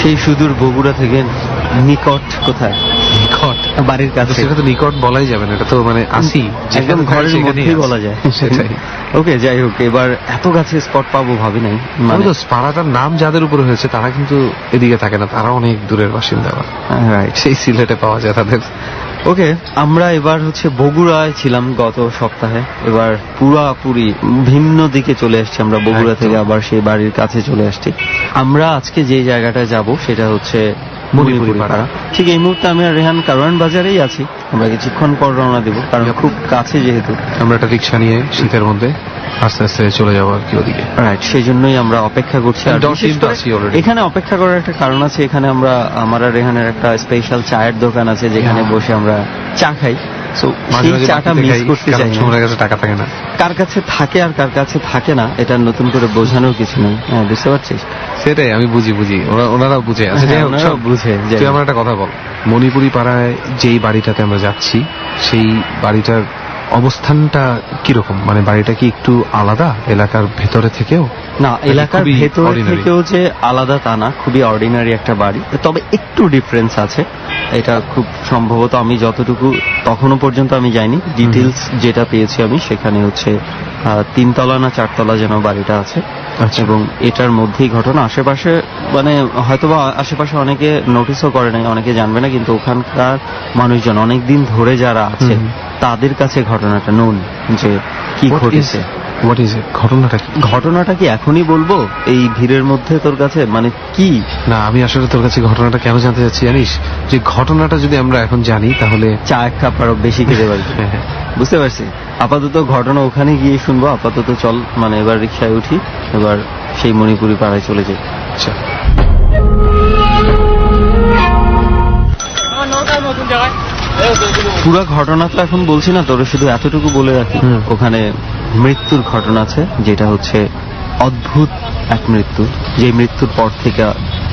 সেই সুদূর বগুড়া থেকে নিকট কোথায়? নিকট বাড়ির কাছে। সেটা তো নিকট বলাই যাবে না, এটা তো মানে আসি একদম ঘরের মধ্যেই বলা যায়। সেটাই। ওকে, যাই হোক, এবার এত কাছে স্পট পাবো ভাবি নাই। মানে পাড়াটার নাম যাদের উপরে হয়েছে তারা কিন্তু এদিকে থাকে না, তারা অনেক দূরের বাসিন্দা। রাইট, সেই সিলেটে পাওয়া যায় তাদের। ওকে, আমরা এবার বগুড়ায় ছিলাম গত সপ্তাহে, এবার পুরাপুরি ভিন্ন দিকে চলে আসছি আমরা বগুড়া থেকে, আবার সেই বাড়ির কাছে চলে আসছি। আমরা আজকে যে জায়গাটা যাব সেটা হচ্ছে মণিপুরি পাড়া। ঠিক এই মুহূর্তে আমি আর রেহান কারওয়ান বাজারেই আছি। আমরা কিছুক্ষণ পর রওনা দেব, কারণ খুব কাছে যেহেতু। আমরা একটা রিক্সা নিয়ে শীতের মধ্যে আস্তে আস্তে চলে যাবো আর কি ওদিকে। রাইট, সেই জন্যই আমরা অপেক্ষা করছি। আর এখানে অপেক্ষা করার একটা কারণ আছে, এখানে আমরা আমার আর রেহানের একটা স্পেশাল চায়ের দোকান আছে যেখানে বসে আমরা চা খাই। চাটা মিস করতে চাই না। কার কাছে টাকা থাকে না, কার কাছে থাকে আর কার কাছে থাকে না, এটা নতুন করে বোঝানোর কিছু নেই। হ্যাঁ, বুঝতে পারছিস? সেটাই আমি বুঝি, ওনারা বুঝে। বুঝে। তুই আমার একটা কথা বল, মণিপুরি পাড়ায় যেই বাড়িটাতে আমরা যাচ্ছি সেই বাড়িটার অবস্থানটা কিরকম? মানে বাড়িটা কি একটু আলাদা এলাকার ভেতরে থেকেও? না, এলাকার ভেতরে থেকেও যে আলাদা তা না, খুবই অর্ডিনারি একটা বাড়ি, তবে একটু ডিফারেন্স আছে। এটা খুব সম্ভবত, আমি যতটুকু তখনও পর্যন্ত আমি যাইনি, ডিটেলস যেটা পেয়েছি আমি সেখানে হচ্ছে 3 তলা না 4 তলা যেন বাড়িটা আছে। এবং এটার মধ্যেই ঘটনা। আশেপাশে মানে হয়তোবা আশেপাশে অনেকে নোটিসও করে নাই, অনেকে জানবে না, কিন্তু ওখানকার মানুষজন অনেকদিন ধরে যারা আছে তাদের কাছে ঘটনাটা নোন যে কি ঘটেছে। ঘটনাটা কি এখনই বলবো এই ভিড়ের মধ্যে তোর কাছে? মানে কি না, আমি আসলে তোর কাছে ঘটনাটা কেন জানতে চাচ্ছি জানিস? যে ঘটনাটা যদি আমরা এখন জানি তাহলে চা এক কাপ আরো বেশি খেতে পারি। বুঝতে পারছি। আপাতত ঘটনা ওখানে গিয়ে শুনবো। আপাতত চল, মানে এবার রিক্সায় উঠি, এবার সেই মণিপুরি পাড়ায় চলে যাই। আচ্ছা, পুরা ঘটনা তো এখন বলছি না, তোর শুধু এতটুকু বলে রাখি, ওখানে মৃত্যুর ঘটনা আছে, যেটা হচ্ছে অদ্ভুত এক মৃত্যু, যে মৃত্যুর পর থেকে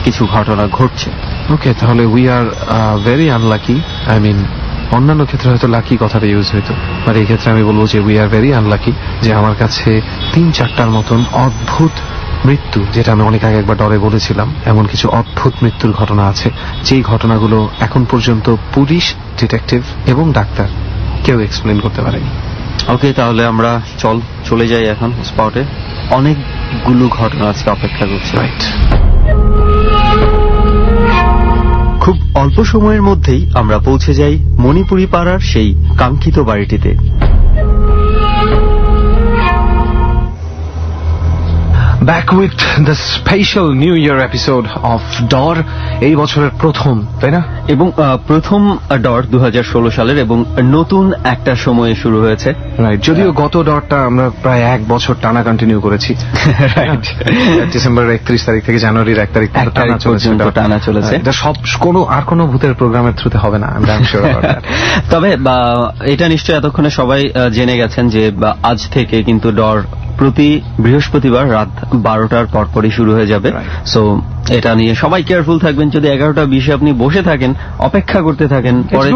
কিছু ঘটনা ঘটছে। ওকে, তাহলে we are very unlucky. I mean, অন্যান্য ক্ষেত্রে হয়তো লাকি কথাটা ইউজ হইতো, আর এই ক্ষেত্রে আমি বলবো যে উই আর ভেরি আনলাকি, যে আমার কাছে 3-4টার মতন অদ্ভুত মৃত্যু, যেটা আমি অনেক আগে একবার ডরে বলেছিলাম, এমন কিছু অদ্ভুত মৃত্যুর ঘটনা আছে, যেই ঘটনাগুলো এখন পর্যন্ত পুলিশ, ডিটেকটিভ এবং ডাক্তার কেউ এক্সপ্লেন করতে পারেনি। ওকে, তাহলে আমরা চলে যাই এখন স্পটে। অনেকগুলো ঘটনা আজকে অপেক্ষা করছে। রাইট, খুব অল্প সময়ের মধ্যেই আমরা পৌঁছে যাই মণিপুরি পাড়ার সেই কাঙ্ক্ষিত বাড়িটিতে। Back with the special New Year episode of DOR, এই বছরের প্রথম, তাই না? এবং প্রথম ডর 2016 সালের, এবং নতুন একটা সময়ে শুরু হয়েছে। রাইট, যদিও গত ডরটা আমরা প্রায় 1 বছর টানা কন্টিনিউ করেছি। রাইট, ডিসেম্বরের 31 তারিখ থেকে জানুয়ারির 1 তারিখ টানা চলেছে। এটা সব কোনো ভূতের প্রোগ্রামের থ্রুতে হবে না, আমি শিওর। তবে এটা নিশ্চয়ই এতক্ষণে সবাই জেনে গেছেন যে আজ থেকে কিন্তু ডর প্রতি বৃহস্পতিবার রাত 12টার পরপরই শুরু হয়ে যাবে। সো এটা নিয়ে সবাই কেয়ারফুল থাকবেন। যদি 11টা20 আপনি বসে থাকেন, অপেক্ষা করতে থাকেন, পরে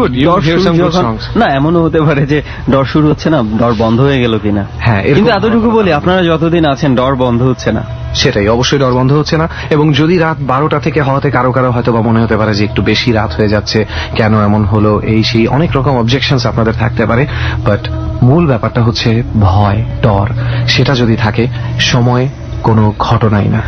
না এমনও হতে পারে যে ডর শুরু হচ্ছে না, ডর বন্ধ হয়ে গেল কিনা। হ্যাঁ, কিন্তু এতটুকু বলি, আপনারা যতদিন আছেন ডর বন্ধ হচ্ছে না। সেটাই, অবশ্যই ডর বন্ধ হচ্ছে না। এবং যদি রাত 12টা থেকে হওয়াতে কারো হয়তো বা মনে হতে পারে যে একটু বেশি রাত হয়ে যাচ্ছে, কেন এমন হলো, এই সেই অনেক রকম অবজেকশনস আপনাদের থাকতে পারে, বাট মূল ব্যাপারটা হচ্ছে ভয়, ডর, সেটা যদি থাকে, সময় কোনো ঘটনাই না।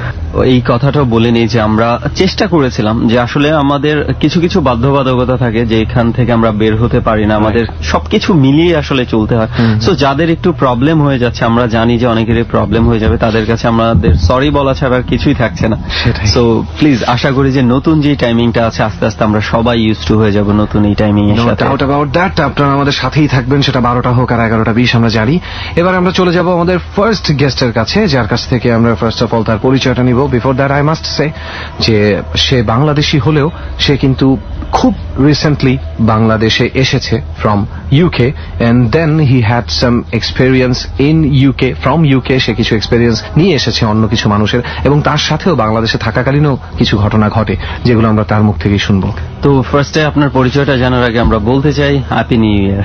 এই কথাটাও বলে নিই যে আমরা চেষ্টা করেছিলাম যে আসলে আমাদের কিছু কিছু বাধ্যবাধকতা থাকে যে এখান থেকে আমরা বের হতে পারি না, আমাদের সবকিছু মিলিয়ে আসলে চলতে হয়। সো যাদের একটু প্রবলেম হয়ে যাচ্ছে, আমরা জানি যে অনেকেরই প্রবলেম হয়ে যাবে, তাদের কাছে আমাদের সরি বলা ছাড়া আর কিছুই থাকছে না। সো প্লিজ, আশা করি যে নতুন যে টাইমিংটা আছে, আস্তে আস্তে আমরা সবাই ইউজ টু হয়ে যাব নতুন এই টাইমিং এর সাথে। ডাউট অ্যাবাউট দ্যাট, আপনারা আমাদের সাথেই থাকবেন, সেটা 12টা হোক আর 11টা20 আমরা জানি। এবার আমরা চলে যাব আমাদের ফার্স্ট গেস্টের কাছে, যার কাছ থেকে আমরা ফার্স্ট অফ অল তার পরিচয়টা নিব। Before that I must say যে সে বাংলাদেশি হলেও সে কিন্তু খুব রিসেন্টলি বাংলাদেশে এসেছে from UK, and then he had some experience in UK. From UK সে কিছু এক্সপেরিয়েন্স নিয়ে এসেছে অন্য কিছু মানুষের, এবং তার সাথেও বাংলাদেশে থাকাকালীনও কিছু ঘটনা ঘটে, যেগুলো আমরা তার মুখ থেকেই শুনবো। তো ফার্স্টে আপনার পরিচয়টা জানার আগে আমরা বলতে চাই happy new year.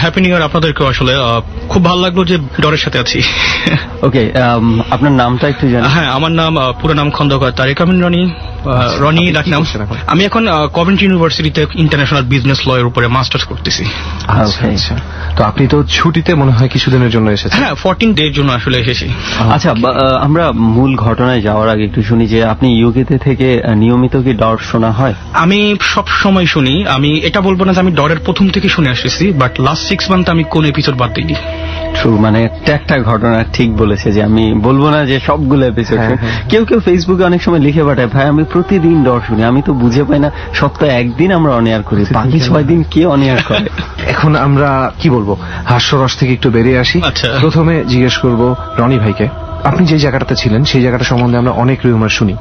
Happy new year আপনাদেরকেও। আসলে খুব ভালো লাগলো যে ডরের সাথে আছি। ওকে, আপনার নামটা একটু জানান। হ্যাঁ, আমার নাম পুরো নাম খন্দকার তারেক আমিন রনি। রনি ডাকনাম। আমি এখন কভেন্ট্রি ইউনিভার্সিটিতে ইন্টারন্যাশনাল বিজনেস ল এর উপরে মাস্টার্স করতেছি। আচ্ছা, তো আপনি তো ছুটিতে মনে হয় কিছুদিনের জন্য এসেছেন? হ্যাঁ, 14 ডের জন্য আসলে এসেছি। আচ্ছা, আমরা মূল ঘটনায় যাওয়ার আগে একটু শুনি যে আপনি ইউকেতে থেকে নিয়মিত কি ডর শোনা হয়? আমি সব সময় শুনি। আমি এটা বলবো না যে আমি ডরের প্রথম থেকে শুনে আসছি, বাট লাস্ট 6 মান্থ আমি কোন এপিসোড বাদ দিইনি। ট্রু, মানে একটা ঘটনা ঠিক বলেছে যে আমি বলবো না যে সবগুলো এপিসোড। কেউ ফেসবুকে অনেক সময় লিখে পাঠায়, ভাই আমি প্রতিদিন ডর শুনি, আমি তো বুঝে পাই না সপ্তাহে একদিন আমরা অন এয়ার করি, বাকি 6 দিন কে অন এয়ার করে? এখন আমরা কি বলবো, হাস্যরস থেকে একটু বেরিয়ে আসি। আচ্ছা, প্রথমে জিজ্ঞেস করবো রনি ভাইকে, আপনি যে জায়গাটাতে ছিলেন সেই জায়গাটা সম্বন্ধে আমরা অনেক রিউমার শুনি।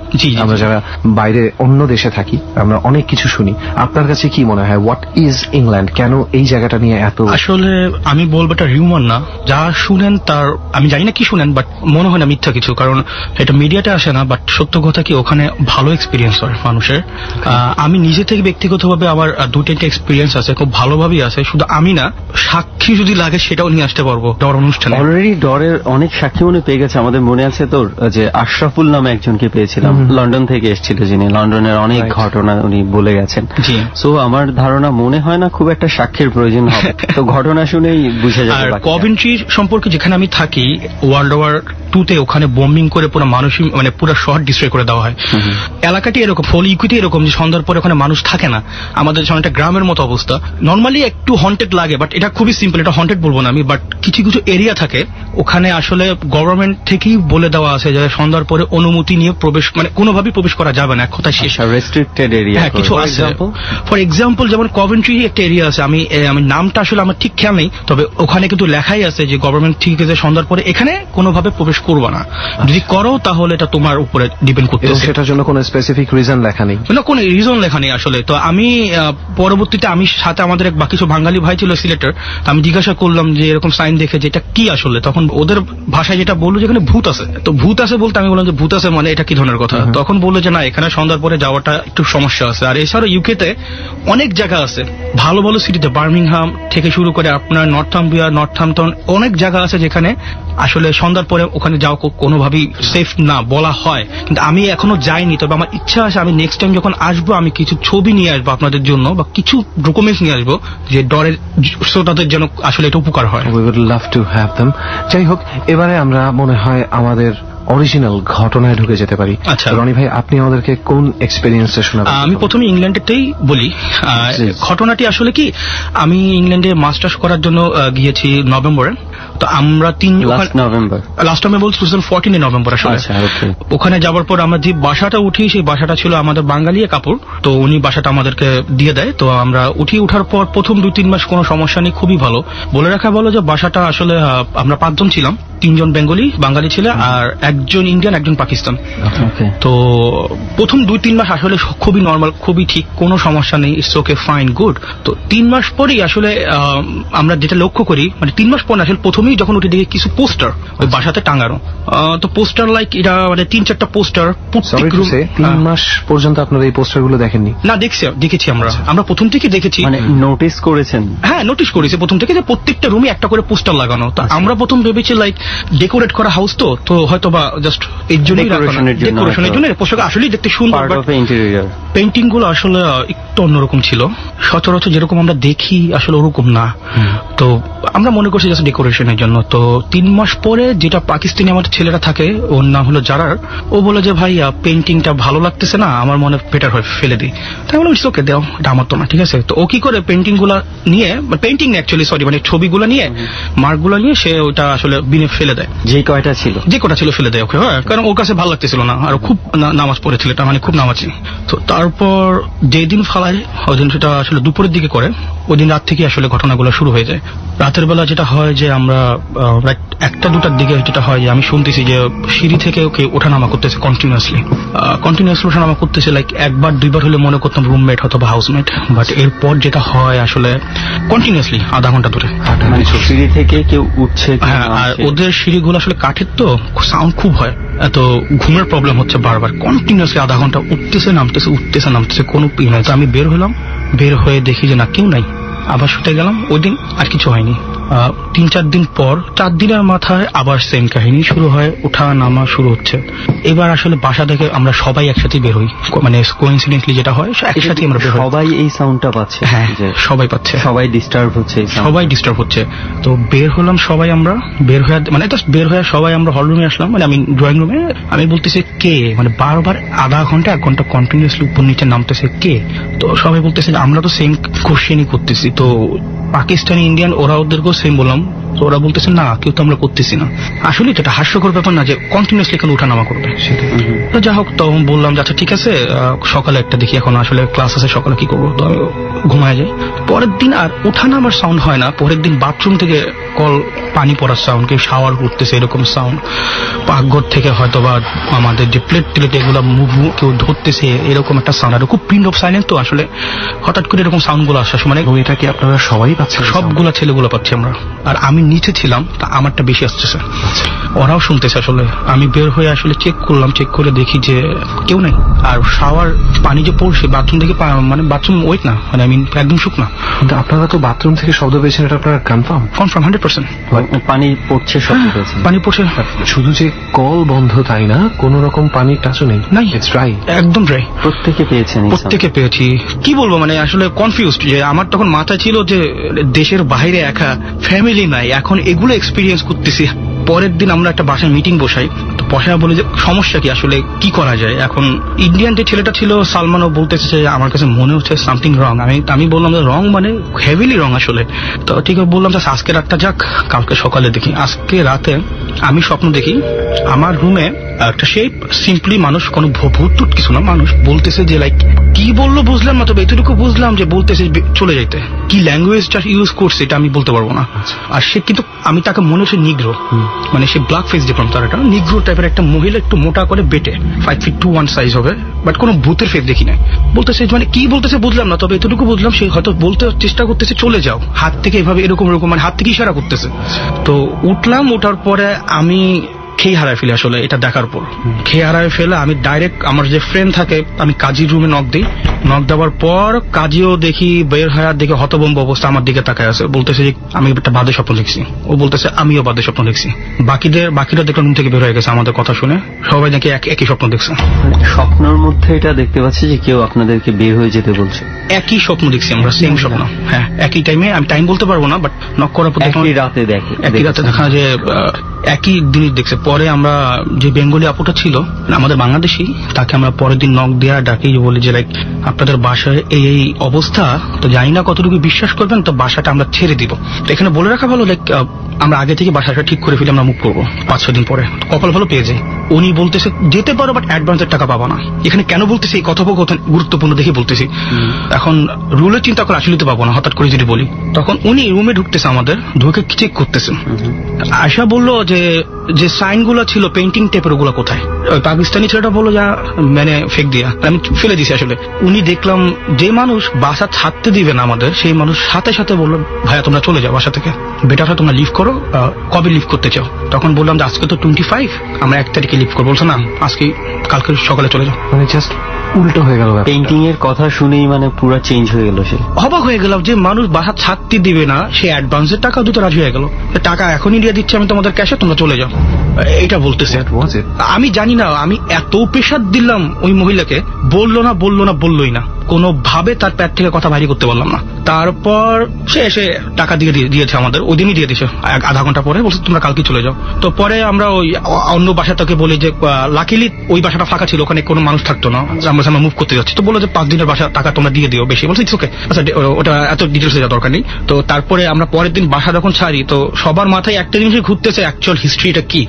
আমরা যারা বাইরে অন্য দেশে থাকি আমরা অনেক কিছু শুনি। আপনার কাছে কি মনে হয়, হোয়াট ইজ ইংল্যান্ড? কেন এই জায়গাটা নিয়ে এত? আসলে আমি বলবো এটা রিউমার না, যা শুনেন তার আমি জানি না কি শুনেন, বাট মনে হয় না মিথ্যা কিছু, কারণ এটা মিডিয়াতে আসে না। বাট সত্য কথা কি, ওখানে ভালো এক্সপিরিয়েন্স হয় মানুষের। আমি নিজে থেকে ব্যক্তিগতভাবে আমার 2-3টা এক্সপিরিয়েন্স আছে, খুব ভালোভাবেই আছে। শুধু আমি না, সাক্ষী যদি লাগে সেটাও নিয়ে আসতে পারবো ডর অনুষ্ঠানে। অলরেডি ডরের অনেক সাক্ষী মনে পেয়ে গেছে। আমাদের মনে আছে তোর যে আশরাফুল নামে একজনকে পেয়েছিলাম, লন্ডন থেকে এসেছিল, যিনি লন্ডনের অনেক ঘটনা উনি বলে গেছেন। সো আমার ধারণা মনে হয় না খুব একটা সাক্ষীর প্রয়োজন হবে, তো ঘটনা শুনেই বুঝে যাবে। আর কভেন্ট্রি সম্পর্কে যেখানে আমি থাকি, ওয়ার্ল্ড ওয়ার 2 ওখানে বোম্বিং করে পুরো মানুষ, মানে পুরো শহর ডিস্ট্রয় করে দেওয়া হয়। এলাকাটি এরকম, ফল ইকুইটি এরকম যে সন্ধ্যার পরে ওখানে মানুষ থাকে না। আমাদের একটা গ্রামের মতো অবস্থা। নর্মালি একটু হন্টেড লাগে, বাট এটা খুবই সিম্পল, এটা হন্টেড বলবো না আমি। বাট কিছু এরিয়া থাকে ওখানে আসলে গভর্নমেন্ট থেকেই বলে দেওয়া আছে যে সন্ধ্যার পরে অনুমতি নিয়ে প্রবেশ, মানে কোনোভাবেই প্রবেশ করা যাবে না, এক কথায় শেষ। রেস্ট্রিক্টেড এরিয়া কিছু আছে। ফর এক্সাম্পল যেমন কভেন্ট্রি একটা এরিয়া আছে, আমি নামটা আসলে আমার ঠিক খেয়াল নেই, তবে ওখানে কিন্তু লেখাই আছে যে গভর্নমেন্ট ঠিক আছে সন্ধ্যার পরে এখানে কোনোভাবে প্রবেশ করবে না। যদি করো তাহলে এটা তোমার উপরে ডিপেন্ড করতেছে। সেটার জন্য কোনো স্পেসিফিক রিজন লেখা নেই? না, কোনো রিজন লেখা নেই আসলে। তো আমি পরবর্তীতে, আমি সাথে আমাদের এক বাকি সব বাঙালি ভাই ছিল সিলেটের, আমি জিজ্ঞাসা করলাম যে এরকম সাইন দেখে যে এটা কি আসলে। তখন ওদের ভাষায় যেটা বললো যে এখানে ভূত আছে। তো ভূত আছে বলতে আমি বললাম যে ভূত আছে মানে এটা কি ধরনের কথা? তখন বললো যে না, এখানে সন্ধ্যার পরে যাওয়াটা একটু সমস্যা আছে। আর এছাড়াও ইউকেতে অনেক জায়গা আছে ভালো ভালো সিটিতে, বার্মিংহাম থেকে শুরু করে আপনার নর্থাম্বিয়া, নর্থহ্যাম্পটন, অনেক জায়গা আছে যেখানে আসলে সন্ধ্যার পরে ওখানে যাওয়া কোনোভাবেই সেফ না বলা হয়। কিন্তু আমি এখনো যাইনি, তবে আমার ইচ্ছা আছে আমি নেক্সট টাইম যখন আসবো আমি কিছু ছবি নিয়ে আসবো আপনাদের জন্য, বা কিছু ডকুমেন্টস নিয়ে আসবো যে ডরের শ্রোতাদের যেন আসলে এটা উপকার হয়। We would love to have them. যাই হোক, এবারে আমরা মনে হয় আমাদের অরিজিনাল ঘটনায় ঢুকে যেতে পারি। আচ্ছা রনি ভাই, আপনি আমাদেরকে কোন এক্সপেরিয়েন্সটা শোনাবেন? আমি প্রথমে ইংল্যান্ডেরটাই বলি। ঘটনাটি আসলে কি, আমি ইংল্যান্ডে মাস্টার্স করার জন্য গিয়েছি নভেম্বরে। তো আমরা লাস্ট নভেম্বর 2014 নভেম্বর আসলে। ওখানে যাওয়ার পর আমরা যে বাসাটা উঠি, সেই বাসাটা ছিল আমাদের বাঙালি কাপড়, তো উনি বাসাটা আমাদেরকে দিয়ে দেয়। তো আমরা উঠার পর প্রথম 2-3 মাস কোনো সমস্যা নেই, খুবই ভালো। বলে রাখা ভালো যে বাসাটা আসলে আমরা 5 জন ছিলাম, 3 জন বাঙালি ছিল আর একজন ইন্ডিয়ান, একজন পাকিস্তান। তো প্রথম 2-3 মাস আসলে খুবই নর্মাল, খুবই ঠিক, কোনো সমস্যা নেই, ইটস ওকে, ফাইন, গুড। তো 3 মাস পরেই আসলে আমরা যেটা লক্ষ্য করি, মানে 3 মাস পর আসলে প্রথমেই যখন উঠে দেখি কিছু পোস্টার ওই বাসাতে টাঙানো। তো পোস্টার লাইক এটা মানে 3-4টা পোস্টার প্রত্যেক রুমে। 3 মাস পর্যন্ত আপনারা এই পোস্টারগুলো দেখেননি? না, দেখেছি আমরা প্রথম থেকে দেখেছি। মানে নোটিস করেছেন? হ্যাঁ, নোটিস করেছি প্রথম থেকে যে প্রত্যেকটা রুমে একটা করে পোস্টার লাগানো। তো আমরা প্রথম ভেবেছি লাইক ডেকোরেট করা হাউস, তো হয়তো বা জাস্ট এর জন্যই ডেকোরেশনের জন্য। পোস্টার আসলেই দেখতে সুন্দর, পেইন্টিং গুলো আসলে একটু অন্যরকম ছিল, সচরাচর যেরকম আমরা দেখি আসলে ওরকম না। তো আমরা মনে করছি জাস্ট ডেকোরেশনের জন্য। তো 3 মাস পরে যেটা পাকিস্তানি আমাদের ছেলেরা থাকে, ওর নাম হলো জারার, ও বলে যে ভাই পেইন্টিংটা ভালো লাগতেছে না, আমার মনে বেটার হয় ফেলে দিই। তাই বললাম ইটস ওকে, দাও, এটা আমার তো না, ঠিক আছে। তো ও কি করে পেইন্টিং গুলা নিয়ে, পেইন্টিং অ্যাকচুয়ালি সরি মানে ছবিগুলো নিয়ে, মার্কগুলো নিয়ে সে ওটা আসলে বিনে ফেলে দেয়। যে কটা ছিল ফেলে দেয় ওকে, হ্যাঁ, কারণ ওর কাছে ভালো লাগতেছিল না, আর খুব নামাজ পড়েছিল, এটা মানে খুব নামাজি। তো তারপর যেদিন ফালায় ওই দিন সেটা আসলে দুপুরের দিকে করে, ওই দিন রাত থেকে আসলে ঘটনাগুলো শুরু হয়ে যায়। রাতের বেলা যেটা হয় যে আমরা 1-2টার দিকে যেটা হয় যে আমি শুনতেছি যে সিঁড়ি থেকে ওকে ওঠানামা করতেছে কন্টিনিউয়াসলি ওঠানামা করতেছে, লাইক 1-2বার হলে মনে করতাম রুমমেট অথবা হাউসমেট, বাট এরপর যেটা হয় আসলে কন্টিনিউয়াসলি আধা ঘন্টা ধরে সিঁড়ি থেকে কেউ উঠছে। হ্যাঁ, আর ওদের সিঁড়িগুলো আসলে কাঠের, তো সাউন্ড খুব হয়, এত ঘুমের প্রবলেম হচ্ছে, বারবার কন্টিনিউয়াসলি আধা ঘন্টা উঠতেছে নামতেছে, কোনো পি নাই। তো আমি বের হয়ে দেখি যে না, কেউ নাই, আবার শুতে গেলাম। ওই দিন আর কিছু হয়নি, 3-4 দিন পর 4 দিনের মাথায় আবার সেম কাহিনী শুরু হয়, ওঠা নামা শুরু হচ্ছে। এবার আসলে বাসা থেকে আমরা সবাই একসাথে বের হই, মানে কোইন্সিডেন্টলি যেটা হয় একসাথে আমরা বের হই। সবাই এই সাউন্ডটা পাচ্ছে? হ্যাঁ, সবাই পাচ্ছে, সবাই ডিস্টার্ব হচ্ছে, সবাই ডিস্টার্ব হচ্ছে। তো বের হলাম সবাই, আমরা বের হয়ে মানে জাস্ট বের হয়ে সবাই আমরা হল রুমে আসলাম, মানে আমি ড্রয়িং রুমে। আমি বলতেছি কে, মানে বারবার আধা ঘন্টা 1 ঘন্টা কন্টিনিউসলি উপর নিচে নামতেছে কে। তো সবাই বলতেছে আমরা তো সেম কোশ্চেনই করতেছি, তো পাকিস্তানি ইন্ডিয়ান ওরা ওদেরকেও সেম বললাম, তো ওরা বলতেছে না কেউ তো আমরা করতেছি না। আসলে তো এটা হাস্যকর ব্যাপার না যে কন্টিনিউসলি কেন ওঠানামা করবে। তো যা হোক, তখন বললাম আচ্ছা ঠিক আছে, সকালে একটা দেখি, এখন আসলে ক্লাস আছে সকালে কি করবো, তো আমি ঘুমায় যাই। পরের দিন আর ওঠানামার সাউন্ড হয় না, পরের দিন বাথরুম থেকে কল পানি পড়ার সাউন্ড, কেউ শাওয়ার করতেছে এরকম সাউন্ড, পাকঘর থেকে হয়তো বা আমাদের যে প্লেট টেলেট এগুলো মুভ কেউ ধরতেছে এরকম একটা সাউন্ড। আর খুব পিন অফ সাইলেন্ট, তো আসলে হঠাৎ করে এরকম সাউন্ড গুলো আসা, মানে এটা কি আপনারা সবাই পাচ্ছেন? সবগুলা ছেলেগুলো পাচ্ছি আমরা, আর আমি নিচে ছিলাম, তা আমারটা বেশি আসতেছে, ওরাও শুনতেছে। আসলে আমি বের হয়ে আসলে চেক করলাম, চেক করে দেখি যে কেউ নেই। আর শাওয়ার পানি যে পড়ছে বাথরুম থেকে, মানে বাথরুম ওয়েট না, মানে আমি একদম শুকনা। কিন্তু আপনারা তো বাথরুম থেকে শব্দ পেয়েছেন, এটা আপনারা কনফার্ম? 100% পানি পড়ছে, শব্দ পেয়েছেন? পানি পড়ছে, শুধু যে কল বন্ধ তাই না, কোন রকম পানির টাচও নেই? নাই, ইটস ড্রাই, একদম ড্রাই। প্রত্যেকে পেয়েছেন? প্রত্যেকে পেয়েছি। কি বলবো, মানে আসলে কনফিউজড, যে আমার তখন মাথা ছিল যে দেশের বাইরে একা, ফ্যামিলি নাই, এখন এগুলো এক্সপিরিয়েন্স করতেছি। পরের দিন আমরা একটা বাসায় মিটিং বসাই, তো বসায় বলি যে সমস্যা কি, আসলে কি করা যায়। এখন ইন্ডিয়ান যে ছেলেটা ছিল সালমানও বলতেছে যে আমার কাছে মনে হচ্ছে সামথিং রং। আমি বললাম যে রং মানে হেভিলি রং আসলে। তো ঠিক আছে, বললাম যে আজকে রাতটা যাক, কালকে সকালে দেখি। আজকে রাতে আমি স্বপ্ন দেখি আমার রুমে একটা সেই সিম্পলি মানুষ, কোনো ভূত টুট কিছু না, মানুষ বলতেছে যে লাইক কি বললো বুঝলাম না, তবে এতটুকু বুঝলাম যে বলতেছে চলে যাইতে। কি ল্যাঙ্গুয়েজটা ইউজ করছে এটা আমি বলতে পারবো না। আর সে কিন্তু আমি তাকে মনে হচ্ছে নিগ্রো, মানে সে ব্ল্যাক ফেস ডিফারেন্ট, তার একটা নিগ্রো টাইপের একটা মহিলা, একটু মোটা করে বেটে 5 feet 2 1 সাইজ হবে, বাট কোনো ভূতের ফেস দেখি নাই। বলতেছে মানে কি বলতেছে বুঝলাম না, তবে এতটুকু বুঝলাম সে হয়তো বলতে চেষ্টা করতেছে চলে যাও, হাত থেকে এভাবে এরকম মানে হাত থেকে ইশারা করতেছে। তো উঠলাম, ওঠার পরে আমি খেয়ে হারায় ফেলে আসলে এটা দেখার পর। খেয়ে হারায় ফেলে আমি ডাইরেক্ট আমার যে ফ্রেন্ড থাকে, আমি কাজীর রুমে নক দিই। নক দেওয়ার পর কাজীও দেখি বের হয়ে দেখে হতভম্ব অবস্থা আমার দিকে তাকায় আছে, বলতেছে যে আমি একটা বাদে স্বপ্ন দেখছি। ও বলতেছে আমিও বাদে স্বপ্ন দেখছি। বাকিরা দেখলাম রুম থেকে বের হয়ে গেছে আমাদের কথা শুনে, সবাই নাকি একই স্বপ্ন দেখছে। স্বপ্নের মধ্যে এটা দেখতে পাচ্ছি যে কেউ আপনাদেরকে বের হয়ে যেতে বলছে? একই স্বপ্ন দেখছি আমরা, সেম স্বপ্ন। হ্যাঁ, একই টাইমে, আমি টাইম বলতে পারবো না, বাট নক করার পর একই রাতে দেখে, একই রাতে দেখা যে একই জিনিস দেখছে। পরে আমরা যে বেঙ্গলি আপুটা ছিল আমাদের বাংলাদেশি, তাকে আমরা পরের দিন নক দেওয়া ডাকি, বলি যে লাইক আপনাদের বাসায় এই অবস্থা, তো জানি না কতটুকু বিশ্বাস করবেন, তো বাসাটা আমরা ছেড়ে দিব। তো এখানে বলে রাখা ভালো, লাইক আমরা আগে থেকে বাসাটা ঠিক করে ফেলে আমরা মুভ করবো 5-6 দিন পরে, কপাল ভালো পেয়ে যাই। উনি বলতেছে যেতে পারো, বাট অ্যাডভান্সের টাকা পাবা না। এখানে কেন বলতেছি, এই কথোপকথন গুরুত্বপূর্ণ দেখে বলতেছি। এখন রুলের চিন্তা করে আসলে তো পাবো না, হঠাৎ করে যদি বলি। তখন উনি রুমে ঢুকতেছে, আমাদের ঢুকে চেক করতেছেন। আশা বললো যে সাইনগুলো ছিল পেইন্টিং টেপের, ওগুলো কোথায়? পাকিস্তানি ছেলেটা বললো যা মানে ফেক দিয়া, আমি ফেলে দিছি আসলে। উনি দেখলাম যে মানুষ বাসা ছাড়তে দিবে না আমাদের, সেই মানুষ সাথে সাথে বললো ভাইয়া তোমরা চলে যাও বাসা থেকে, বেটারটা তোমরা লিভ করো, কবে লিভ করতে চাও? তখন বললাম যে আজকে তো 25, আমরা 1 তারিখে লিভ করবো। বলছো না আজকে কালকে সকালে চলে যাও। মানে জাস্ট উল্টো হয়ে গেল। পেইন্টিং এর কথা শুনেই মানে পুরো চেঞ্জ হয়ে গেল। সে অবাক হয়ে গেলাম যে মানুষ বাসা ছাড়তে দিবে না, সে অ্যাডভান্সের টাকা দিতে রাজি হয়ে গেল। টাকা এখনই দিয়ে দিচ্ছে আমি তোমাদের ক্যাশে, তোমরা চলে যাও, এটা বলতেছে। আমি জানি না, আমি এত প্রেশার দিলাম ওই মহিলাকে, বললোই না, কোনোভাবে তার প্যাট থেকে কথা বাইরে করতে পারলাম না। তারপর সে এসে টাকা দিয়েছে আমাদের, ওই দিনই দিয়ে দিয়েছে। আধা ঘন্টা পরে বলছে তোমরা কালকে চলে যাও। তো পরে আমরা ওই অন্য বাসা থেকে বলি যে লাকিলি ওই বাসাটা ফাঁকা ছিল, ওখানে কোনো মানুষ থাকতো না, আমরা মুভ করতে যাচ্ছি। তো বললো যে 5 দিনের বাসা টাকা তোমরা দিয়ে দিও বেশি। বলছি ওকে, আচ্ছা ওটা এত ডিটেলস যাওয়া দরকার নেই। তো তারপরে আমরা পরের দিন বাসা যখন ছাড়ি, তো সবার মাথায় একটা জিনিসই ঘুরতেছে, অ্যাকচুয়াল হিস্ট্রিটা কি।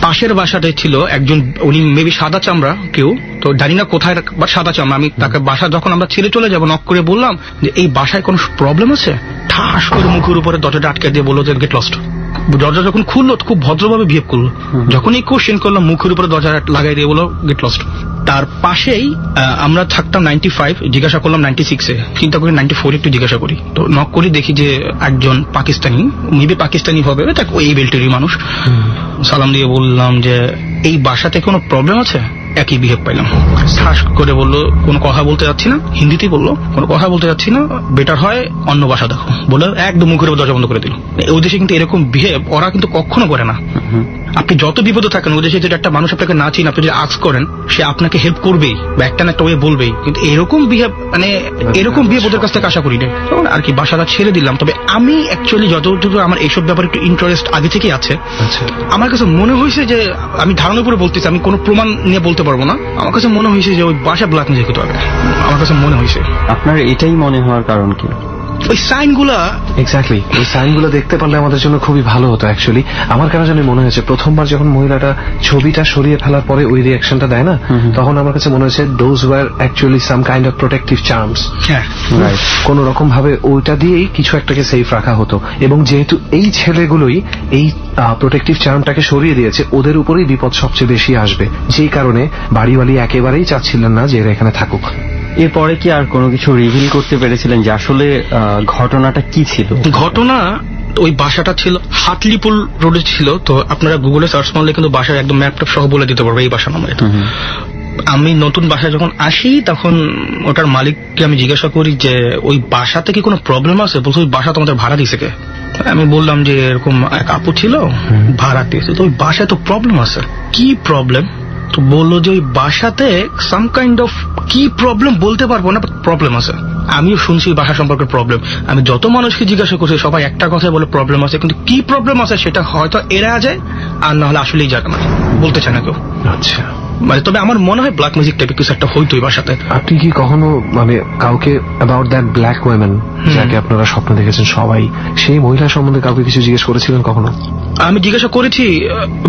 পাশের বাসাটাই ছিল একজন, উনি মেবি সাদা চামড়া কেউ, তো জানি না কোথায় সাদা চামড়া। আমি তাকে বাসা যখন আমরা ছেড়ে চলে যাবো, নক করে বললাম যে এই বাসায় কোনো প্রবলেম আছে? ঠাস করে মুখের উপরে দরজাটা আটকে দিয়ে বললো যে গেট লস্ট। দরজা যখন খুললো খুব ভদ্রভাবে বিহেভ করলো, যখনই কোশ্চেন করলাম মুখের উপরে দরজা লাগাই দিয়ে বললো গেট লস্ট। তার পাশেই আমরা থাকতাম 95, জিজ্ঞাসা করলাম 96-এ, চিন্তা করি 94 একটু জিজ্ঞাসা করি। তো নক করি, দেখি যে একজন পাকিস্তানি, মেবি পাকিস্তানি হবে, এই বেল্টেরই মানুষ। সালাম দিয়ে বললাম যে এই বাসাতে কোনো প্রবলেম আছে? একই বিহেভ পাইলাম। ঠাস করে বললো কোনো কথা বলতে যাচ্ছি না, হিন্দিতেই বললো কোনো কথা বলতে যাচ্ছি না, বেটার হয় অন্য ভাষা দেখো বলে একদম মুখের দরজা বন্ধ করে দিল। ওই দেশে কিন্তু এরকম বিহেভ ওরা কিন্তু কখনো করে না। আপনি যত বিপদে থাকেন ওই দেশে যদি একটা মানুষ আপনাকে না চিন আপনি যদি আস্ক করেন সে আপনাকে হেল্প করবেই বা একটা না একটা ওয়ে বলবেই, কিন্তু এরকম বিহেভ মানে এরকম বিহেভ ওদের কাছ থেকে আশা করি না আর কি। বাসাটা ছেড়ে দিলাম। তবে আমি অ্যাকচুয়ালি যতটুকু আমার এইসব ব্যাপারে একটু ইন্টারেস্ট আগে থেকেই আছে, আমার কাছে মনে হয়েছে যে আমি ধারণার উপরে বলতেছি, আমি কোনো প্রমাণ নিয়ে বলতে পারবো না, আমার কাছে মনে হয়েছে যে ওই বাসা ব্ল্যাক ম্যাজিক হতে হবে। আমার কাছে মনে হয়েছে। আপনার এটাই মনে হওয়ার কারণ কি? ওই সাইনগুলা এক্স্যাক্টলি ওই সাইনগুলো দেখতে পারলে আমাদের জন্য খুবই ভালো হতো অ্যাকচুয়ালি। আমার কেন জানি মনে হয়েছে প্রথমবার যখন মহিলাটা ছবিটা সরিয়ে ফেলার পরে ওই রিয়াকশনটা দেয় না, তখন আমার কাছে মনে হয়েছে those were actually some kind of protective charms. কোন রকম ভাবে ওইটা দিয়েই কিছু একটাকে সেফ রাখা হতো। এবং যেহেতু এই ছেলেগুলোই এই প্রোটেক্টিভ চার্মটাকে সরিয়ে দিয়েছে, ওদের উপরেই বিপদ সবচেয়ে বেশি আসবে, যেই কারণে বাড়িওয়ালি একেবারেই চাচ্ছিলেন না যে এরা এখানে থাকুক। এরপরে কি আর কোনো কিছু রিভিল করতে পেরেছিলেন যে আসলে ঘটনাটা কি ছিল? ঘটনা ওই বাসাটা ছিল হাটলিপুল রোডে ছিল। তো আপনারা গুগলে সার্চ মারলে কিন্তু বাসার একদম ম্যাপটপ সহ বলে দিতে পারবে এই বাসা নামে। আমি নতুন বাসায় যখন আসি তখন ওটার মালিককে আমি জিজ্ঞাসা করি যে ওই বাসাতে কি কোনো প্রবলেম আছে? বলছে ওই বাসা তোমাদের ভাড়া দিছে কে? আমি বললাম যে এরকম এক আপু ছিল ভাড়া দিয়েছে, তো ওই বাসায় তো প্রবলেম আছে। কি প্রবলেম? তো বললো যে ওই বাসাতে সাম কাইন্ড অফ কি প্রবলেম বলতে পারবো না, প্রবলেম আছে। আমিও শুনছি বাসা সম্পর্কে প্রবলেম। আমি যত মানুষকে জিজ্ঞাসা করছি সবাই একটা কথাই বলে প্রবলেম আছে, কিন্তু কি প্রবলেম আছে সেটা হয়তো এরা যায় আর না হলে আসলেই জানে না, বলতে চায় না কেউ। আচ্ছা, মানে তবে আমার মনে হয় ব্ল্যাক ম্যাজিক টাইপের কিছু একটা হইতো ওই বাসাতে। আপনি কি কখনো মানে কাউকে অ্যাবাউট দ্যাট ব্ল্যাক ওয়েমেন যাকে আপনারা স্বপ্ন দেখেছেন সবাই, সেই মহিলা সম্বন্ধে কাউকে কিছু জিজ্ঞেস করেছিলেন কখনো? আমি জিজ্ঞাসা করেছি,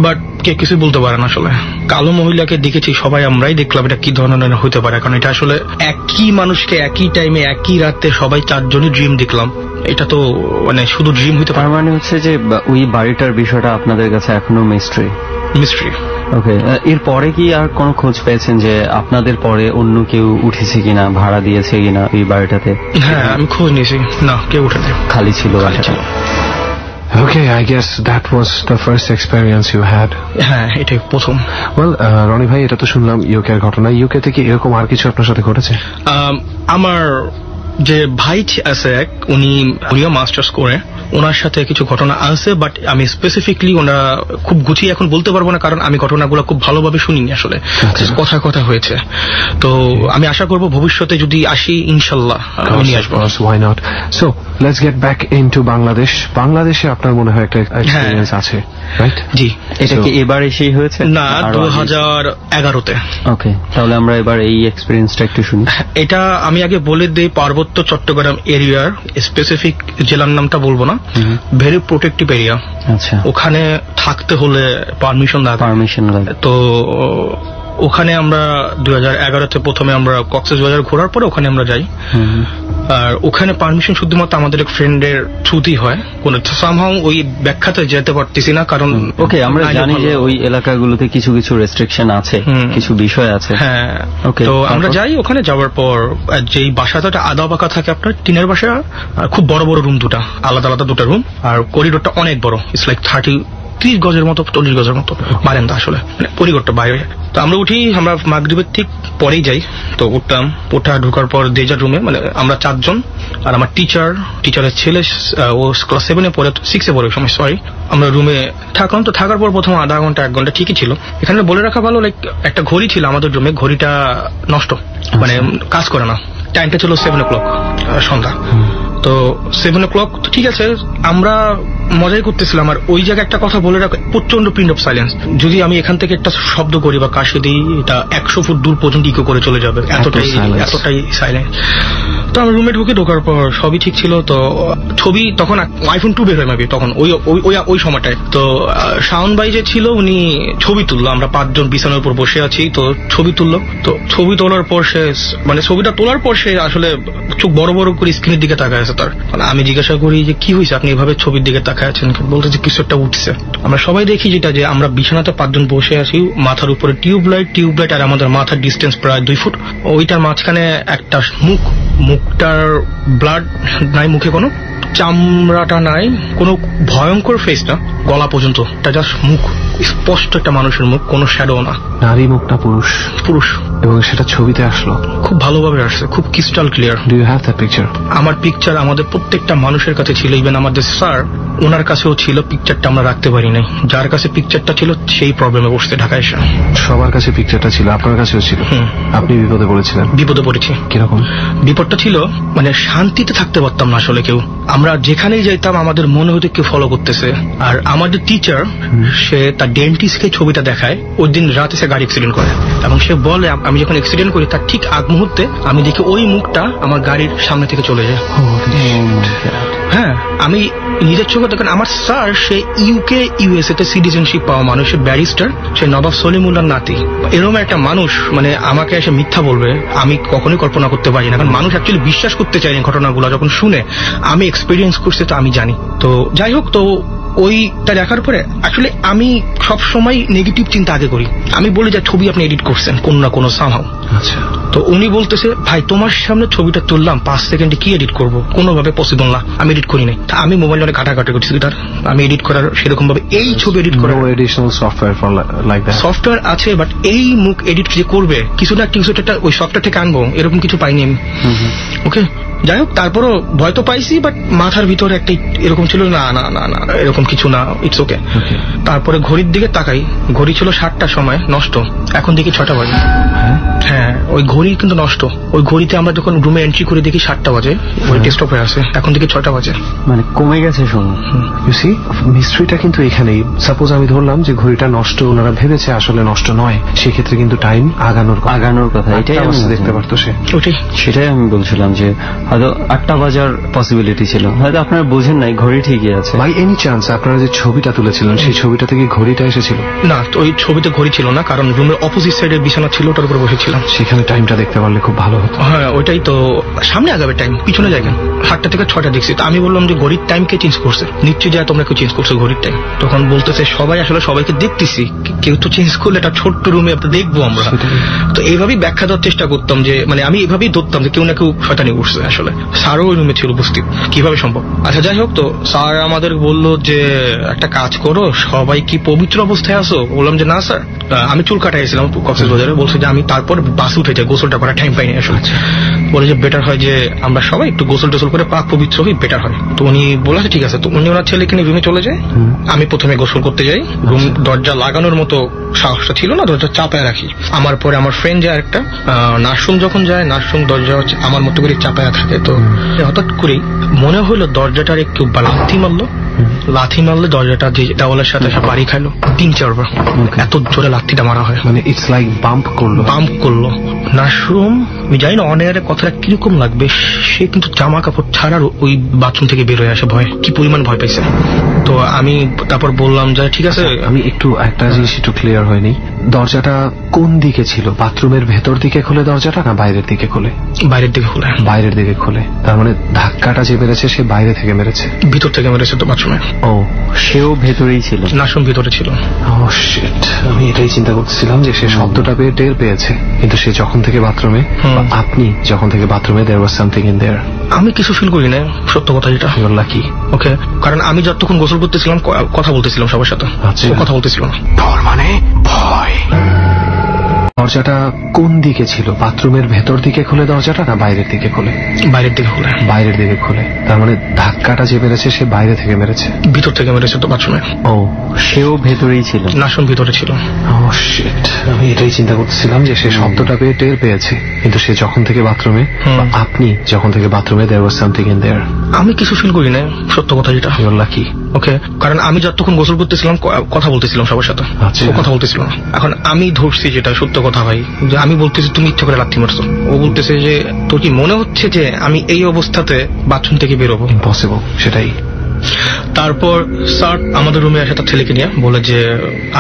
বাট কে কিছু বলতে পারে না। আসলে কালো মহিলাকে দেখেছি সবাই, আমরাই দেখলাম এটা কি ধরনের হইতে পারে, কারণ এটা আসলে একই মানুষকে একই টাইমে একই রাতে সবাই চারজনই ড্রিম দেখলাম। এটা তো মানে শুধু ড্রিম হইতে পারে। মানে হচ্ছে যে ওই বাড়িটার বিষয়টা আপনাদের কাছে এখনো মিস্ট্রি। ওকে, এরপরে কি আর কোনো খোঁজ পেয়েছেন যে আপনাদের পরে অন্য কেউ উঠেছে কিনা, ভাড়া দিয়েছে কিনা এই বাড়িটাতে? হ্যাঁ, আমি খোঁজ নিয়েছি, না কেউ উঠেছে, খালি ছিল। Okay, I guess that was the first experience you had. হ্যাঁ, এটাই প্রথম। Well, রনি ভাই, এটা তো শুনলাম ইউকের ঘটনা। ইউকেতে কি এরকম আর কিছু আপনার সাথে ঘটেছে? আমার যে ভাই আছে এক, উনিও মাস্টার্স করে, ওনার সাথে কিছু ঘটনা আছে, বাট আমি স্পেসিফিকলি ওনা খুব গুছিয়ে এখন বলতে পারবো না, কারণ আমি ঘটনাগুলো খুব ভালোভাবে শুনিনি আসলে, কথা হয়েছে। তো আমি আশা করবো ভবিষ্যতে যদি আসি ইনশাল্লাহ আমি নিয়ে আসবো। Why not? So let's get back into Bangladesh. বাংলাদেশে আপনার মনে হয় একটা এক্সপেরিয়েন্স আছে, রাইট? জি। এটা কি এবার এসেই হয়েছে? না, 2011-তে। ওকে, তাহলে আমরা এবার এই এক্সপেরিয়েন্সটা একটু শুনি। এটা আমি আগে বলে দিই, পার্বত্য চট্টগ্রাম এরিয়ার স্পেসিফিক জেলার নামটা বলবো না, ভেরি প্রোটেক্টিভ এরিয়া। আচ্ছা, ওখানে থাকতে হলে পারমিশন লাগে। তো ওখানে আমরা 2011-তে প্রথমে আমরা কক্সবাজার ঘোরার পরে ওখানে আমরা যাই, আর ওখানে পারমিশন শুধুমাত্র আমাদের এক ফ্রেন্ডের থ্রুতেই হয়। কোন সামহাউ ওই ব্যাখ্যাতে যেতে পারতেছি না, কারণ ওকে আমরা জানি যে ওই এলাকাগুলোতে কিছু কিছু রেস্ট্রিকশন আছে, কিছু বিষয় আছে। হ্যাঁ, তো আমরা যাই। ওখানে যাওয়ার পর যেই বাসাটা আদা বাঁকা থাকে আপনার টিনের বাসা, খুব বড় বড় রুম, দুটা আলাদা আলাদা দুটা রুম, আর করিডোরটা অনেক বড়, ইটস লাইক 30 গজের মতো, 40 গজের মতো বারান্দা, আসলে মানে পরিগরটা বাইরে। তো আমরা উঠি, আমরা মাগরিবের ঠিক পরেই যাই। তো উঠতাম, ঢোকার পর যে যার রুমে, মানে আমরা 4 জন, আর আমার টিচারের ছেলে, ও ক্লাস 7-এ পড়ে, 6-এ পড়ে সময়, সরি। আমরা রুমে থাকলাম। তো থাকার পর প্রথম আধা ঘন্টা 1 ঘন্টা ঠিকই ছিল। এখানে বলে রাখা ভালো, লাইক একটা ঘড়ি ছিল আমাদের রুমে, ঘড়িটা নষ্ট, মানে কাজ করে না। টাইমটা ছিল 7 o'clock সন্ধ্যা। তো 7 o'clock তো ঠিক আছে, আমরা মজাই করতেছিলাম। আর ওই জায়গায় একটা কথা বলে রাখ, প্রচন্ড পিন অফ সাইলেন্স। যদি আমি এখান থেকে একটা শব্দ করি বা কাশি দিই, এটা 100 ফুট দূর পর্যন্ত ইকো করে চলে যাবে, এতটাই সাইলেন্স। তো আমরা রুমে ঢোকার পর সবই ঠিক ছিল। তো ছবি তখন iPhone 2 বের হয়ে যাবে তখন ওই সময়টায়। তো শাওন ভাই যে ছিল উনি ছবি তুললো, আমরা 5 জন বিছানার উপর বসে আছি, তো ছবি তুললো। তো ছবি তোলার পর ছবিটা তোলার পর সে আসলে চোখ বড় বড় করে স্ক্রিনের দিকে তাকায় আছে তার। আমি জিজ্ঞাসা করি যে কি হয়েছে, আপনি এভাবে ছবির দিকে তাকায় আছেন? বলতে যে কিছু একটা উঠছে। আমরা সবাই দেখি যেটা, যে আমরা বিছানাতে 5 জন বসে আছি, মাথার উপরে টিউবলাইট, আর আমাদের মাথার ডিস্টেন্স প্রায় 2 ফুট। ওইটার মাঝখানে একটা মুখটার ব্লাড নাই মুখে কোনো, চামড়াটা নাই, কোনো ভয়ঙ্কর ফেস না, গলা পর্যন্ত, এটা জাস্ট মুখ, স্পষ্ট একটা মানুষের মুখ, কোনো শ্যাডো না। নারী মুখ না পুরুষ? পুরুষ। এবং সেটা ছবিতে আসলো খুব ভালোভাবে আসছে, খুব crystal clear. Do you have that picture? আমার পিকচার আমাদের প্রত্যেকটা মানুষের কাছে ছিল, ইভেন আমাদের স্যার ওনার কাছেও ছিল, পিকচারটা আমরা রাখতে পারি নাই। যার কাছে পিকচারটা ছিল সেই প্রবলেমে বসতে ঢাকায় এসে। সবার কাছে পিকচারটা ছিল, আপনার কাছেও ছিল? আপনি বিপদে পড়েছিলেন? বিপদে পড়েছি। কিরকম বিপদটা ছিল? মানে শান্তিতে থাকতে পারতাম না আসলে কেউ। আমরা যেখানেই যাইতাম আমাদের মনে হতো কেউ ফলো করতেছে। আর আমাদের টিচার, সে তার ডেন্টিস্টকে ছবিটা দেখায়, ওই দিন রাতে সে গাড়ি অ্যাক্সিডেন্ট করে, এবং সে বলে আমি যখন অ্যাক্সিডেন্ট করি তার ঠিক আগ মুহূর্তে আমি দেখি ওই মুখটা আমার গাড়ির সামনে থেকে চলে যায়। হ্যাঁ, আমি নিজের চোখে দেখেন। আমার স্যার সে ইউকে ইউএসএ তে সিটিজেনশিপ পাওয়া মানুষ, ব্যারিস্টার, সে নবাব সলিমুল্লাহর নাতি। এরকম একটা মানুষ মানে আমাকে এসে মিথ্যা বলবে, আমি কখনোই কল্পনা করতে পারি না। কারণ মানুষ অ্যাকচুয়ালি বিশ্বাস করতে চায় না ঘটনাগুলো, যখন শুনে। আমি এক্সপিরিয়েন্স করছি তো আমি জানি। তো যাই হোক, তো ওইটা দেখার পরে আসলে আমি সবসময় নেগেটিভ চিন্তা আগে করি। আমি বলি যে ছবি আপনি এডিট করছেন কোন না কোনো সামহাও। আচ্ছা। তো উনি বলতেছে ভাই তোমার সামনে ছবিটা তুললাম 5 সেকেন্ডে কি এডিট করবো, কোনোভাবে পসিবল না, আমি এডিট করি নাই। আমি মোবাইল অনেক ঘাটাঘাটি করছি, তার আমি এডিট করার সেরকম ভাবে এই ছবি এডিট করার additional software for like that? Software আছে, বাট এই মুখ এডিট যে করবে কিছু না কিছু একটা ওই সফটওয়্যার থেকে আনবো, এরকম কিছু পাইনি আমি। ওকে, যাই হোক, তারপরও ভয় তো পাইছি, বাট মাথার ভিতরে একটা এরকম ছিল না না না না এরকম কিছু না, ইটস ওকে। তারপরে ঘড়ির দিকে তাকাই, ঘড়ি ছিল 7টার সময় নষ্ট, এখন দেখি 6টা বাজে। হ্যাঁ, ওই ঘড়ি কিন্তু নষ্ট। ওই ঘড়িতে আমরা যখন রুমে এন্ট্রি করে দেখি 7টা বাজে, ওই টেস্ট অফ হয়ে আছে, এখন দেখি 6টা বাজে। মানে কমে গেছে সময়। ইউ সি, মিস্ট্রিটা কিন্তু এখানেই। সাপোজ আমি ধরলাম যে ঘড়িটা নষ্ট, ওনারা ভেবেছে আসলে নষ্ট নয়, সেক্ষেত্রে কিন্তু টাইম আগানোর কথা। এটাই আমি দেখতে পারতো সে। ওটাই, সেটাই আমি বলছিলাম যে হয়তো 8টা বাজার পসিবিলিটি ছিল, হয়তো আপনারা বোঝেন নাই, ঘড়ি ঠিকই আছে। বাই এনি চান্স আপনারা যে ছবিটা তুলেছিলেন সেই ছবিটা থেকে ঘড়িটা এসেছিল? না, ওই ছবিতে ঘড়ি ছিল না, কারণ রুমের অপোজিট সাইডে বিছানা ছিল, ওটার উপরে বসেছিলাম। সেখানে টাইমটা দেখতে পারলে খুব ভালো হতো। হ্যাঁ, ওইটাই তো, সামনে আগাবে টাইম, পিছনে যাবেন। 7টা থেকে 6টা দেখছি। তো আমি বললাম যে ঘড়ির টাইম কে চেঞ্জ করছে, নিশ্চয়ই যায় তোমরা কেউ চেঞ্জ করছো ঘড়ির টাইম। তখন বলতেছে সবাই আসলে সবাইকে দেখতেছি, কেউ তো চেঞ্জ করলে একটা ছোট্ট রুমে দেখবো আমরা। তো এইভাবেই ব্যাখ্যা দেওয়ার চেষ্টা করতাম যে মানে আমি এইভাবেই ধরতাম যে কেউ না কেউ শয়তানি করছে। আসলে স্যারও ওই রুমে ছিল উপস্থিত, কিভাবে সম্ভব? আচ্ছা, যাই হোক, তো স্যার আমাদের বললো যে একটা কাজ করো, সবাই কি পবিত্র অবস্থায় আসো? বললাম যে না স্যার, আমি চুল কাটাইছিলাম কক্সবাজারে। বলছে যে আমি তারপর বাসে উঠে যাই, গোসলটা করার টাইম পাইনি আসলে। বলে যে বেটার হয় যে আমরা সবাই একটু গোসল টোসল করে পাক পবিত্র হই, বেটার হয়। তো উনি বলেছে ঠিক আছে। তো উনি ওনার ছেলেকে নিয়ে রুমে চলে যায়। আমি প্রথমে গোসল করতে যাই, রুম দরজা লাগানোর মতো সাহসটা ছিল না, দরজা চাপায় রাখি। আমার পরে আমার ফ্রেন্ড যায় একটা, নার্সরুম যখন যায়, নার্সরুম দরজা আমার মতো করে চাপায় থাকে। তো হঠাৎ করেই মনে হলো দরজাটার একটু লাথি মারলে দরজাটা যে দেওয়ালের সাথে বাড়ি খাইলো 3-4 বার। এত জোরে লাথিটা মারা হয়, মানে ইটস লাইক বাম্প করলো। নার্সরুম আমি জানি না অনেকের কথাটা কিরকম লাগবে, সে কিন্তু জামা কাপড় ছাড়া ওই বাথরুম থেকে বের হয়ে আসে, ভয়, কি পরিমাণ ভয় পাইছে। তো আমি তারপর বললাম যে ঠিক আছে। আমি একটা জিনিস একটু ক্লিয়ার হয়নি, দরজাটা কোন দিকে ছিল? বাথরুমের ভেতর দিকে খোলে দরজাটা না বাইরের দিকে খোলে? বাইরের দিকে খোলে। তার মানে ধাক্কাটা যে মেরেছে সে বাইরে থেকে মেরেছে, ভিতর থেকে মেরেছে তো বাথরুমে। ও, সেও ভেতরেই ছিল? নার্সরুম ভিতরে ছিল। ও শিট, আমি এটাই চিন্তা করতেছিলাম যে সে শব্দটা পেয়ে টের পেয়েছে, কিন্তু সে যখন থেকে বাথরুমে, আপনি যখন থেকে বাথরুমে, there was something in there। আমি কিছু ফিল করি না, সত্য কথা যেটা। লাকি, ওকে, কারণ আমি যতক্ষণ গোসল করতেছিলাম কথা বলতেছিলাম সবার সাথে, কথা বলতেছিল না। মানে ভয়। দরজাটা কোন দিকে ছিল? বাথরুমের ভেতর দিকে খোলে দরজাটা না বাইরের দিকে খোলে? বাইরের দিকে খোলে। তার মানে ধাক্কাটা যে মেরেছে সে বাইরে থেকে মেরেছে, ভিতর থেকে মেরেছে তো বাথরুমে। ও, সেও ভেতরেই ছিল? নার্সরুম ভিতরে ছিল। ও শিট, আমি এটাই চিন্তা করতেছিলাম যে সে শব্দটা পেয়ে টের পেয়েছে, কিন্তু সে যখন থেকে বাথরুমে, আপনি যখন থেকে বাথরুমে, there was something in there। আমি কিছু ফিল করি না, সত্য কথা যেটা। লাকি, ওকে, কারণ আমি যতক্ষণ গোসল করতেছিলাম কথা বলতেছিলাম সবার সাথে, কথা বলতেছিল না। এখন আমি ধরছি যেটা সত্য কথা ভাই, যে আমি বলতেছি তুমি ইচ্ছে করে লাথি মারছো। ও বলতেছে যে তোর কি মনে হচ্ছে যে আমি এই অবস্থাতে বাথরুম থেকে বেরোবো? ইম্পসিবল, সেটাই। তারপর স্যার আমাদের রুমে আসে তার ছেলেকে নিয়ে, বলে যে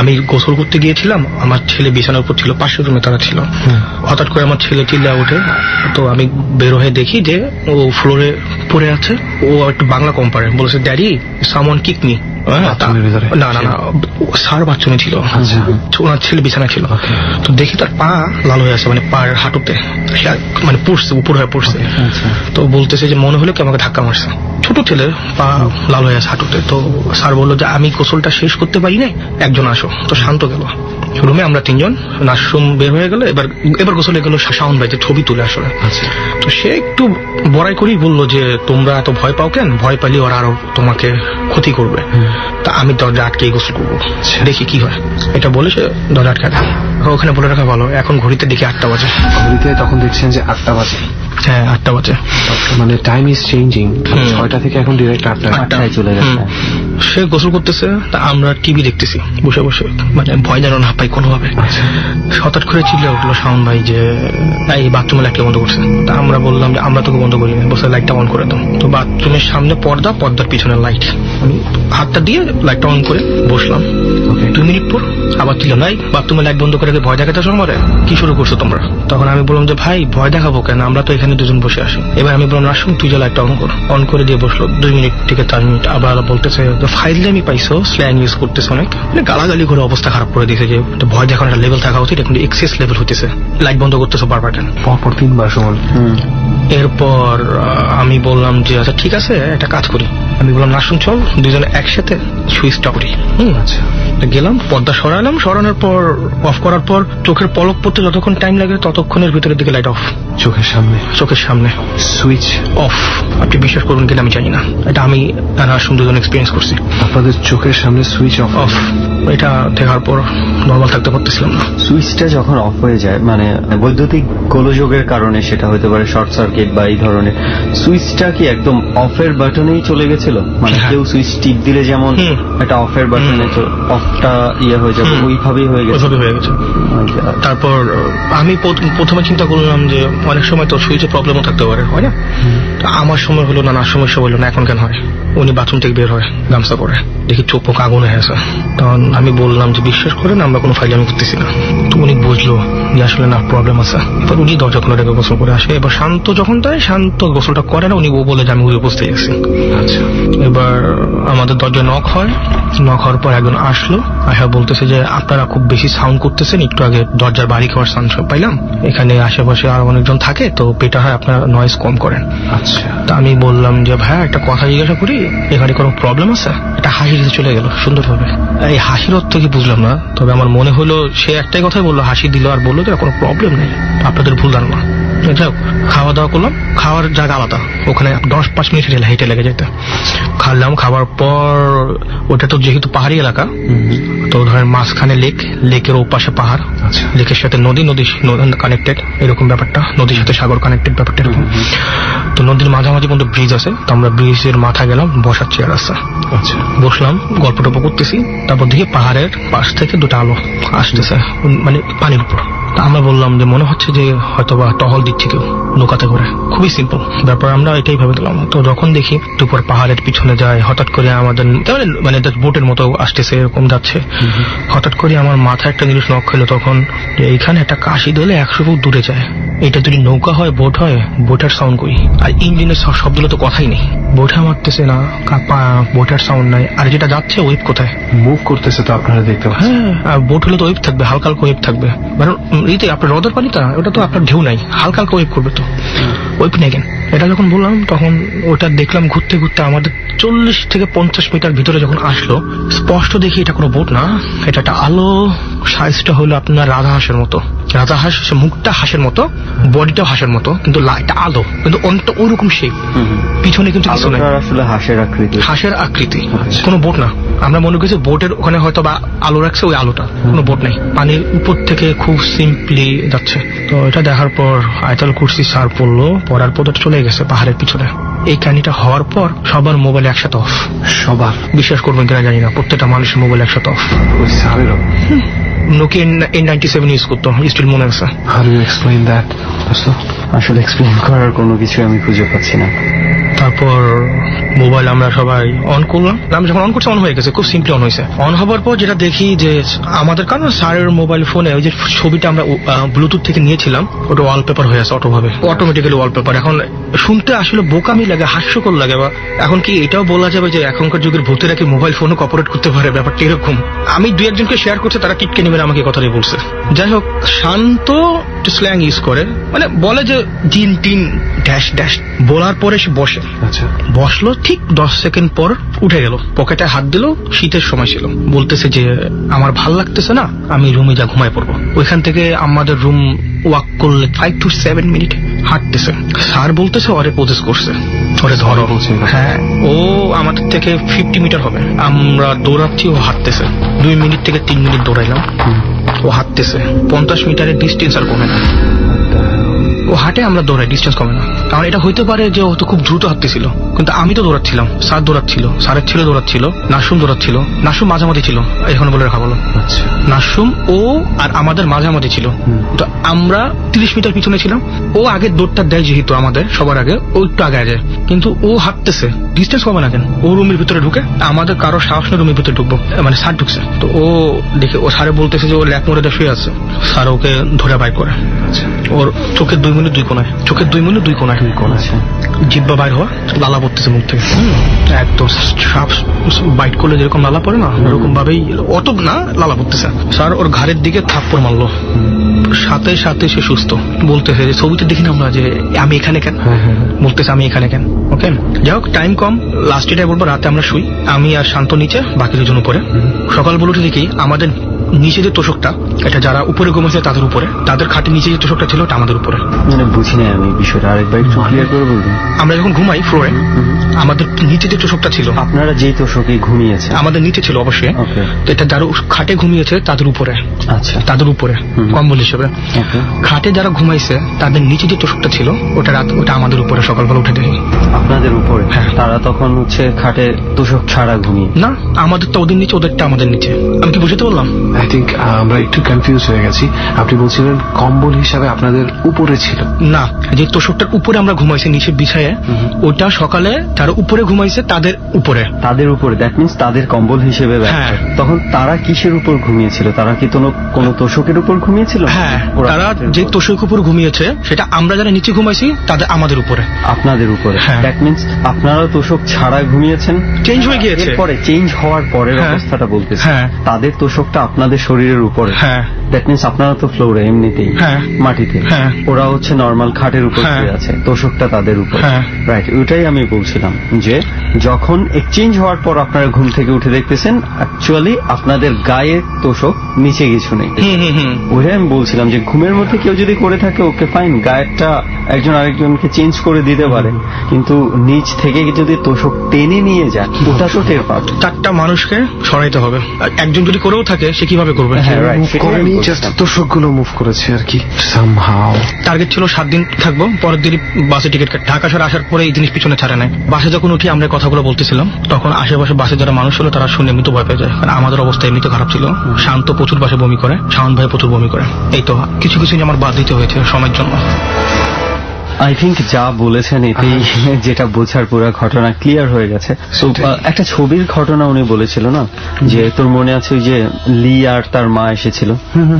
আমি গোসল করতে গিয়েছিলাম, আমার ছেলে বিছানার উপর ছিল, পাশের রুমে তারা ছিল। হঠাৎ করে আমার ছেলে চিল্লা ওঠে, তো আমি বের হয়ে দেখি যে ও ফ্লোরে পড়ে আছে। ও একটু বাংলা কম পারে, বলেছে ড্যাডি সামওয়ান কিক মি। না না না, স্যার বাথরুমে ছিল, ওনার ছেলে বিছানা ছিল। তো দেখি তার পা লাল হয়ে আছে, মানে পার হাঁটুতে মানে পড়ছে, উপর হয়ে পড়ছে। তো বলতেছে যে মনে হলো কি আমাকে ধাক্কা মারছে, ছোট ছেলে, পা লাল হয়ে আছে হাঁটুতে। তো স্যার বললো যে আমি গোসলটা শেষ করতে পারি না, একজন আসো। তো শান্ত গেল রুমে, আমরা 3 জন, নাশরুম বের হয়ে গেল। এবার গোসলে গেল শাওন ভাই, যে ছবি তুলে আসলে। তো সে একটু বড়াই করেই বললো যে তোমরা এত ভয় পাও কেন, ভয় পাইলে ওরা আরো তোমাকে ক্ষতি করবে। তা আমি দরজা আটকে গোসল করবো, দেখি কি হয়, এটা বলে সে দরজা আটকে দেয়। ওখানে বলে রাখা ভালো, এখন ঘড়িতে দেখি 8টা বাজে। ঘড়িতে তখন দেখছেন যে 8টা বাজে? হ্যাঁ 8টা বাজে। মানে টাইম ইজ চেঞ্জিং, 6টা থেকে এখন ডিরেক্ট 8টায় চলে গেছে। সে গোসল করতেছে, তা আমরা টিভি দেখতেছি বসে বসে, মানে ভয় যেন না পাই কোনোভাবে। হঠাৎ করে চিল্লে উঠলো শাওন ভাই যে এই বাথরুমে লাইটটা বন্ধ করছে। তা আমরা বললাম যে আমরা তোকে বন্ধ করিনি, বসে লাইটটা অন করে দাও। তো বাথরুমের সামনে পর্দার পিছনে লাইট, আমি হাতটা দিয়ে লাইটটা অন করে বসলাম। 2 মিনিট পর আবার ছিল নাই, বাথরুমে লাইট বন্ধ করে ভয় দেখাতে সময় কি শুরু করছো তোমরা? তখন আমি বললাম যে ভাই ভয় দেখাবো কেন, আমরা তো এখানে 2 জন বসে আসি। এবার আমি বললাম আসুন তুই যে লাইটটা অন করে দিয়ে বসলো। 2 মিনিট থেকে 4 মিনিট আবার বলতেছে ফাইলে আমি পাইছো, স্ল্যাং ইউজ করতেছে অনেক, মানে গালাগালি করে অবস্থা খারাপ করে দিয়েছে যে ভয় দেখানোর একটা লেভেল থাকা উচিত, এখন এক্সেস লেভেল হইতেছে, লাইট বন্ধ করতেছো বারবার কেন, পরপর 3 বার সমান। এরপর আমি বললাম যে আচ্ছা ঠিক আছে একটা কাজ করি, আমি বললাম না শুন চল 2 জন একসাথে সুইচটা করি। আচ্ছা গেলাম, পর্দা সরালাম, সরানোর পর অফ করার পর চোখের পলক পড়তে যতক্ষণ টাইম লাগে ততক্ষণের ভিতরের দিকে লাইট অফ, চোখের সামনে সুইচ অফ। আপনি বিশ্বাস করুন কিনা আমি জানি না, এটা আমি নাশরুম 2 জন এক্সপিরিয়েন্স করছি। আপনাদের চোখের সামনে সুইচ অফ? এটা দেখার পর নর্মাল থাকতে পারতেছিলাম না। সুইচটা যখন অফ হয়ে যায়, মানে বৈদ্যুতিক গোলযোগের কারণে সেটা হতে পারে শর্ট সার্কিট বা এই ধরনের, সুইচটা কি একদম অফের বাটনেই চলে গেছিল? মানে কেউ সুইচ টিপ দিলে যেমন একটা অফের বাটনে অফটা হয়ে যাবে, ওইভাবেই হয়ে গেছে। তারপর আমি প্রথমে চিন্তা করলাম যে অনেক সময় তো সুইচে প্রবলেমও থাকতে পারে, হয় না? আমার সময় হলো না, সমস্যা হলো না, এখন কেন হয়? উনি বাথরুম থেকে বের হয় গামছা পরে, দেখি চোখ পোক আগুন হয়ে আছে। তখন আমি বললাম যে বিশ্বাস করেন আমরা কোনো ফাইলামি করতেছি না। তো উনি বুঝলো যে আসলে না প্রবলেম আছে। এবার উনি দরজা খুলে রেখে গোসল করে আসে। এবার শান্ত যখন তাই শান্ত গোসলটা করে না, উনি বলে যে আমি ওই অবস্থায় আছি। আচ্ছা, এবার আমাদের দরজা নক হওয়ার পর একজন আসলো, আসা বলতেছে যে আপনারা খুব বেশি সাউন্ড করতেছেন, একটু আগে দরজার বাড়ি খাওয়ার সাউন্ড পাইলাম, এখানে আশেপাশে আর অনেকজন থাকে, তো বেটা হয় আপনারা নয়েজ কম করেন। আচ্ছা, তা আমি বললাম যে ভাইয়া একটা কথা জিজ্ঞাসা করি, এখানে কোনো প্রবলেম আছে? এটা হাসি দিতে চলে গেল সুন্দরভাবে। এই হাসির অর্থ কি বুঝলাম না, তবে আমার মনে হলো সে একটাই কথাই বললো, হাসি দিল আর বললো যে কোনো প্রবলেম নেই, আপনাদের ভুল ধারণা। যাই, খাওয়া দাওয়া করলাম, খাওয়ার জায়গা আলাদা, ওখানে 10-5 মিনিট হেঁটে লেগে যেতে। খাওয়ার পর ওটা তো যেহেতু পাহাড়ি এলাকা, তো ধরেন মাঝখানে লেকের ওপাশে পাহাড়, লেকের সাথে নদী কানেক্টেড, এরকম ব্যাপারটা, নদীর সাথে সাগর কানেক্টেড ব্যাপারটা এরকম। তো নদীর মাঝামাঝি পর্যন্ত ব্রিজ আছে, তো আমরা ব্রিজের মাথা গেলাম, বসার চেয়ার আছে, বসলাম, গল্প টল্প করতেছি। তারপর দেখি পাহাড়ের পাশ থেকে 2টা আলো আসতেছে, মানে পানির উপর। তা আমরা বললাম যে মনে হচ্ছে যে হয়তোবা টহল দিচ্ছে কেউ নৌকাতে করে, খুবই সিম্পল ব্যাপার, আমরা এটাই ভেবে দিলাম। তো যখন দেখি দুপুর পাহাড়ের পিছনে যায়, হঠাৎ করে আমাদের মানে বোটের মতো আসতেছে, এরকম যাচ্ছে, হঠাৎ করে আমার মাথায় একটা জিনিস নক খেলো তখন, যে এইখানে একটা কাশি দিলে 100 ফুট দূরে যায়, এটা যদি নৌকা হয়, বোট হয়, বোটের সাউন্ড কই? আর ইঞ্জিনের শব্দগুলো তো কথাই নেই, বোটা মারতেছে না, বোটের সাউন্ড নাই, আর যেটা যাচ্ছে ওয়েভ কোথায়? মুভ করতেছে, তো আপনারা দেখতে পাচ্ছেন। হ্যাঁ, আর বোট হলে তো ওয়েভ থাকবে, হালকা হালকা ওয়েভ থাকবে, কারণ এইতে আপনার হ্রদের পানি তা ওটা তো আপনার ঢেউ নাই, হালকা হালকা ওয়েভ করবে, তো ওয়েভ নেই কেন? এটা যখন বললাম তখন ওটা দেখলাম ঘুরতে ঘুরতে আমাদের 40 থেকে 50 মিটার ভিতরে যখন আসলো, স্পষ্ট দেখি এটা কোনো বোট না, এটা একটা আলো, সাইজটা হলো আপনার রাজাহাঁসের মতো, রাজাহাঁস মুখটা হাঁসের মতো, বডিটাও হাঁসের মতো, কিন্তু এটা আলো, কিন্তু অনেকটা ওইরকম শেপ, পিছনে কিন্তু কিছু নাই, আসলে হাঁসের আকৃতি, কোনো বোট না। আমরা মনে করছি বোটের ওখানে হয়তো বা আলো রাখছে, ওই আলোটা, কোনো বোট নাই, পানির উপর থেকে খুব সিম্পলি যাচ্ছে। তো এটা দেখার পর আয়াতুল কুরসি সার পড়লো, পড়ার পর চলে গেছে পাহাড়ের পিছনে। এই কাহিনীটা হওয়ার পর সবার মোবাইল একসাথে অফ, সবার, বিশ্বাস করবেন কিনা জানি না, প্রত্যেকটা মানুষের মোবাইল একসাথে অফ। ওই সারেরও নোকিয়া N97 ইউজ করতো, স্টিল মনে আছে। How do you explain that? আসলে এক্সপ্লেইন করার কোনো কিছু আমি খুঁজে পাচ্ছি না। তারপর মোবাইল আমরা সবাই অন করলাম, আমি যখন অন করছি অন হয়ে গেছে, খুব সিম্পলি অন হয়েছে। অন হওয়ার পর যেটা দেখি যে আমাদের কারণ স্যারের মোবাইল ফোনে ওই যে ছবিটা আমরা ব্লুটুথ থেকে নিয়েছিলাম, ওটা ওয়ালপেপার হয়ে আছে অটোমেটিক্যালি ওয়ালপেপার। এখন শুনতে আসলে বোকামি লাগে, হাস্যকর লাগে, বা এখন কি এটাও বলা যাবে যে এখনকার যুগের ভূতেরা কি মোবাইল ফোনও অপারেট করতে পারে, ব্যাপারটা এরকম। আমি 2-1 জনকে শেয়ার করছি, তারা টিটকে নেবেন আমাকে কথাটাই বলছে। যাই হোক, শান্ত স্ল্যাং ইউজ করে, মানে বলে যে জিন টিন ড্যাশ ড্যাশ, বলার পরে সে বসে। আচ্ছা, বসলো, ঠিক 10 সেকেন্ড পর উঠে গেল, পকেটে হাত দিল, শীতের সময় ছিল, বলতেছে যে আমার ভাল লাগতেছে না, আমি রুমে যা ঘুমায় পড়বো। ওইখান থেকে আমাদের রুম ওয়াক করলে 5 to 7 মিনিট হাঁটতেছে। স্যার বলতেছে ওরে পজেস করছে, ওরে ধরো। হ্যাঁ, ও আমাদের থেকে 50 মিটার হবে, আমরা দৌড়াচ্ছি, ও হাঁটতেছে। 2 মিনিট থেকে 3 মিনিট দৌড়াইলাম, ও হাঁটতেছে। 50 মিটারের ডিস্টেন্স আর কমে না, ও হাঁটে, আমরা দৌড়াই, ডিস্টেন্স কমে না। কারণ এটা হইতে পারে যে ও তো খুব দ্রুত হাঁটতেছিল, কিন্তু আমি তো দৌড়াচ্ছিলাম, স্যার দৌড়াচ্ছিল, স্যারের ছেলে দৌড়াচ্ছিল, নাসুম দৌড়াচ্ছিল, নাসুম মাঝামাঝি ছিল, এখন বলে রাখা বলো। নাসুম ও আর আমাদের মাঝামাঝি ছিল, তো আমরা 30 মিটার পিছনে ছিলাম। ও আগে দৌড়টা দেয়, যেহেতু আমাদের সবার আগে, ও একটু আগে যায়, কিন্তু ও হাঁটতেছে, ডিস্টেন্স কমে না কেন। ও রুমের ভিতরে ঢুকে, আমাদের কারো সাহস নেই রুমের ভিতরে ঢুকবো, মানে স্যার ঢুকছে, তো ও দেখে, ও স্যারে বলতেছে যে ও ল্যাপ মোড়ে শুয়ে আছে, স্যার ওকে ধরে বাইর করে। ওর চোখের 2 মিনিট 2 কোনায়, চোখের 2 মিনিট 2 কোনায় জিব্বা বাইর হওয়া, লালা পড়তেছে মুখ থেকে, একদম সাপ বাইট করলে যেরকম লালা পড়ে না, এরকম ভাবেই অত না লালা পড়তেছে। স্যার ওর ঘাড়ের দিকে থাপ্পড় মারলো, সাথে সাথে সে সুস্থ। বলতেছে যে ছবিতে দেখি না আমরা যে আমি এখানে কেন, বলতেছে আমি এখানে কেন। ওকে, যাই হোক, টাইম কম, লাস্ট এটাই বলবো, রাতে আমরা শুই, আমি আর শান্ত নিচে, বাকি দুজন উপরে। সকাল বলে উঠে দেখি আমাদের নিচে যে তোষকটা, এটা যারা উপরে ঘুমেছে তাদের উপরে, তাদের খাটের নিচে যে তোষকটা ছিল ওটা আমাদের উপরে। মানে বুঝি না আমি বিষয়টা, আরেকবার একটু ক্লিয়ার করে বলবেন। আমরা যখন ঘুমাই ফ্লোরে, আমাদের নিচে যে তোষকটা ছিল, আপনারা যেই তোষকে ঘুমিয়েছে আমাদের নিচে ছিল অবশ্যই, তো এটা যারা খাটে ঘুমিয়েছে তাদের উপরে। আচ্ছা, তাদের উপরে কম্বল হিসেবে। খাটে যারা ঘুমাইছে তাদের নিচে যে তোষকটা ছিল ওটা ওটা আমাদের উপরে। সকালবেলা উঠে দেখি আপনাদের উপরে, তারা তখন হচ্ছে খাটে তোষক ছাড়া ঘুমিয়ে না, আমাদের তো ওদের নিচে, ওদেরটা আমাদের নিচে। আমি কি বুঝতে বললাম? আই থিঙ্ক আমরা একটু কনফিউজ হয়ে গেছি। আপনি বলছিলেন কম্বল হিসাবে আপনাদের উপরে ছিল? না, যে তোষকটার উপরে আমরা ঘুমাইছি নিচে বিছায়ে, ওটা সকালে যারা উপরে ঘুমাইছে তাদের উপরে। তাদের উপরে, দ্যাট মিনস তাদের কম্বল হিসেবে। তখন তারা কিসের উপর ঘুমিয়েছিল? তারা কি কোনো তোষকের উপর ঘুমিয়েছিল? হ্যাঁ, তারা যে তোষকের উপর ঘুমিয়েছে সেটা আমরা যারা নিচে ঘুমাইছি তাদের আমাদের উপরে। আপনাদের উপরে, দ্যাট মিনস আপনারা তোষক ছাড়া ঘুমিয়েছেন, চেঞ্জ হয়ে গিয়েছে। এরপরে চেঞ্জ হওয়ার পরের অবস্থাটা বলতেছে, তাদের তোষকটা আপনাদের শরীরের উপরে, দ্যাট মিনস আপনারা তো ফ্লোরে এমনিতেই মাটিতে, ওরা হচ্ছে নর্মাল খাটের উপর শুয়ে আছে, তোষকটা তাদের উপর। রাইট, ওইটাই আমি বলছিলাম যে যখন এক্সচেঞ্জ হওয়ার পর আপনারা ঘুম থেকে উঠে দেখতেছেন অ্যাকচুয়ালি আপনাদের গায়ে তোষক, নিচে কিছু নেই। ওইটাই আমি বলছিলাম যে ঘুমের মধ্যে কেউ যদি করে থাকে ওকে ফাইন, গায়েরটা একজন আরেকজনকে চেঞ্জ করে দিতে পারে, কিন্তু নিচ থেকে যদি তোষক টেনে নিয়ে যায় ওটা তো টের পাবে। 4টা মানুষকে সরাইতে হবে, একজন যদি করেও থাকে সে কিভাবে করবে? তোষকগুলো মুভ করেছে আর কি সামহাউ। টার্গেট ছিল 7 দিন থাকবো, পরের দিন বাসে টিকিট কাট। ঢাকা শহরে আসার পরে এই জিনিস পিছনে ছাড়ে নাই। বাসে যখন উঠি আমরা কথাগুলো বলতেছিলাম, তখন আশেপাশে বাসে যারা মানুষ ছিল তারা শুনে এমনিতে ভয় পেয়ে যায়, কারণ আমাদের অবস্থা এমনিতে খারাপ ছিল। শান্ত প্রচুর বাসে বমি করে, শাওন ভাই প্রচুর বমি করে। এই তো কিছু কিছু আমার বাদ দিতে হয়েছে সময়ের জন্য। আই থিঙ্ক যা বলেছেন এতেই যেটা বোঝার পুরো ঘটনা ক্লিয়ার হয়ে গেছে। একটা ছবির ঘটনা উনি বলেছিল না, যে তোর মনে আছে ওই যে লি আর তার মা এসেছিল,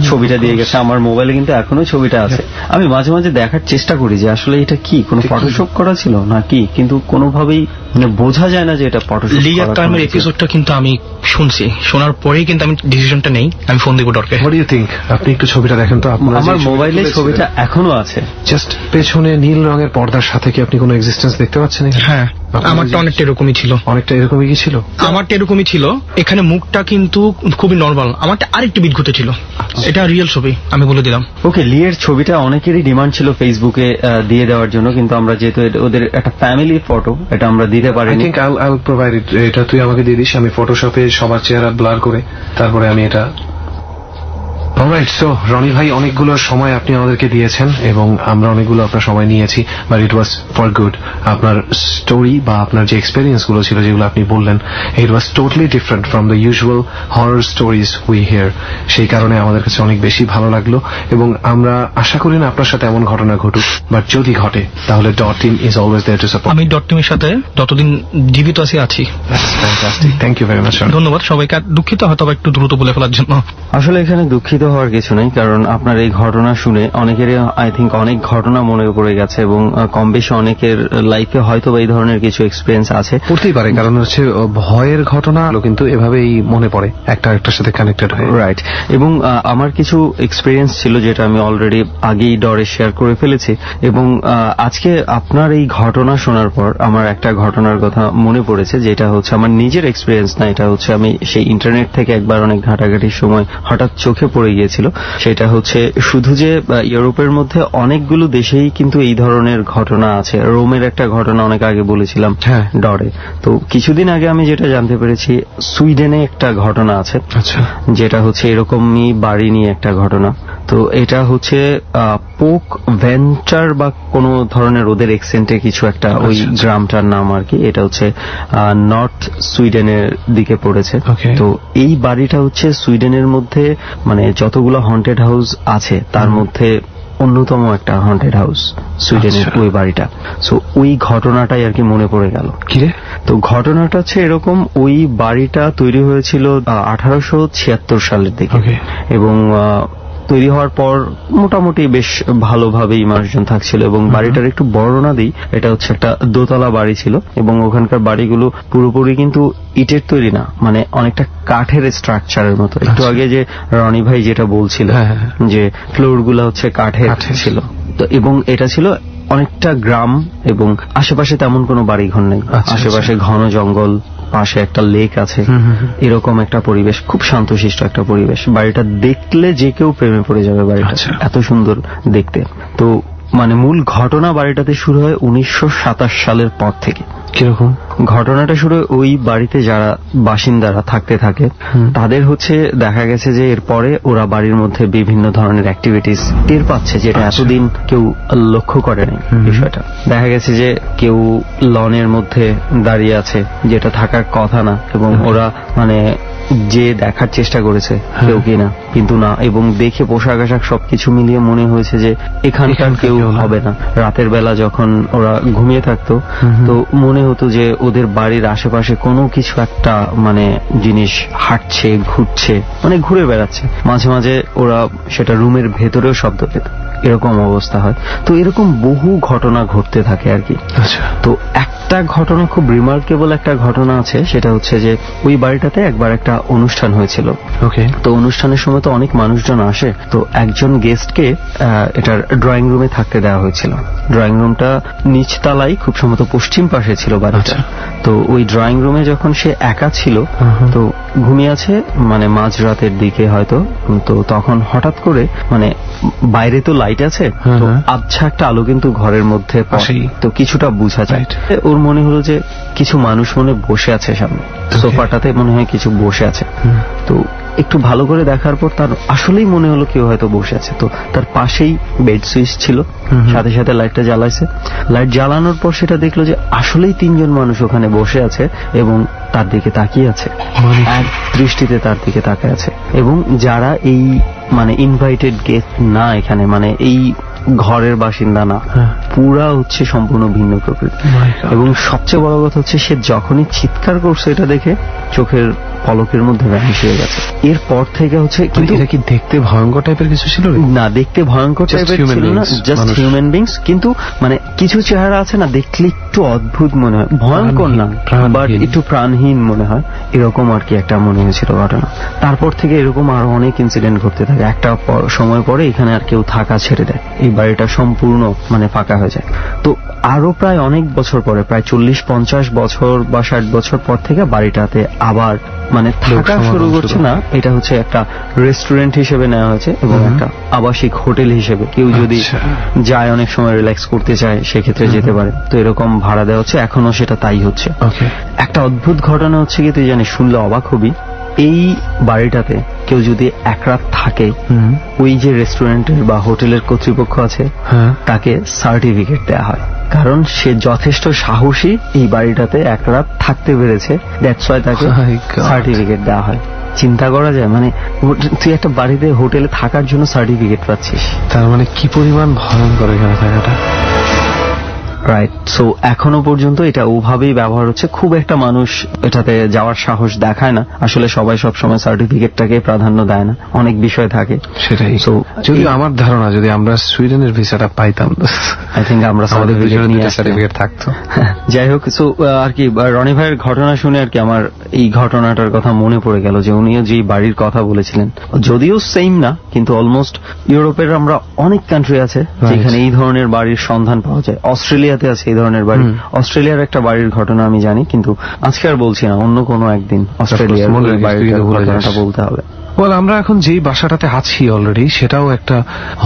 ছবিটা দিয়ে গেছে। আমার মোবাইলে কিন্তু এখনো ছবিটা আছে। আমি মাঝে মাঝে দেখার চেষ্টা করি যে আসলে এটা কি কোনো ফটোশপ করা ছিল নাকি, কিন্তু কোনোভাবেই মানে বোঝা যায় না যে এটা ফটোশপ। লি আর তার মার এপিসোডটা কিন্তু আমি শুনছি, শোনার পরেই কিন্তু আমি ডিসিশনটা নেই, আমি ফোন দিব ডরকে। What do you think? আপনি একটু ছবিটা দেখেন তো। আমার মোবাইলে ছবিটা এখনো আছে, জাস্ট পেছনে নীল রঙের পর্দার সাথে কি আপনি কোনো এক্সিস্টেন্স দেখতে পাচ্ছেন? হ্যাঁ, আমারটা অনেকটা এরকমই ছিল। অনেকটা এরকমই কি ছিল? আমারটা এরকমই ছিল, এখানে মুখটা কিন্তু খুবই নর্মাল, আমারটা আরেকটু বিদঘুত ছিল। এটা রিয়েল ছবি, আমি বলে দিলাম। ওকে, লিয়ের ছবিটা অনেকেরই ডিমান্ড ছিল ফেসবুকে দিয়ে দেওয়ার জন্য, কিন্তু আমরা যেহেতু ওদের একটা ফ্যামিলি ফটো, এটা আমরা দিতে পারি। I think I will provide it. এটা তুই আমাকে দিয়ে দিস, আমি ফটোশপে সবার চেহারা ব্লার করে তারপরে আমি এটা। অলরাইট, সো রনি ভাই, অনেকগুলো সময় আপনি আমাদেরকে দিয়েছেন এবং আমরা অনেকগুলো আপনার সময় নিয়েছি, but it was for good. আপনার স্টোরি বা আপনার যে এক্সপেরিয়েন্স গুলো ছিল যেগুলো আপনি বললেন, it was totally different from the usual horror stories we hear. সেই কারণে আমাদের কাছে অনেক বেশি ভালো লাগলো এবং আমরা আশা করি না আপনার সাথে এমন ঘটনা ঘটুক, বাট যদি ঘটে তাহলে dot team is always there to support. আমি ডট টিমের সাথে যতদিন জীবিত আছি। Fantastic, thank you very much. ধন্যবাদ সবাইকে। দুঃখিত হয়তো একটু দ্রুত বলে ফেলার জন্য। আসলে এখানে দুঃখিত চিন্তিত হওয়ার কিছু নেই, কারণ আপনার এই ঘটনা শুনে অনেকেরই আই থিঙ্ক অনেক ঘটনা মনে পড়ে গেছে, এবং কম বেশি অনেকের লাইফে হয়তো এই ধরনের কিছু এক্সপিরিয়েন্স আছে, পড়তেই পারে। কারণ হচ্ছে ভয়ের ঘটনা কিন্তু এভাবেই মনে পড়ে, একটা একটার সাথে কানেক্টেড হয়। রাইট। এবং আমার কিছু এক্সপিরিয়েন্স ছিল যেটা আমি অলরেডি আগেই ডরে শেয়ার করে ফেলেছি, এবং আজকে আপনার এই ঘটনা শোনার পর আমার একটা ঘটনার কথা মনে পড়েছে, যেটা হচ্ছে আমার নিজের এক্সপিরিয়েন্স না, এটা হচ্ছে আমি সেই ইন্টারনেট থেকে একবার অনেক ঘাটাঘাটির সময় হঠাৎ চোখে পড়ে গিয়েছিল। সেটা হচ্ছে শুধু যে ইউরোপের মধ্যে অনেকগুলো দেশেই কিন্তু এই ধরনের ঘটনা আছে। রোমের একটা ঘটনা অনেক আগে বলেছিলাম ডরে, তো কিছুদিন আগে আমি যেটা জানতে পেরেছি সুইডেনে একটা ঘটনা আছে, যেটা হচ্ছে এরকমই বাড়ি নিয়ে একটা ঘটনা। তো এটা হচ্ছে পোক ভেন্টার বা কোন ধরনের ওদের এক্সেন্টে কিছু একটা, ওই গ্রামটার নাম আর কি। এটা হচ্ছে নর্থ সুইডেনের দিকে পড়েছে। তো এই বাড়িটা হচ্ছে সুইডেনের মধ্যে মানে যতগুলো হন্টেড হাউস আছে তার মধ্যে অন্যতম একটা হন্টেড হাউস সুইডেনের ওই বাড়িটা। সো ওই ঘটনাটাই আর কি মনে পড়ে গেল। তো ঘটনাটা হচ্ছে এরকম, ওই বাড়িটা তৈরি হয়েছিল 1876 সালের দিকে, এবং তৈরি হওয়ার পর মোটামুটি বেশ ভালোভাবে ইমার্জন থাকছিল, এবং বাড়িটার একটু বর্ণনা দিই। এটা হচ্ছে একটা দোতলা বাড়ি ছিল, এবং ওখানকার বাড়িগুলো পুরোপুরি কিন্তু ইটের তৈরি না, মানে অনেকটা কাঠের স্ট্রাকচারের মতো। একটু আগে যে রনি ভাই যেটা বলছিল যে ফ্লোর গুলা হচ্ছে কাঠের ছিল, তো এবং এটা ছিল অনেকটা গ্রাম, এবং আশেপাশে তেমন কোনো বাড়িঘর নেই, আশেপাশে ঘন জঙ্গল, পাশে একটা লেক আছে, এরকম একটা পরিবেশ, খুব শান্তশিষ্ট একটা পরিবেশ। বাড়িটা দেখলে যে কেউ প্রেমে পড়ে যাবে, বাড়িটা এত সুন্দর দেখতে। তো মানে মূল ঘটনা বাড়িটাতে শুরু হয় 1927 সালের পর থেকে। কিরকম ঘটনাটা শুরু ওই বাড়িতে যারা বাসিন্দারা থাকতে থাকে তাদের হচ্ছে দেখা গেছে যে এরপরে ওরা বাড়ির মধ্যে বিভিন্ন ধরনের অ্যাক্টিভিটিস টের পাচ্ছে, যেটা এতদিন কেউ লক্ষ্য করেনি বিষয়টা। দেখা গেছে যে কেউ লনের মধ্যে দাঁড়িয়ে আছে, যেটা থাকার কথা না, এবং ওরা মানে যে দেখার চেষ্টা করেছে কেউ কিনা, কিন্তু না, এবং দেখে পোশাক আশাক সবকিছু মিলিয়ে মনে হয়েছে যে এখানকার কেউ হবে না। রাতের বেলা যখন ওরা ঘুমিয়ে থাকতো তো মনে হতো যে ওদের বাড়ির আশেপাশে কোনো কিছু একটা মানে জিনিস হাঁটছে, ঘুরছে, মানে ঘুরে বেড়াচ্ছে। মাঝে মাঝে ওরা সেটা রুমের ভেতরেও শব্দ পেত, এরকম অবস্থা হয়। তো এরকম বহু ঘটনা ঘটতে থাকে আর কি। তো একটা ঘটনা খুব রিমার্কেবল একটা ঘটনা আছে, সেটা হচ্ছে যে ওই বাড়িটাতে একবার একটা অনুষ্ঠান হয়েছিল। তো অনুষ্ঠানের সময় তো অনেক মানুষজন আসে, তো একজন গেস্টকে এটার ড্রয়িং রুমে থাকতে দেওয়া হয়েছিল। ড্রয়িং রুমটা নিচতলায়, খুব সম্ভবত পশ্চিম পাশে ছিল বাড়িটা। তো ওই ড্রয়িং রুমে যখন সে একা ছিল, তো ঘুমিয়ে আছে মানে মাঝরাতের দিকে হয়তো, তো তখন হঠাৎ করে মানে বাইরে তো লাইট আছে, তো আবছা একটা আলো কিন্তু ঘরের মধ্যে তো কিছুটা বোঝা যায়। ওর মনে হলো যে কিছু মানুষ মনে বসে আছে সামনে সোফাটাতে, মনে হয় কিছু বসে আছে। তো একটু ভালো করে দেখার পর তার আসলেই মনে হলো কেউ হয়তো বসে আছে। তো তার পাশেই বেড সুইচ ছিল, সাথে সাথে লাইটটা জ্বালাইছে। লাইট জ্বালানোর পর সেটা দেখলো যে আসলেই 3 জন মানুষ ওখানে বসে আছে এবং তার দিকে তাকিয়ে আছে, এক দৃষ্টিতে তার দিকে তাকিয়ে আছে। এবং যারা এই মানে ইনভাইটেড গেস্ট না, এখানে মানে এই ঘরের বাসিন্দা না, পুরা হচ্ছে সম্পূর্ণ ভিন্ন প্রকৃতি। এবং সবচেয়ে বড় কথা হচ্ছে সে যখনই চিৎকার করছে এটা দেখে চোখের পলকের মধ্যে ভ্যানিশ হয়ে গেছে। এরপর থেকে হচ্ছে, কিন্তু এটা কি দেখতে ভয়ঙ্কর টাইপের কিছু ছিল না, দেখতে ভয়ঙ্কর টাইপের ছিল না, জাস্ট হিউম্যান বিংস। কিন্তু মানে কিছু চেহারা আছে না, দেখলে একটু অদ্ভুত মনে হয়, ভয়ঙ্কর না বাট একটু প্রাণহীন মনে হয়, এরকম আর কি একটা মনে হয়েছিল ঘটনা। তারপর থেকে এরকম আরো অনেক ইনসিডেন্ট ঘটতে থাকে। একটা সময় পরে এখানে আর কেউ থাকা ছেড়ে দেয়, এই বাড়িটা সম্পূর্ণ মানে ফাঁকা হয়ে যায়। তো আরো প্রায় অনেক বছর পরে, প্রায় 40-50 বছর বা 60 বছর পর থেকে বাড়িটাতে আবার মানে থাকা শুরু করছে না, এটা হচ্ছে একটা রেস্টুরেন্ট হিসেবে নেওয়া হয়েছে এবং একটা আবাসিক হোটেল হিসেবে কেউ যদি যায়, অনেক সময় রিল্যাক্স করতে চায়, সেক্ষেত্রে যেতে পারে। তো এরকম ভাড়া দেওয়া হচ্ছে, এখনো সেটা তাই হচ্ছে। একটা অদ্ভুত ঘটনা হচ্ছে কি, তুই জানিস, শুনলে অবাক হবি, এই বাড়িটাতে কেউ যদি এক রাত থাকে, ওই যে রেস্টুরেন্টের বা হোটেলের কর্তৃপক্ষ আছে তাকে সার্টিফিকেট দেওয়া হয়, কারণ সে যথেষ্ট সাহসী এই বাড়িটাতে এক রাত থাকতে পেরেছে, দ্যাটস ওয়াই তাকে সার্টিফিকেট দেওয়া হয়। চিন্তা করা যায়, মানে তুই একটা বাড়িতে হোটেলে থাকার জন্য সার্টিফিকেট পাচ্ছিস, তার মানে কি পরিমাণ ভয়ঙ্কর এখানে থাকাটা। রাইট। সো এখনো পর্যন্ত এটা ওভাবেই ব্যবহার হচ্ছে, খুব একটা মানুষ এটাতে যাওয়ার সাহস দেখায় না। আসলে সবাই সবসময় সার্টিফিকেটটাকে প্রাধান্য দেয় না, অনেক বিষয় থাকে। সেটাই। তো যদি আমার ধারণা যদি আমরা সুইডেনের ভিসাটা পাইতাম, আই থিঙ্ক আমরা সার্টিফিকেট থাকতো। যাই হোক, সো আর কি রনি ভাইয়ের ঘটনা শুনে আর কি আমার এই ঘটনাটার কথা মনে পড়ে গেল, যে উনিও যে বাড়ির কথা বলেছিলেন, যদিও সেম না কিন্তু অলমোস্ট ইউরোপের আমরা অনেক কান্ট্রি আছে যেখানে এই ধরনের বাড়ির সন্ধান পাওয়া যায়। অস্ট্রেলিয়াতে আছে এই ধরনের বাড়ি। অস্ট্রেলিয়ার একটা বাড়ির ঘটনা আমি জানি, কিন্তু আজকে আর বলছি না, অন্য কোনো একদিন অস্ট্রেলিয়ার বাড়ির ঘটনাটা বলতে হবে। ওয়েল, আমরা এখন যেই বাসাটাতে আছি অলরেডি সেটাও একটা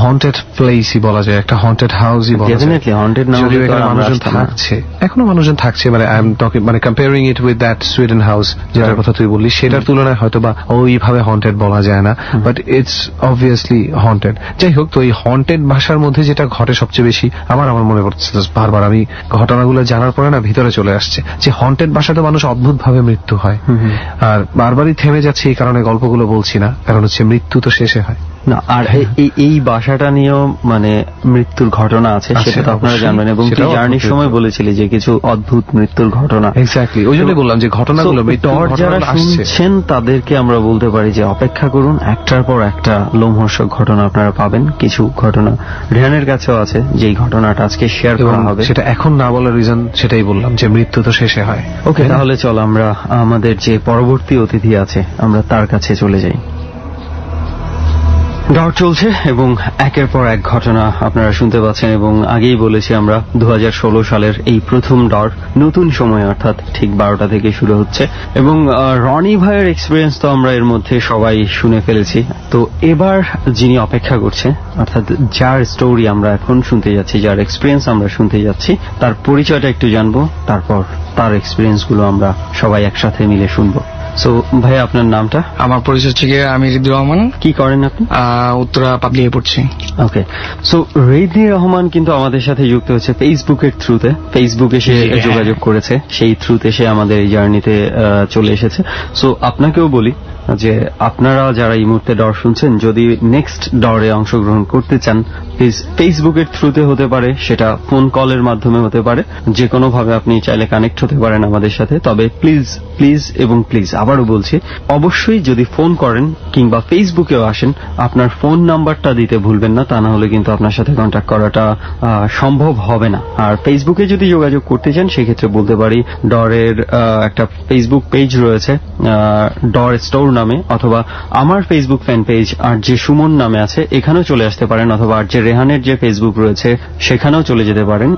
হন্টেড প্লেসই বলা যায়, একটা হন্টেড হাউসই বলা যায়। ডেফিনেটলি হন্টেড না হলে তো মানুষজন থাকছে, এখনো মানুষজন থাকছে, মানে আই এম টকিং, মানে comparing it with that Sweden house যেটার কথা তুই বললি, সেটার তুলনায় হয়তো বা ওইভাবে হন্টেড বলা যায় না, বাট ইটস অবভিয়াসলি হন্টেড। যাই হোক, তো এই হন্টেড বাসার মধ্যে যেটা ঘটে সবচেয়ে বেশি আমার মনে পড়ছে, বারবার আমি ঘটনাগুলো জানার পরে না ভিতরে চলে আসছে, যে হন্টেড বাসাতে মানুষ অদ্ভুত ভাবে মৃত্যু হয়। আর বারবারই থেমে যাচ্ছে এই কারণে গল্পগুলো বলছি না, কারণ হচ্ছে মৃত্যু তো শেষে হয় না। আর এই বাসাটা নিয়েও মানে মৃত্যুর ঘটনা আছে, সেটা তো আপনারা জানবেন, এবং তুই জার্নির সময় বলেছিলি যে কিছু অদ্ভুত মৃত্যুর ঘটনা। এক্স্যাক্টলি, ওই জন্য বললাম যে ঘটনাগুলো যারা শুনছেন তাদেরকে আমরা বলতে পারি যে অপেক্ষা করুন, একটার পর একটা লোমহর্ষক ঘটনা আপনারা পাবেন। কিছু ঘটনা রেহানের কাছেও আছে যেই ঘটনাটা আজকে শেয়ার করা হবে, সেটা এখন না বলার রিজন সেটাই বললাম, যে মৃত্যু তো শেষে হয়। ওকে, তাহলে চল আমরা আমাদের যে পরবর্তী অতিথি আছে আমরা তার কাছে চলে যাই। ডর চলছে এবং একের পর এক ঘটনা আপনারা শুনতে পাচ্ছেন, এবং আগেই বলেছি আমরা 2016 সালের এই প্রথম ডর নতুন সময়, অর্থাৎ ঠিক 12টা থেকে শুরু হচ্ছে। এবং রনি ভাইয়ের এক্সপিরিয়েন্স তো আমরা এর মধ্যে সবাই শুনে ফেলেছি। তো এবার যিনি অপেক্ষা করছে, অর্থাৎ যার স্টোরি আমরা এখন শুনতে যাচ্ছি, যার এক্সপিরিয়েন্স আমরা শুনতে যাচ্ছি, তার পরিচয়টা একটু জানবো, তারপর তার এক্সপিরিয়েন্স গুলো আমরা সবাই একসাথে মিলে শুনবো। সো ভাই, আপনার নামটা? আমার পরিচয় হচ্ছে গিয়ে আমি রিদুর রহমান। কি করেন আপনি? উত্তরা পাবলিকে পড়ছি। ওকে, সো রিদুর রহমান কিন্তু আমাদের সাথে যুক্ত হচ্ছে ফেসবুকের থ্রুতে। ফেসবুকে সে যোগাযোগ করেছে, সেই থ্রুতে সে আমাদের এই জার্নিতে চলে এসেছে। সো আপনাকেও বলি যে আপনারা যারা এই মুহূর্তে ডর শুনছেন, যদি নেক্সট ডরে অংশগ্রহণ করতে চান, প্লিজ ফেসবুকের থ্রুতে হতে পারে, সেটা ফোন কলের মাধ্যমে হতে পারে, যে কোনো ভাবে আপনি চাইলে কানেক্ট হতে পারেন আমাদের সাথে। তবে প্লিজ প্লিজ এবং প্লিজ আবারও বলছি, অবশ্যই যদি ফোন করেন কিংবা ফেসবুকেও আসেন, আপনার ফোন নাম্বারটা দিতে ভুলবেন না, তা না হলে কিন্তু আপনার সাথে কন্ট্যাক্ট করাটা সম্ভব হবে না। আর ফেসবুকে যদি যোগাযোগ করতে চান, সেক্ষেত্রে বলতে পারি ডরের একটা ফেসবুক পেজ রয়েছে ডর স্টোর নামে, অথবা আমার ফেসবুক ফ্যান পেজ আর যে সুমন নামে আছে এখানেও চলে আসতে পারেন, অথবা আর যে রেহানের যে ফেসবুক রয়েছে সেখানেও চলে যেতে পারেন,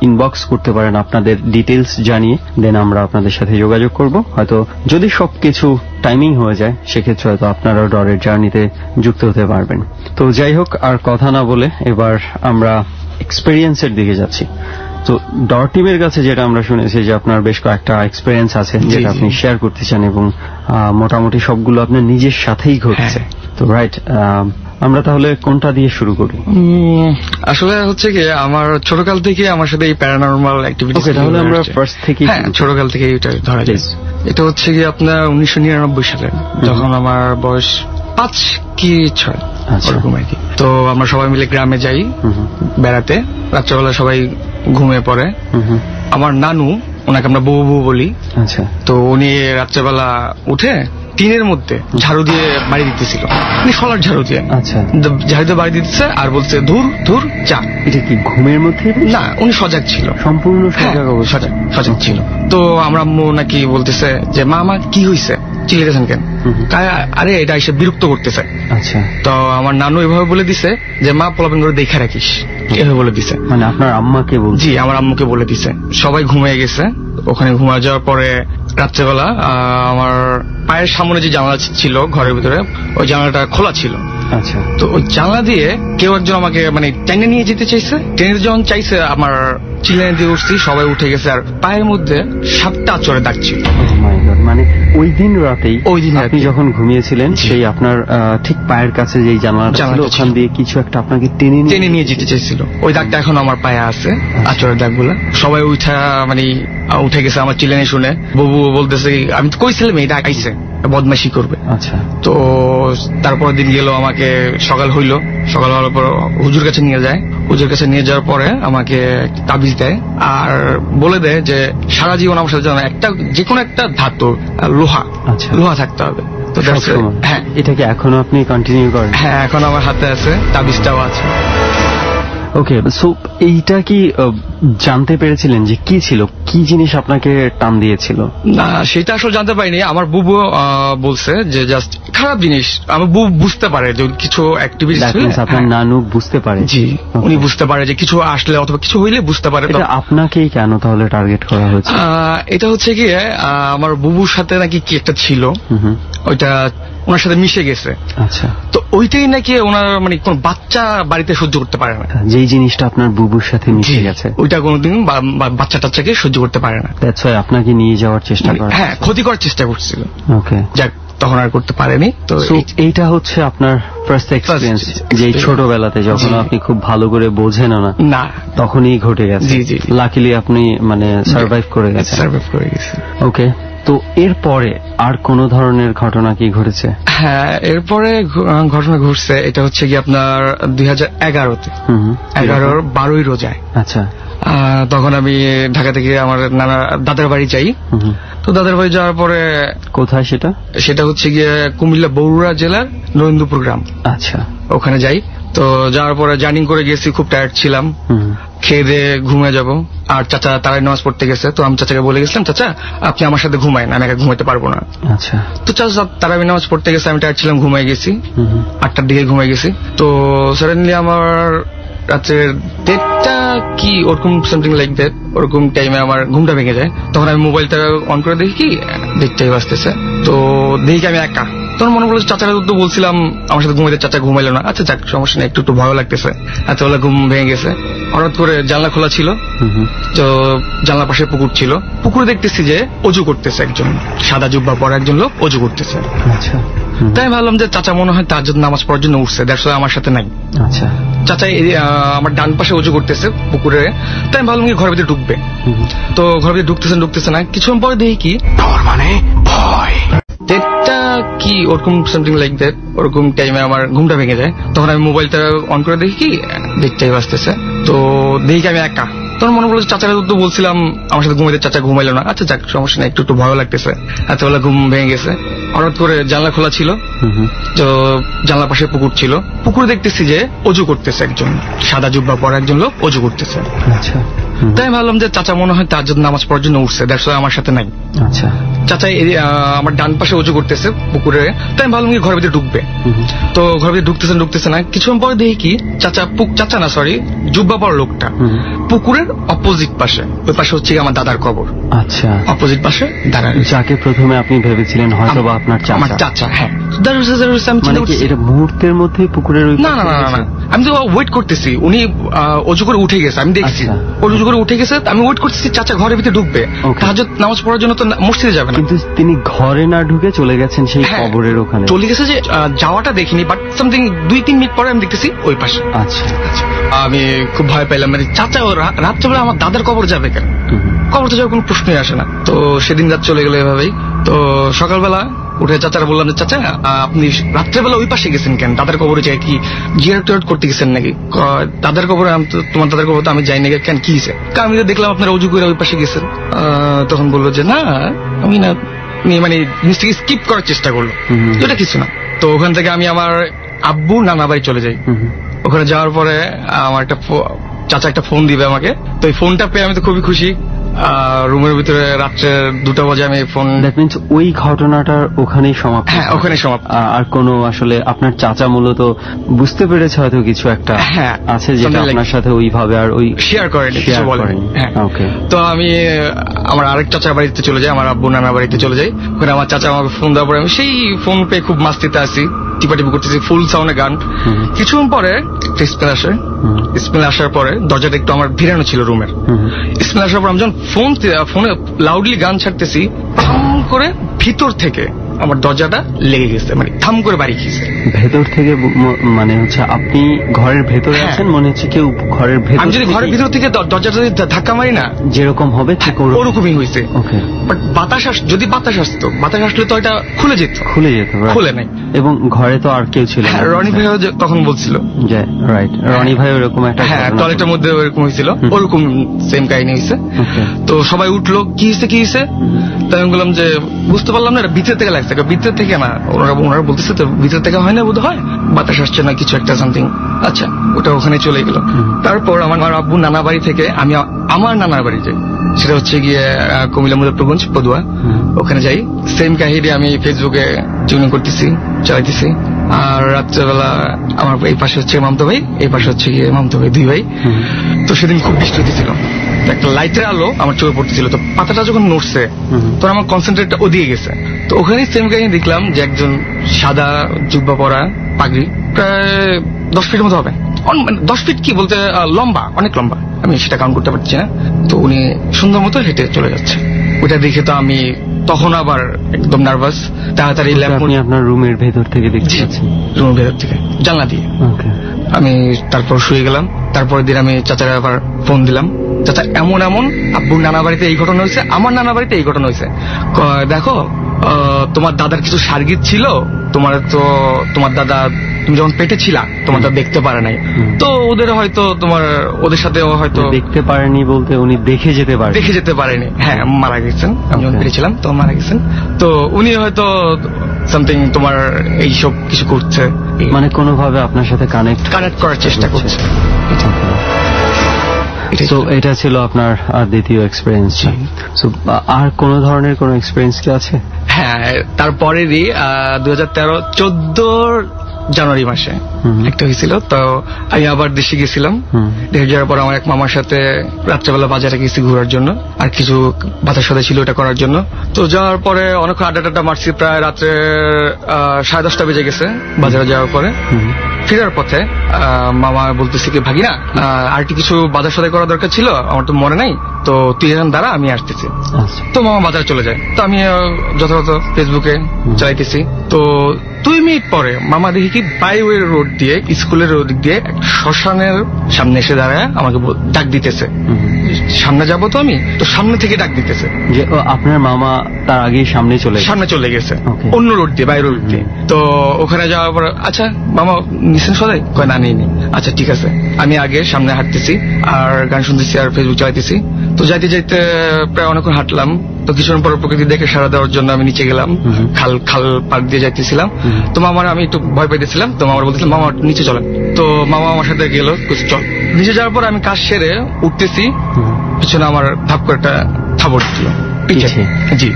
ইনবক্স করতে পারেন আপনাদের ডিটেলস জানিয়ে, দেন আমরা আপনাদের সাথে যোগাযোগ করব। হয়তো যদি সবকিছু টাইমিং হয়ে যায়, সেক্ষেত্রে হয়তো আপনারাও ডরের জার্নিতে যুক্ত হতে পারবেন। তো যাই হোক, আর কথা না বলে এবার আমরা এক্সপেরিয়েন্সের দিকে যাচ্ছি। তো ডর টিমের কাছে যেটা আমরা শুনেছি যে আপনার বেশ কয়েকটা এক্সপেরিয়েন্স আছে যেটা আপনি শেয়ার করতে চান, এবং মোটামুটি সবগুলো আপনার নিজের সাথেই ঘটছে। তো রাইট, আমরা তাহলে কোনটা দিয়ে শুরু করি? আসলে হচ্ছে কি, আমার ছোটকাল থেকে আমার সাথে এই প্যারানরমাল অ্যাক্টিভিটি। ওকে, তাহলে আমরা ফার্স্ট থেকে ছোটকাল থেকে এটা ধরা যায়। এটা হচ্ছে কি আপনার 1999 সালে, যখন আমার বয়স 5 কি 6 এরকম আর কি। তো আমরা সবাই মিলে গ্রামে যাই বেড়াতে, রাত্রেবেলা সবাই ঘুমিয়ে পড়ে। আমার নানু, ওনাকে আমরা বউ বউ বলি, আচ্ছা, তো উনি রাত্রেবেলা উঠে টিনের মধ্যে ঝাড়ু দিয়ে বাড়ি দিতেছিল, মানে সলার ঝাড়ু দিয়ে। আচ্ছা, ঝাড়ু দিয়ে বাড়ি দিতেছে আর বলছে ধুর ধুর যা। এটা কি ঘুমের মধ্যে? না, উনি সজাগ ছিল, সম্পূর্ণ সজাগ ছিল। তো আমরা আম্মু নাকি বলতেছে যে মা আমার কি হয়েছে, চিল্লাইতেছেন কেন? আরে এটা এসে বিরক্ত করতেছে। আচ্ছা, তো আমার নানু এভাবে বলে দিছে যে মা পোলাপেন করে দেখে রাখিস, এভাবে বলে দিছে। মানে আপনার আম্মাকে বলছে? জি, আমার আম্মুকে বলে দিছে। সবাই ঘুমিয়ে গেছে। ওখানে ঘুমিয়ে যাওয়ার পরে রাত্রেবেলা আমার পায়ের সামনে যে জানালা ছিল ঘরের ভিতরে, ওই জানালাটা খোলা ছিল। আচ্ছা, তো ওই জানলা দিয়ে কেউ একজন আমাকে মানে টেনে নিয়ে যেতে চাইছে। টেনে যখন চাইছে, আমার চিল্লানি দিয়ে উঠছি, সবাই উঠে গেছে, আর পায়ের মধ্যে 7টা আঁচড়ে দাগ ছিল। মানে ওই দিন রাতেই, ওই দিন আপনি যখন ঘুমিয়েছিলেন, সেই আপনার ঠিক পায়ের কাছে যেই জানালাটা ছিল, ওখান দিয়ে কিছু একটা আপনাকে টেনে নিয়ে যেতে চাইছিল। ওই দাগটা এখন আমার পায়ে আছে, আঁচড়ের দাগগুলা। সবাই উঠে গেছে আমার চিল্লানি শুনে। ববু বলতেছে, আমি তো কইছিলাম এটা আইছে, বদমাইশি করবে। আচ্ছা, তো তারপর দিন গেল, আমাকে সকাল হইলো, সকাল হওয়ার পর হুজুর কাছে নিয়ে যায়। ওদের কাছে নিয়ে যাওয়ার পরে আমাকে তাবিজ দেয় আর বলে দেয় যে সারা জীবন আমার সাথে যেন একটা যে কোনো একটা ধাতু লোহা থাকতে হবে। তো হ্যাঁ, এটাকে এখনো আপনি কন্টিনিউ করেন? হ্যাঁ, এখন আমার হাতে আছে, তাবিজটাও আছে। ওকে, সো এইটা কি জানতে পেরেছিলেন যে কি ছিল, কি জিনিস আপনাকে টান দিয়েছিল? না, সেটা আসলে জানতে পারিনি। আমার বুবু বলছে যে জাস্ট খারাপ জিনিস। আমার বুবু বুঝতে পারে যে কিছু অ্যাক্টিভিটিস আপনার নানু বুঝতে পারে? জি, উনি বুঝতে পারে যে কিছু আসলে অথবা কিছু হইলে বুঝতে পারে। এটা আপনাকেই কেন তাহলে টার্গেট করা হয়েছে? এটা হচ্ছে কি, আমার বুবুর সাথে নাকি কি একটা ছিল, ওইটা ওনার সাথে মিশে গেছে। আচ্ছা, তো ওইটাই নাকি ওনার মানে কোন বাচ্চা বাড়িতে সহ্য করতে পারে না। যেই জিনিসটা আপনার বুবুর সাথে মিশে গেছে ওইটা কোনোদিন বাচ্চা টাচ্চাকে সহ্য করতে পারে না। দ্যাটস হোয়াই আপনাকে নিয়ে যাওয়ার চেষ্টা করে। হ্যাঁ, ক্ষতি করার চেষ্টা করছিল। ওকে, যাক, তখন আর করতে পারেনি। তো এইটা হচ্ছে আপনার ফার্স্ট এক্সপেরিয়েন্স, যে ছোটবেলাতে যখন আপনি খুব ভালো করে বোঝেন না তখনই ঘটে গেছে। জি জি, লাকিলি আপনি মানে সার্ভাইভ করে গেছেন। ওকে, তো এরপরে আর কোন ধরনের ঘটনা কি ঘটেছে? হ্যাঁ, এরপরে ঘটনা ঘটছে, এটা হচ্ছে কি আপনার 2011-তে, 11-12 রোজায়। আচ্ছা, তখন আমি ঢাকা থেকে আমার দাদার বাড়ি যাই। তো দাদার বাড়ি যাওয়ার পরে, কোথায় সেটা? সেটা হচ্ছে গিয়ে কুমিল্লা বগুড়া জেলার নরেন্দ্রপুর গ্রাম। আচ্ছা, ওখানে যাই। তো যাওয়ার পরে জার্নি করে গেছি, খুব টায়ার্ড ছিলাম, খেয়ে দিয়ে ঘুমিয়ে যাব। আর চাচা তারাই নামাজ পড়তে গেছে। তো আমি চাচাকে বলে গেছিলাম, চাচা আপনি আমার সাথে ঘুমাইন, আমি একা ঘুমাইতে পারবো না। আচ্ছা, তো চাচা তারাবি নামাজ পড়তে গেছে, আমি টায়ার্ড ছিলাম, ঘুমাই গেছি। 8টার দিকে ঘুমাই গেছি। তো সাডেনলি আমার রাত্রের 1:30 কি ওরকম সামথিং লাইক দ্যাট, ওরকম টাইমে আমার ঘুমটা ভেঙে যায়। তখন আমি মোবাইলটা অন করে দেখি কি 1:30 বাজতেছে। তো দেখি আমি একা। তখন মনে পড়লো চাচারা তো বলছিলাম আমার সাথে ঘুমাইতে, চাচা ঘুমাইলো না। আচ্ছা যাক, সমস্যা নেই, একটু ভয় লাগতেছে। এতবেলা ঘুম ভেঙে গেছে। হঠাৎ করে জানলা খোলা ছিল, তো জানলার পাশে পুকুর ছিল। পুকুরে দেখতেছি যে অজু করতেছে একজন, সাদা জুব্বা পরা একজন লোক অজু করতেছে। আচ্ছা, তাই ভাবলাম যে চাচা মনে হয় তার জন্য নামাজ পড়ার জন্য উঠছে, দ্যাটস ওয়াই আমার সাথে নাই। আচ্ছা, চাচা আমার ডান পাশে উঁচু করতেছে পুকুরে। তাই আমি ভাবলাম কি ঘরের ভিতরে ঢুকবে। তো ঘরের ভিতরে ঢুকতেছে না। কিছুক্ষণ পরে দেখি কি মানে ভয় 1:30 কি ওরকম সামথিং লাইক দ্যাট, ওরকম টাইমে আমার ঘুমটা ভেঙে যায়। তখন আমি মোবাইলটা অন করে দেখি কি 1:30 বাজতেছে। তো দেখি আমি একা। তখন মনে পড়লো চাচারা তো বলছিলাম আমার সাথে ঘুমাইতে, চাচা ঘুমাইলো না। আচ্ছা যাক, সমস্যা নেই, একটু ভয় লাগতেছে। এতবেলা ঘুম ভেঙে গেছে। হঠাৎ করে জানলা খোলা ছিল, তো জানলার পাশে পুকুর ছিল। পুকুরে দেখতেছি যে অজু করতেছে একজন, সাদা জুব্বা পরা একজন লোক অজু করতেছে। আচ্ছা, তাই ভাবলাম যে চাচা মনে হয় তার জন্য নামাজ পড়ার জন্য উঠছে, দ্যাটস ওয়াই আমার সাথে নাই। আচ্ছা, চাচা আমার ডান পাশে উঁচু করতেছে পুকুরে। তাই আমি ভাবলাম কি ঘরের ভিতরে ঢুকবে। তো ঘরের ভিতরে ঢুকতেছে না। কিছুক্ষণ পরে দেখি কি জুব্বা পরা লোকটা পুকুরের অপোজিট পাশে, ওই পাশে হচ্ছে আমার দাদার কবর। আচ্ছা, অপোজিট পাশে দাঁড়ায়। যাকে প্রথমে আপনি ভেবেছিলেন হয়তো বা আপনার চাচা। হ্যাঁ, মানে কি এটা মুহূর্তের মধ্যে পুকুরের ওই? না, আমি তো ওয়েট করতেছি। উনি অজু করে উঠে গেছে, আমি দেখছি অজু করে উঠে গেছে। আমি ওয়েট করতেছি চাচা ঘরের ভিতরে ঢুকবে, তাহাজ্জুদ নামাজ পড়ার জন্য তো মসজিদে যাবে না। কিন্তু তিনি ঘরে না ঢুকে চলে গেছেন সেই কবরের ওখানে। চলে গেছে যে যাওয়াটা দেখিনি, বাট সামথিং 2-3 মিনিট পরে আমি দেখতেছি ওই পাশে। আচ্ছা, আমি খুব ভয় পাইলাম, মানে চাচা রাত্রেবেলা আমার দাদার কবর যাবে কেন? কবর তো যাওয়ার কোনো প্রশ্নই আসে না। তো সেদিন রাত চলে গেল এভাবেই। তো সকালবেলা উঠে চাচারা বললাম যে চাচা আপনি রাত্রেবেলা ওই পাশে গেছেন কেন? দাদার কবরে যাই কি জিয়ারত করতে গেছেন নাকি? দাদার কবরে তোমার দাদার কবর তো আমি যাই নাকি, কেন কি হয়েছে? আমি তো দেখলাম আপনারা অজু করে ওই পাশে গেছেন। তখন বললো যে না, আমি না, মানে জিনিসটাকে স্কিপ করার চেষ্টা করলো, এটা কিছু না। তো ওখান থেকে আমি আমার আব্বু নানা বাড়ি চলে যাই। ওখানে যাওয়ার পরে আমার চাচা একটা ফোন দিবে আমাকে। তো এই ফোনটা পেয়ে আমি তো খুবই খুশি। রুমের ভিতরে রাত্রে 2টা বাজে আমি ফোন। দ্যাট মিন্স ওই ঘটনাটা ওখানেই সমাপ্ত? হ্যাঁ, ওখানেই সমাপ্ত। আর কোনো আসলে আপনার চাচা মূলত বুঝতে পেরেছে হয়তো কিছু একটা আছে যেটা আপনার সাথে ওইভাবে আর ওই শেয়ার করেনি, কিছু বলেনি। ওকে, তো আমি আমার আরেক চাচার বাড়িতে চলে যাই, আমার আব্বু নানা বাড়িতে চলে যাই। ওখানে আমার চাচা আমাকে ফোন দেওয়ার পরে আমি সেই ফোন পেয়ে খুব মাস্তিতে আসি, টিপাটিপি করতেছি, ফুল সাউন্ডে গান। কিছুক্ষণ পরে স্মেল আসে। স্মেল আসার পরে দরজাটা একটু আমার ভিড়ানো ছিল রুমের। স্মেল আসার পর আমি যখন ফোনে লাউডলি গান ছাড়তেছি, করে ভিতর থেকে আমার দরজাটা লেগে গেছে, মানে থাম করে বাড়ি খেয়েছে ভেতর থেকে। মানে হচ্ছে আপনি ঘরের ভেতরে আছেন, মনে হচ্ছে কেউ ঘরের ভেতর, আমি যদি ঘরের ভিতর থেকে দরজাটা যদি ধাক্কা মারি না যেরকম হবে ঠিক ওরকমই হয়েছে। বাট যদি বাতাস আসতো, বাতাস আসলে তো এটা খুলে যেত, খুলে নাই। এবং ঘরে তো আর কেউ ছিল না। রনি ভাইও তখন বলছিল যে রাইট, রনি ভাই ওরকম একটা, হ্যাঁ টয়লেটের মধ্যে ওরকম হয়েছিল, ওরকম সেম কাহিনী হয়েছে। তো সবাই উঠলো, কি হয়েছে, তাই আমি বললাম যে বুঝতে পারলাম না, এটা ভিতর থেকে লাগছে। ভিতর থেকে না, ওনারা বলতেছে তো ভিতর থেকে হয় না, বোধ হয় বাতাস আসছে না কিছু একটা সামথিং। আচ্ছা, ওটা ওখানে চলে গেল। তারপর আমার আব্বু নানা বাড়ি থেকে আমি আমার নানার বাড়ি যাই, সেটা হচ্ছে গিয়ে কুমিল্লা মুজফ্ফরগঞ্জ পদুয়া। ওখানে যাই, সেম কাহিনী আমি ফেসবুকে টিউনিং করতেছি, চালাইতেছি। আর রাত্রেবেলা আমার এই পাশে হচ্ছে মামতো ভাই, এই পাশে হচ্ছে গিয়ে মামতো ভাই, 2 ভাই। তো সেদিন খুব বৃষ্টি হতেছিল, একটা লাইটের আলো আমার চোখে পড়তেছিল। তো পাতাটা যখন নড়ছে তখন আমার কনসেন্ট্রেটটা ওদিকে গেছে। তো ওখানে সেম কাহিনী দেখলাম যে একজন সাদা জুব্বা পরা, পাগড়ি, প্রায় 10 ফিটের মতো হবে, 10 ফিট কি বলতে লম্বা, অনেক লম্বা, আমি সেটা কাউন্ট করতে পারছি না। তো উনি সুন্দর মতো হেঁটে চলে যাচ্ছে। ওইটা দেখে তো আমি তখন আবার একদম নার্ভাস, তাড়াতাড়ি আপনি আপনার রুমের ভেতর থেকে দেখতে পাচ্ছেন? রুমের ভেতর থেকে জানলা দিয়ে। আমি তারপর শুয়ে গেলাম। তারপরের দিন আমি চাচার আবার ফোন দিলাম, চাচা এমন আব্বুর নানা বাড়িতে এই ঘটনা হয়েছে, আমার নানা বাড়িতে এই ঘটনা হয়েছে। দেখো তোমার দাদার কিছু সার্গিত ছিল, তোমার দাদা তুমি যখন পেটে ছিলা তোমার দাদা দেখতে পারে নাই। তো ওদের হয়তো ওদের সাথে হয়তো দেখতে পারেনি বলতে উনি দেখে যেতে পারেনি। হ্যাঁ, মারা গেছেন, আমি যখন পেটেছিলাম তো মারা গেছেন। তো উনি হয়তো সামথিং তোমার এইসব কিছু করছে, মানে কোনোভাবে আপনার সাথে কানেক্ট করার চেষ্টা করছে। তো এটা ছিল আপনার দ্বিতীয় এক্সপেরিয়েন্স। আর কোন ধরনের কোন এক্সপেরিয়েন্স কি আছে? হ্যাঁ, তারপরেরই 2013-14 জানুয়ারি মাসে একটা হয়েছিল। তো আমি আবার দেশে গেছিলাম। দেশে যাওয়ার পর আমার এক মামার সাথে রাত্রেবেলা বাজারে গেছি ঘোরার জন্য, আর কিছু বাতার সাথে ছিল ওটা করার জন্য। তো যাওয়ার পরে অনেক আড্ডা মারছি, প্রায় রাত্রে 10:30 বেজে গেছে বাজারে যাওয়ার পরে। ফেরার পথে মামা বলতেছে কি, ভাগিনা আর কিছু বাজার সদাই করা দরকার ছিল, আমার তো মনে নাই, তো তুই এখানে দাঁড়া, আমি আসতেছি। তো মামা বাজারে চলে যায়। তো আমি যথাযথ ফেসবুকে চালাইতেছি। তো 2 মিনিট পরে মামা দেখি কি বাইওয়ে রোড দিয়ে, স্কুলের রোড দিয়ে শ্মশানের সামনে এসে দাঁড়ায় আমাকে ডাক দিতেছে। সামনে যাবো তো আমি, তো সামনে থেকে ডাক দিতেছে যে আপনার মামা তার আগেই সামনে চলে গেছে অন্য রোড দিয়ে, বাইরে রোড দিয়ে। তো ওখানে যাওয়ার পর আচ্ছা মামা নিছেন সদাই, কয় না নেই। আচ্ছা ঠিক আছে। আমি আগে সামনে হাঁটতেছি আর গান শুনতেছি আর ফেসবুক চালাইতেছি। তো যাইতে প্রায় অনেকক্ষণ হাঁটলাম। তো কিছুক্ষণ পর প্রকৃতি দেখে সাড়া দেওয়ার জন্য আমি নিচে গেলাম, খাল পার্ক দিয়ে যাইতেছিলাম। তো মামার আমি একটু ভয় পাইতেছিলাম, তো মামার বলতেছিলাম মামা নিচে চলেন। তো মামা আমার সাথে গেল, চল। নিচে যাওয়ার পর আমি কাজ সেরে উঠতেছি, পিছনে আমার ধাপ করে একটা থাবড় দিল। জি।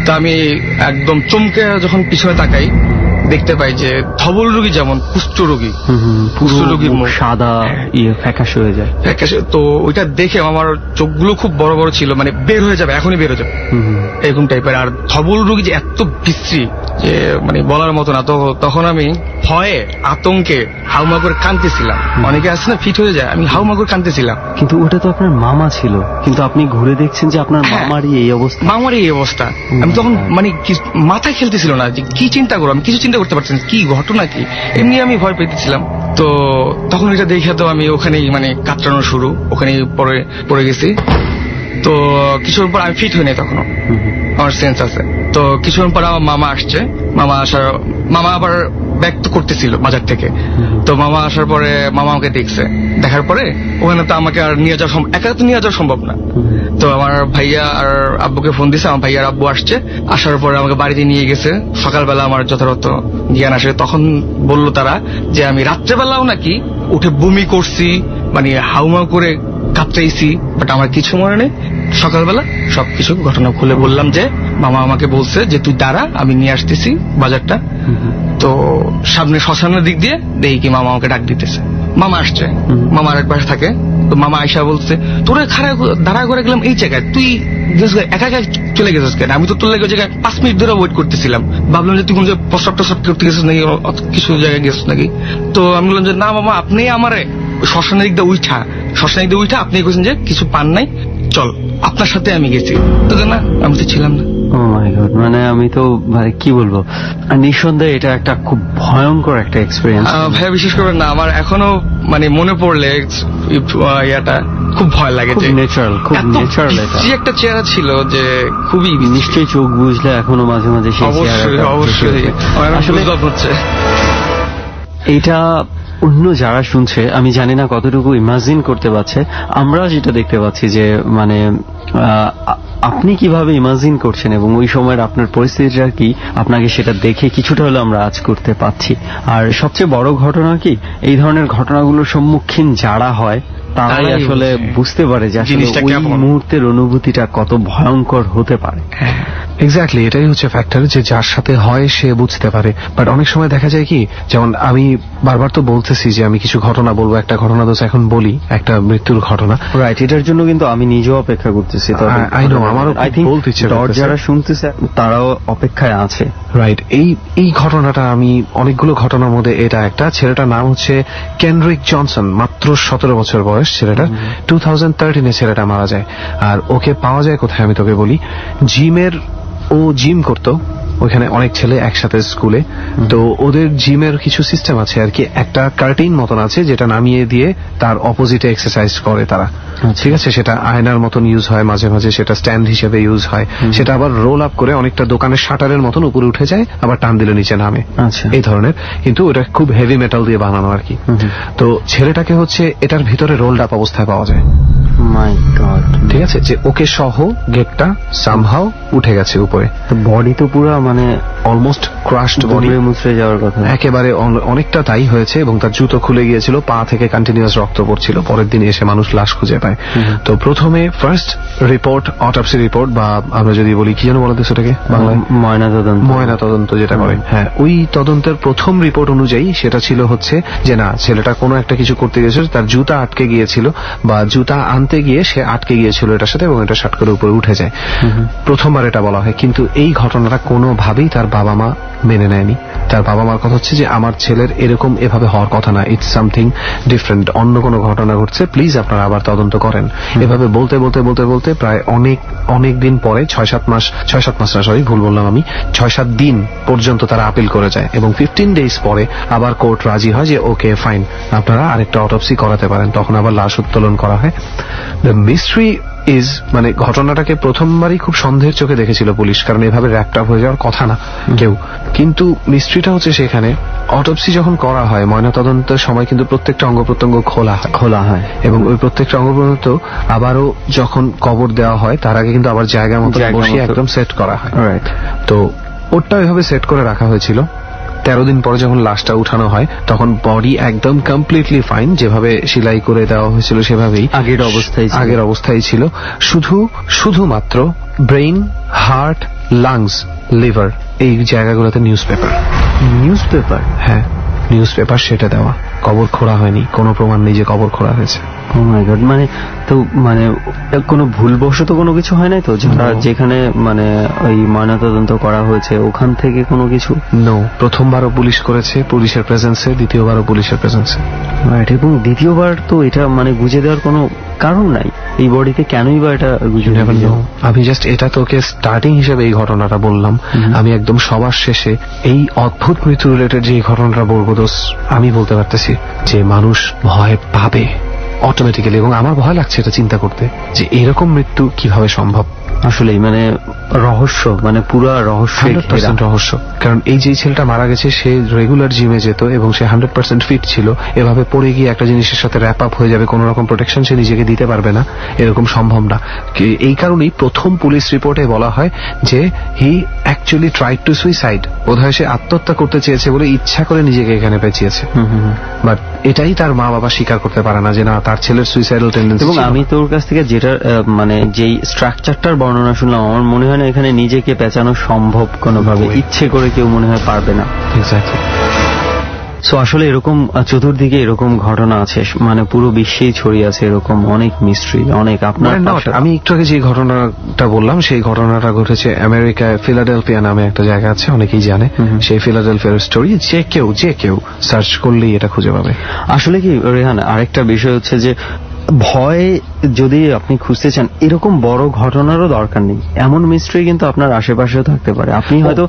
তো আমি একদম চমকে যখন পিছনে তাকাই, দেখতে পাই যে ধবল রোগী যেমন কুষ্ঠ রোগীর মুখ সাদা ফ্যাকাশে হয়ে যায়। তো ওইটা দেখে আমার চোখগুলো খুব বড় বড় ছিল, মানে বের হয়ে যাবে, এখনই বের হয়ে যাবে এরকম টাইপের। আর ধবল রোগী যে এত বিশ্রী যে মানে বলার মতো না। তো তখন আমি ভয়ে আতঙ্কে হাউমা করে কাঁদতেছিলাম। অনেকে আছে না ফিট হয়ে যায়, আমি হাউমা করে কাঁদতেছিলাম। কিন্তু ওটা তো আপনার মামা ছিল, কিন্তু আপনি ঘুরে দেখছেন যে আপনার মামারই এই অবস্থা। আমি তখন মানে মাথায় খেলতেছিল না যে কি চিন্তা করবো, আমি কিছু চিন্তা করতে পারছি না, কি ঘটনা কি, এমনি আমি ভয় পেতেছিলাম। তো তখন এটা দেখে তো আমি ওখানেই মানে কাতরানো শুরু, ওখানেই পড়ে গেছি। তো কিছুক্ষণ পর আমি ফিট হই নাই, তখনও আমার সেন্স আছে। তো কিছুক্ষণ পর আমার মামা আসছে। মামা আবার ব্যাক তো করতেছিল বাজার থেকে। তো মামা আসার পরে মামা আমাকে দেখছে, দেখার পরে ওখানে তো আমাকে আর একা তো নিয়ে যাওয়া সম্ভব না। তো আমার ভাইয়া আর আব্বুকে ফোন দিছে, আমার ভাইয়া আর আব্বু আসছে। আসার পরে আমাকে বাড়িতে নিয়ে গেছে। সকালবেলা আমার যথাযথ জ্ঞান আসে, তখন বললো তারা যে আমি রাত্রেবেলাও নাকি উঠে বমি করছি, মানে হাউমা করে কাঁপতেইছি, বাট আমার কিছু মনে নেই। সকালবেলা সবকিছু ঘটনা খুলে বললাম যে মামা আমাকে বলছে যে তুই দাঁড়া, আমি নিয়ে আসতেছি বাজারটা। তো সামনে শ্মশানের দিক দিয়ে দেখি কি মামা আমাকে ডাক দিতেছে। মামা আসছে, মামা আরেক পাশে থাকে। তো মামা আয়সা বলছে তোরা দাঁড়া করে গেলাম এই জায়গায়, তুই একা একা চলে গেছিস কেন? আমি তো তোর লাগে জায়গায় 5 মিনিট ধরে ওয়েট করতেছিলাম, ভাবলাম যে তুই কোন জায়গায় প্রস্রাব করতে গেছিস নাকি, কিছু জায়গায় গেছিস নাকি। তো আমি বললাম যে না মামা, আপনি আমারে শ্মশানের দিক দিয়ে উঠা আপনি বলছেন যে কিছু পান নাই, চল আপনার সাথে আমি গেছি। তো না, আমি তো ছিলাম না। ও মাই গড, মানে আমি তো মানে কি বলবো, নিঃসন্দেহে এটা একটা খুব ভয়ঙ্কর একটা এক্সপিরিয়েন্স। ভাইয়া বিশেষ করবেন না, আমার এখনো মানে মনে পড়লে ইয়াটা খুব ভয় লাগে। যে ন্যাচারাল, খুব ন্যাচারাল একটা চেহারা ছিল যে খুবই, নিশ্চয়ই চোখ বুঝলে এখনো মাঝে মাঝে সেই চেহারাটা অবশ্যই আসলে হচ্ছে। এটা অন্য যারা শুনছে আমি জানি না কতটুকু ইমাজিন করতে পারছে। আমরা যেটা দেখতে পাচ্ছি যে মানে আপনি কিভাবে ইমাজিন করছেন এবং ওই সময়ের আপনার পরিস্থিতিটা কি, আপনাকে সেটা দেখে কিছুটা হলেও আমরা আজ করতে পারছি। আর সবচেয়ে বড় ঘটনা কি, এই ধরনের ঘটনাগুলোর সম্মুখীন যারা হয় তারাই আসলে বুঝতে পারে যে আসলে ওই মুহূর্তের অনুভূতিটা কত ভয়ঙ্কর হতে পারে। এক্স্যাক্টলি, এটাই হচ্ছে ফ্যাক্টর, যে যার সাথে হয় সে বুঝতে পারে। বাট অনেক সময় দেখা যায় কি, যেমন আমি বারবার তো বলতেছি যে আমি কিছু ঘটনা বলবো, একটা ঘটনা তো এখন বলি, একটা মৃত্যুর ঘটনা। রাইট, এটার জন্য কিন্তু আমি নিজেও অপেক্ষা করতেছি। আই নো, আমারও বলতে ইচ্ছে করতেছে, যারা শুনতেছে তারাও অপেক্ষায় আছে। রাইট, এই ঘটনাটা আমি অনেকগুলো ঘটনার মধ্যে এটা একটা। ছেলেটার নাম হচ্ছে কেনরিক জনসন, মাত্র 17 বছর বয়স ছেলেটার। 2013 ছেলেটা মারা যায়। আর ওকে পাওয়া যায় কোথায় আমি তোকে বলি, ও জিম করতো, ওইখানে অনেক ছেলে একসাথে স্কুলে, তো ওদের জিমের কিছু সিস্টেম আছে আর কি, একটা কার্টিন মতন আছে যেটা নামিয়ে দিয়ে তার অপোজিটে এক্সারসাইজ করে তারা, ঠিক আছে? সেটা আয়নার মতন ইউজ হয়, মাঝে মাঝে সেটা স্ট্যান্ড হিসেবে ইউজ হয়, সেটা আবার রোল আপ করে অনেকটা দোকানের শাটারের মতন উপরে উঠে যায়, আবার টান দিলে নিচে নামে, এই ধরনের। কিন্তু ওটা খুব হেভি মেটাল দিয়ে বানানো আর কি। তো ছেলেটাকে হচ্ছে এটার ভিতরে রোলড আপ অবস্থায় পাওয়া যায়। মাই গড, ঠিক আছে, যে ওকে সহ গেটটা সামহাও উঠে গেছে উপরে, বডি তো পুরো মানে অলমোস্ট ক্রাশড বডি, মুচড়ে যাওয়ার কথা একেবারে অনেকটা তাই হয়েছে। এবং তার জুতো খুলে গিয়েছিল, পা থেকে কন্টিনিউয়াস রক্ত পড়ছিল। পরের দিন এসে মানুষ লাশ খুঁজে পায়। তো প্রথমে ফার্স্ট রিপোর্ট, অটোপসি রিপোর্ট, বা আমরা যদি বলি কি যেন বলতে সেটাকে বাংলায়, ময়না তদন্ত যেটা করে, হ্যাঁ, ওই তদন্তের প্রথম রিপোর্ট অনুযায়ী সেটা ছিল হচ্ছে যে না, ছেলেটা কোনো একটা কিছু করতে গিয়েছিল, তার জুতা আটকে গিয়েছিল বা জুতা আনতে গিয়ে সে আটকে গিয়েছিল এটার সাথে, এবং এটা শাট করে উপরে উঠে যায়। প্রথমবার এটা বলা হয়, কিন্তু এই ঘটনাটা কোনোভাবেই তার বাবা মা মেনে নেয়নি। তার বাবা মার কথা হচ্ছে যে আমার ছেলের এরকম এভাবে হওয়ার কথা না, ইটস সামথিং ডিফারেন্ট, অন্য কোনো ঘটনা ঘটছে, প্লিজ আপনারা আবার তদন্ত করেন। এভাবে বলতে বলতে বলতে বলতে প্রায় অনেক দিন পরে 6-7 মাস না, সরি ভুল বললাম আমি, 6-7 দিন পর্যন্ত তারা আপিল করে যায়, এবং 15 ডেজ পরে আবার কোর্ট রাজি হয় যে ওকে ফাইন, আপনারা আরেকটা অটোপসি করাতে পারেন। তখন আবার লাশ উত্তোলন করা হয়। দ্য মিস্ট্রি ইজ, মানে ঘটনাটাকে প্রথমবারই খুব সন্দেহের চোখে দেখেছিল পুলিশ, কারণ এভাবে র্যাপড আপ হয়ে যাওয়ার কথা না কেউ। কিন্তু মিস্ট্রিটা হচ্ছে সেখানে অটোপসি যখন করা হয়, ময়নাতদন্তের সময় কিন্তু প্রত্যেকটা অঙ্গ প্রত্যঙ্গ খোলা হয়, এবং ওই প্রত্যেকটা অঙ্গ প্রত্যঙ্গ আবারও যখন কবর দেওয়া হয় তার আগে কিন্তু আবার জায়গা মতো বসিয়ে একদম সেট করা হয়। তো ওটা ওইভাবে সেট করে রাখা হয়েছিল। 13 দিন পরে যখন লাশটা উঠানো হয় তখন বডি একদম কমপ্লিটলি ফাইন, যেভাবে সেলাই করে দেওয়া হয়েছিল সেভাবেই আগের অবস্থায় ছিল। শুধুমাত্র ব্রেইন, হার্ট, লাংস, লিভার, এই জায়গাগুলোতে নিউজ পেপার, হ্যাঁ নিউজ পেপার সেটা দেওয়া, কবর খোঁড়া হয়নি, কোনো প্রমাণ নেই যে কবর খোঁড়া হয়েছে। ও মাই গড, মানে তো মানে কোনো ভুলবশত কোনো কিছু হয় নাই তো, যেখানে মানে ওই ময়নাতদন্ত করা হয়েছে ওখান থেকে কোনো কিছু? নো, প্রথমবারও পুলিশ করেছে, পুলিশের প্রেজেন্সে, দ্বিতীয়বারও পুলিশের প্রেজেন্সে। রাইট, এবং দ্বিতীয়বার তো এটা মানে গুজে দেওয়ার কোনো কারণ নাই, এই বডিতে কেনই বা এটা গুজে দেওয়া? আমি জাস্ট এটা তোকে স্টার্টিং হিসেবে এই ঘটনাটা বললাম, আমি একদম সবার শেষে এই অদ্ভুত মৃত্যু রিলেটেড যে ঘটনাটা বলবো দোষ, আমি বলতে পারতেছি যে মানুষ ভয় পাবে অটোমেটিক্যালি, এবং আমার ভয় লাগছে এটা চিন্তা করতে যে এরকম মৃত্যু কিভাবে সম্ভব। আসলেই মানে রহস্য, মানে পুরো রহস্য, কারণ এই যে ছেলেটা মারা গেছে সে রেগুলার জিমে যেত এবং সে 100% ফিট ছিল। এভাবে পড়ে গিয়ে একটা জিনিসের সাথে র্যাপ আপ হয়ে যাবে, কোন রকম প্রোটেকশন সে নিজেকে দিতে পারবে না, এরকম সম্ভব না। এই কারণেই প্রথম পুলিশ রিপোর্টে বলা হয় যে হি অ্যাকচুয়ালি ট্রাইড টু সুইসাইড, বোধহয় সে আত্মহত্যা করতে চেয়েছে বলে ইচ্ছা করে নিজেকে এখানে পেঁচিয়েছে। বাট এটাই তার মা বাবা স্বীকার করতে পারে না যে না, তার ছেলের সুইসাইডাল টেন্ডেন্সি। এবং আমি তোর কাছ থেকে যেটা মানে যেই স্ট্রাকচারটার বর্ণনা শুনলাম, আমার মনে হয় না এখানে নিজেকে পেঁচানো সম্ভব কোনোভাবে, ইচ্ছে করে কেউ মনে হয় পারবে না। সো আসলে এরকম চতুর্দিকে এরকম ঘটনা আছে, মানে পুরো বিশ্বেই ছড়িয়ে আছে এরকম অনেক মিস্ট্রি, অনেক। আপনার আমি একটু আগে যে ঘটনাটা বললাম সেই ঘটনাটা ঘটেছে আমেরিকায়, ফিলাডেলফিয়া নামে একটা জায়গা আছে, অনেকেই জানে সেই ফিলাডেলফিয়ার স্টোরি। যে কেউ সার্চ করলেই এটা খুঁজে পাবে। আসলে কি রেহান, আরেকটা বিষয় হচ্ছে যে ভয় যদি আপনি খুঁজতে চান, এরকম বড় ঘটনারও দরকার নেই, এমন মিস্ট্রি কিন্তু আপনার আশেপাশেও থাকতে পারে। আপনি হয়তো,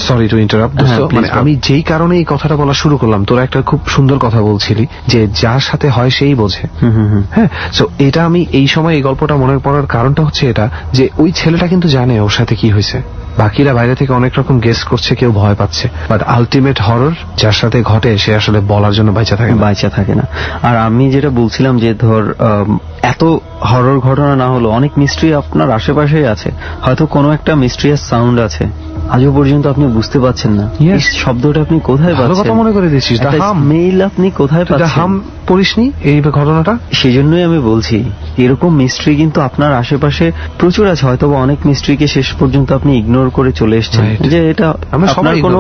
সরি টু ইন্টারাপ্ট, মানে আমি যেই কারণে এই কথাটা বলা শুরু করলাম, তোরা একটা খুব সুন্দর কথা বলছিলি যে যার সাথে হয় সেই বোঝে। হ্যাঁ, সো এটা আমি এই সময় এই গল্পটা মনে পড়ার কারণটা হচ্ছে এটা যে ওই ছেলেটা কিন্তু জানে ওর সাথে কি হয়েছে, বাকিরা বাইরে থেকে অনেক রকম গেস করছে, কেউ ভয় পাচ্ছে, বাট আলটিমেট হরর যার সাথে ঘটে সে আসলে বলার জন্য বাইচা থাকে না। আর আমি যেটা বলছিলাম যে ধর এত হরর ঘটনা না হলো অনেক মিস্ট্রি আপনার আশেপাশেই আছে, হয়তো কোনো একটা মিস্ট্রিয়াস সাউন্ড আছে আজও পর্যন্ত আপনি বুঝতে পারছেন না শব্দটা আপনি কোথায় পাচ্ছেন, মনে করে দিচ্ছিস মেইল আপনি কোথায় পাচ্ছেন, হাম পড়িসনি এই ঘটনাটা। সেই জন্যই আমি বলছি এরকম মিস্ট্রি কিন্তু আপনার আশেপাশে প্রচুর আছে, হয়তো অনেক মিস্ট্রিকে শেষ পর্যন্ত আপনি ইগনোর করে চলে এসেছেন যে এটা আপনার কোনো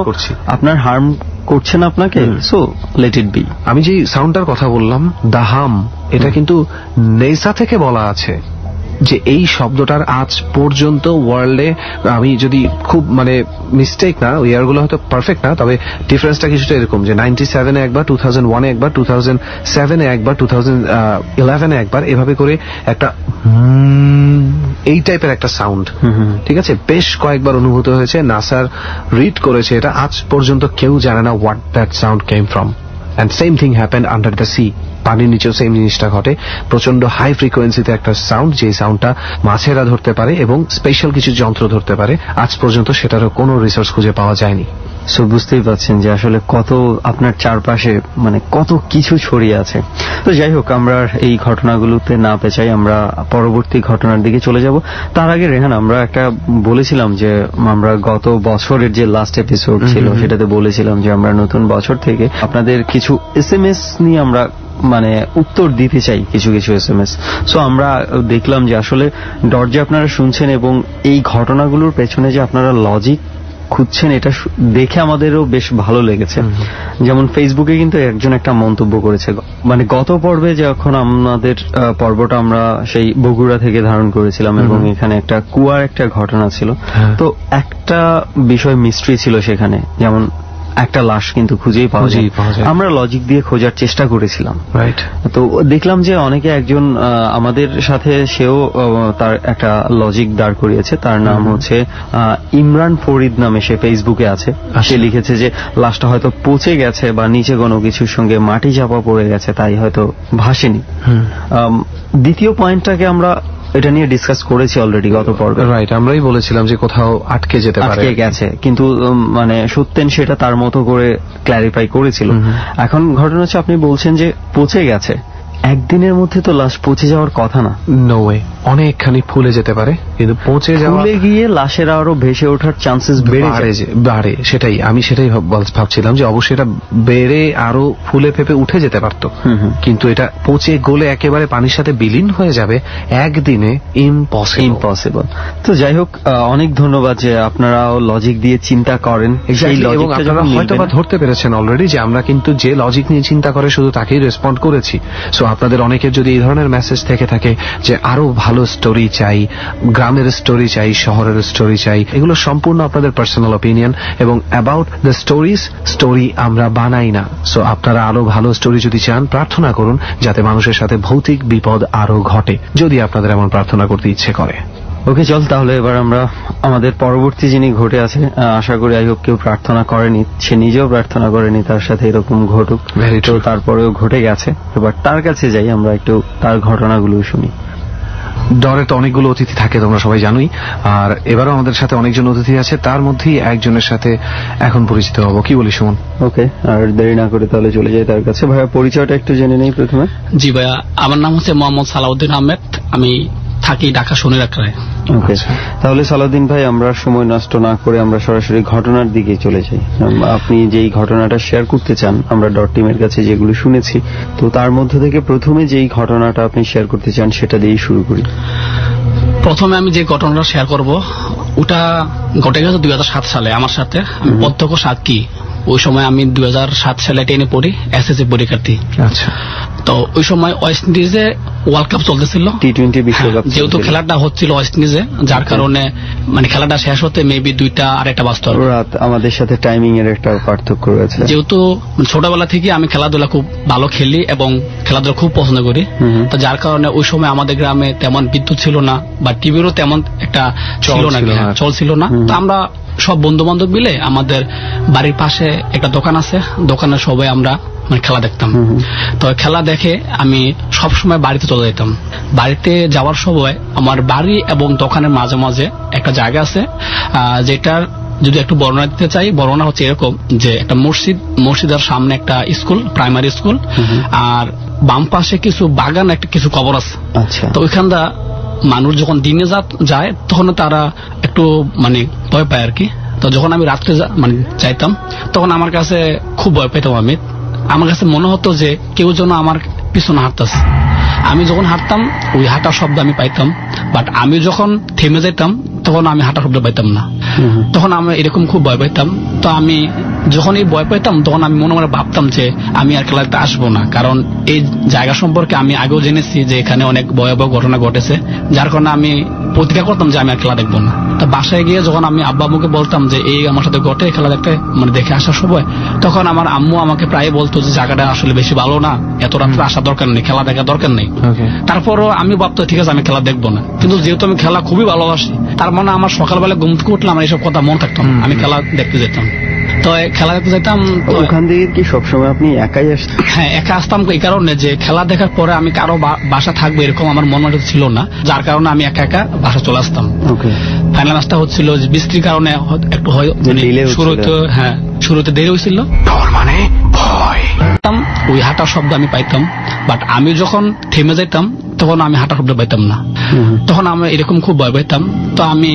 আপনার হার্ম করছে না আপনাকে, সো লেট ইট বি। আমি যে সাউন্ডটার কথা বললাম দা হাম, এটা কিন্তু নেসা থেকে বলা আছে যে এই শব্দটার আজ পর্যন্ত ওয়ার্ল্ডে, আমি যদি খুব মানে মিস্টেক না, ইয়ারগুলো হয়তো পারফেক্ট না, তবে ডিফারেন্সটা কিছুটা এরকম যে 97-এ একবার, 2001-এ একবার, 2007-এ একবার, 2011-এ একবার, এভাবে করে একটা এই টাইপের একটা সাউন্ড, ঠিক আছে, বেশ কয়েকবার অনুভূত হয়েছে। নাসার রিড করেছে এটা, আজ পর্যন্ত কেউ জানে না what that sound came from. And same thing happened under the sea, পানির নিচেও সেম জিনিসটা ঘটে। প্রচন্ড হাই ফ্রিকোয়েন্সিতে একটা সাউন্ড, যে সাউন্ডটা মাছেরা ধরতে পারে এবং স্পেশাল কিছু যন্ত্র ধরতে পারে, আজ পর্যন্ত সেটারও কোনো রিসার্চ খুঁজে পাওয়া যায়নি। সো বুঝতেই পারছেন যে আসলে কত আপনার চারপাশে মানে কত কিছু ছড়িয়ে আছে। তো যাই হোক, আমরা এই ঘটনাগুলোতে না পেঁচাই, আমরা পরবর্তী ঘটনার দিকে চলে যাব। তার আগে রেহান, আমরা একটা বলেছিলাম যে আমরা গত বছরের যে লাস্ট এপিসোড ছিল সেটাতে বলেছিলাম যে আমরা নতুন বছর থেকে আপনাদের কিছু SMS নিয়ে আমরা মানে উত্তর দিতে চাই, কিছু কিছু SMS। সো আমরা দেখলাম যে আসলে দরজা আপনারা শুনছেন এবং এই ঘটনাগুলোর পেছনে যে আপনারা লজিক খুঁজছেন, এটা দেখে আমাদেরও বেশ ভালো লেগেছে। যেমন ফেসবুকে কিন্তু একজন একটা মন্তব্য করেছে, মানে গত পর্বে যখন আমাদের পর্বটা আমরা সেই বগুড়া থেকে ধারণ করেছিলাম এবং এখানে একটা কুয়ার একটা ঘটনা ছিল, তো একটা বিষয় মিস্ট্রি ছিল সেখানে, যেমন একটা লাশ কিন্তু খুঁজেই পাওয়া যায়। আমরা লজিক দিয়ে খোঁজার চেষ্টা করেছিলাম, রাইট? তো দেখলাম যে অনেকে, একজন আমাদের সাথে সেও তার একটা লজিক দাঁড় করিয়েছে, তার নাম হচ্ছে ইমরান ফরিদ নামে, সে ফেসবুকে আছে। সে লিখেছে যে লাশটা হয়তো পচে গেছে বা নিচে কোনো কিছুর সঙ্গে মাটি চাপা পড়ে গেছে, তাই হয়তো ভাসেনি। দ্বিতীয় পয়েন্টটাকে আমরা এটা নিয়ে ডিসকাস করেছি অলরেডি গত পর্বে, রাইট? আমরাই বলেছিলাম যে কোথাও আটকে যেতে পারে, আটকে গেছে, কিন্তু মানে সত্যেন সেটা তার মতো করে ক্ল্যারিফাই করেছিল। এখন ঘটনা হচ্ছে আপনি বলছেন যে পচে গেছে, একদিনের মধ্যে তো লাশ পচে যাওয়ার কথা না। নো ওয়ে, অনেকখানি ফুলে যেতে পারে, কিন্তু পচে যাওয়া, ফুলে গিয়ে লাশের আরো ভেসে ওঠার চান্সেস বাড়ে। সেটাই আমি ভাবছিলাম যে অবশ্যই এটা বেড়ে আরো ফুলে ফেপে উঠে যেতে পারত, কিন্তু এটা পচে গলে একেবারে পানির সাথে বিলীন হয়ে যাবে একদিনে, ইম্পসিবল। তো যাই হোক, অনেক ধন্যবাদ যে আপনারাও লজিক দিয়ে চিন্তা করেন, এবং আপনারা হয়তো বা ধরতে পেরেছেন অলরেডি যে আমরা কিন্তু যে লজিক নিয়ে চিন্তা করে শুধু তাকেই রেসপন্ড করেছি। সো আপনাদের অনেকের যদি এই ধরনের মেসেজ থেকে থাকে যে আরো ভালো স্টোরি চাই, গ্রামের স্টোরি চাই, শহরের স্টোরি চাই, এগুলো সম্পূর্ণ আপনাদের পার্সোনাল অপিনিয়ন, এবং অ্যাবাউট দ্য স্টোরি আমরা বানাই না। সো আপনারা আরো ভালো স্টোরি যদি চান, প্রার্থনা করুন যাতে মানুষের সাথে ভৌতিক বিপদ আরো ঘটে, যদি আপনাদের এমন প্রার্থনা করতে ইচ্ছে করে। ওকে, চল তাহলে এবার আমরা আমাদের পরবর্তী যিনি ঘটে আছে, আশা করি আই হোপ কেউ প্রার্থনা করেনি, সে নিজেও প্রার্থনা করেনি তার সাথে এরকম ঘটুক, তো তারপরেও ঘটে গেছে। এবার তার কাছে যাই, আমরা একটু তার ঘটনাগুলো শুনি। ডরে তো অনেকগুলো অতিথি থাকে, তোমরা সবাই জানোই, আর এবারও আমাদের সাথে অনেকজন অতিথি আছে, তার মধ্যেই একজনের সাথে এখন পরিচিত হবো। কি বলি সুমন? ওকে, আর দেরি না করে তাহলে চলে যাই তার কাছে। ভাইয়া, পরিচয়টা একটু জেনে নেই প্রথমে। জি ভাইয়া, আমার নাম হচ্ছে মোহাম্মদ সালাউদ্দিন আহমেদ, আমি থাকি ঢাকা শনিরাকড়ায়। ওকে, তাহলে সালাউদ্দিন ভাই, আমরা সময় নষ্ট না করে আমরা সরাসরি ঘটনার দিকে চলে যাই। আপনি যেই ঘটনাটা শেয়ার করতে চান, আমরা ডট টিমের কাছে যেগুলো শুনেছি, তো তার মধ্যে থেকে প্রথমে যেই ঘটনাটা আপনি শেয়ার করতে চান সেটা দিয়েই শুরু করি। প্রথমে আমি যে ঘটনাটা শেয়ার করব ওটা ঘটে গেছে 2007 সালে আমার সাথে। আমি প্রত্যক্ষ সাক্ষী। ওই সময় আমি 2007 সালে 10-এ পড়ি, এসএসসি পরীক্ষার্থী। আচ্ছা। তো ওই সময় ওয়েস্ট ইন্ডিজে ওয়ার্ল্ড কাপ চলতেছিল, টি-20 বিশ্বকাপ। যেহেতু খেলাটা হচ্ছিল ওয়েস্ট ইন্ডিজে, যার কারণে মানে খেলাটা শেষ হতে মেবি 2টা আড়াইটা বাজতো রাত। আমাদের সাথে টাইমিং এর একটা পার্থক্য রয়েছে। যেহেতু ছোটবেলা থেকে আমি খেলাধুলা খুব ভালো খেলি এবং খেলাধুলা খুব পছন্দ করি, তো যার কারণে ওই সময় আমাদের গ্রামে তেমন বিদ্যুৎ ছিল না বা টিভিরও তেমন একটা ছিল না, চলছিল না। তো আমরা সব বন্ধু বান্ধব মিলে আমাদের বাড়ির পাশে একটা দোকান আছে, দোকানে সবাই আমরা মানে খেলা দেখতাম। তো খেলা দেখে আমি সব সময় বাড়িতে চলে যেতাম। বাড়িতে যাওয়ার সময় আমার বাড়ি এবং দোকানের মাঝে মাঝে একটা জায়গা আছে, যেটার যদি একটু বর্ণনা দিতে চাই, বর্ণনা হচ্ছে এরকম যে একটা মসজিদের সামনে একটা স্কুল, প্রাইমারি স্কুল, আর বাম পাশে কিছু বাগান, একটা কিছু কবর আছে। তো ওইখানটা মানুষ যখন দিনে যায় তখন তারা একটু মানে ভয় পায় আর কি। তো যখন আমি রাত্রে মানে যাইতাম তখন আমার কাছে খুব ভয় পেতাম। আমার কাছে মনে হতো যে কেউ যেন আমার পিছনে হাঁটতেছে। আমি যখন হাঁটতাম ওই হাঁটার শব্দ আমি পাইতাম, বাট আমি যখন থেমে যেতাম তখন আমি হাঁটার শব্দ পাইতাম না। তখন আমি এরকম খুব ভয় পাইতাম। তো আমি যখন এই ভয় পাইতাম তখন আমি মনে মনে ভাবতাম যে আমি আর খেলাতে আসবো না, কারণ এই জায়গা সম্পর্কে আমি আগেও জেনেছি যে এখানে অনেক ভয়াবহ ঘটনা ঘটেছে, যার কারণে আমি প্রতিজ্ঞা করতাম যে আমি আর খেলা দেখবো না। তো বাসায় গিয়ে যখন আমি আব্বা আম্মুকে বলতাম যে এই আমার সাথে ঘটে খেলা দেখতে মানে দেখে আসার সময়, তখন আমার আম্মু আমাকে প্রায় বলতো যে জায়গাটা আসলে বেশি ভালো না, এত রাত্রে আসা দরকার নেই, খেলা দেখার দরকার নেই। তারপরও আমি ভাবতাম ঠিক আছে আমি খেলা দেখবো না, কিন্তু যেহেতু আমি খেলা খুবই ভালোবাসি, তার মানে আমার সকালবেলা ঘুম থেকে উঠলে আমার এইসব কথা মনে থাকতো না, আমি খেলা দেখতে যেতাম। তো খেলা দেখতে যেতাম। ওখান থেকে কি সবসময় আপনি একাই আসতেন? হ্যাঁ, একা আসতাম এই কারণে যে খেলা দেখার পরে আমি কারো বাসা থাকবো এরকম আমার মনে ছিল না, যার কারণে আমি একা একা বাসা চলে আসতাম। ফাইনাল ম্যাচটা হচ্ছিল যে বৃষ্টির কারণে একটু শুরুতে দেরি হয়েছিল, মানে ভয়। ওই হাঁটার শব্দ আমি পাইতাম, বাট আমি যখন থেমে যেতাম তখন আমি হাঁটার শব্দ পাইতাম না। তখন আমি এরকম খুব ভয় পাইতাম। তো আমি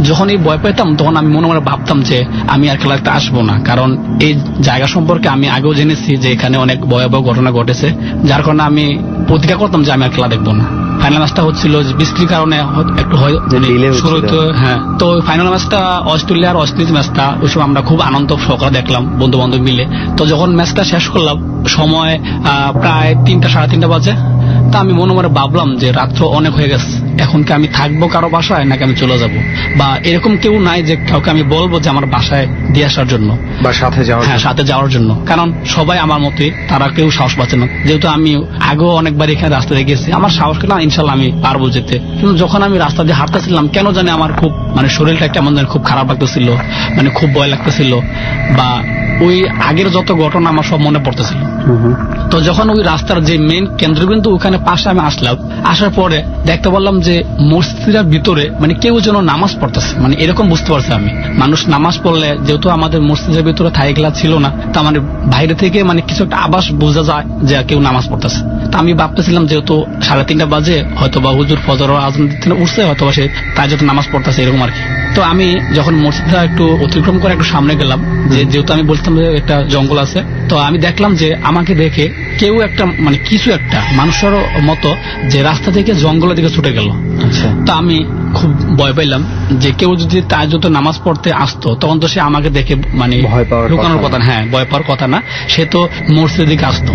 যখন এই ভয় পাইতাম তখন আমি মনে মনে ভাবতাম যে আমি আর খেলাতে আসবো না, কারণ এই জায়গা সম্পর্কে আমি আগেও জেনেছি যে এখানে অনেক ভয়াবহ ঘটনা ঘটেছে, যার কারণে আমি প্রতিজ্ঞা করতাম যে আমি আর খেলা দেখবো না। ফাইনাল ম্যাচটা হচ্ছিল বৃষ্টির কারণে একটু শুরুতে। হ্যাঁ, তো ফাইনাল ম্যাচটা অস্ট্রেলিয়া আর ওয়েস্ট ইন্ডিজ ম্যাচটা ওই সময় আমরা খুব আনন্দ সহকারে দেখলাম বন্ধু বান্ধব মিলে। তো যখন ম্যাচটা শেষ করলাম সময় প্রায় 3টা সাড়ে 3টা বাজে। তা আমি মনে মনে ভাবলাম যে রাত্র অনেক হয়ে গেছে, এখন কি আমি থাকবো কারো বাসায় নাকি আমি চলে যাব, বা এরকম কেউ নাই যে কাউকে আমি বলবো যে আমার বাসায় দিয়ে আসার জন্য বা সাথে যাওয়ার জন্য, কারণ সবাই আমার মতোই, তারা কেউ সাহস পাচ্ছে না। যেহেতু আমি আগেও অনেকবার এখানে রাস্তা দিয়ে গেছি, আমার সাহস না ইনশাল্লাহ আমি পারবো যেতে। কিন্তু যখন আমি রাস্তা দিয়ে হাঁটতেছিলাম কেন জানি আমার খুব মানে শরীরটা কেমন জানি খুব খারাপ লাগতেছিল, মানে খুব ভয় লাগতেছিল, বা ওই আগের যত ঘটনা আমার সব মনে পড়তেছিল। তো যখন ওই রাস্তার যে মেইন কেন্দ্রবিন্দু ওখানে পাশে আমি আসলাম, আসার পরে দেখতে পারলাম যে মসজিদের ভিতরে মানে কেউ যেন নামাজ পড়তেছে, মানে এরকম বুঝতে পারছি আমি। মানুষ নামাজ পড়লে, যেহেতু আমাদের মসজিদের ভিতরে থাইগুলা ছিল না, তা মানে বাইরে থেকে মানে কিছু একটা আভাস বোঝা যায় যে কেউ নামাজ পড়তেছে। তা আমি ভাবতেছিলাম যেহেতু 3:30 বাজে হয়তো বা হুজুর ফজর আজান দিতে উঠছে, হয়তো বা সে তাই যত নামাজ পড়তেছে এরকম আর কি। তো আমি যখন মসজিদটা একটু অতিক্রম করে একটু সামনে গেলাম, যেহেতু আমি বলতাম যে একটা জঙ্গল আছে, তো আমি দেখলাম যে আমাকে দেখে কেউ একটা মানে কিছু একটা মানুষের মতো যে রাস্তা থেকে জঙ্গলের দিকে ছুটে গেল। তো আমি খুব ভয় পাইলাম যে কেউ যদি তার যত নামাজ পড়তে আসতো তখন তো সে আমাকে দেখে মানে লুকানোর কথা, হ্যাঁ ভয় পাওয়ার কথা না, সে তো মসজিদের দিকে আসতো।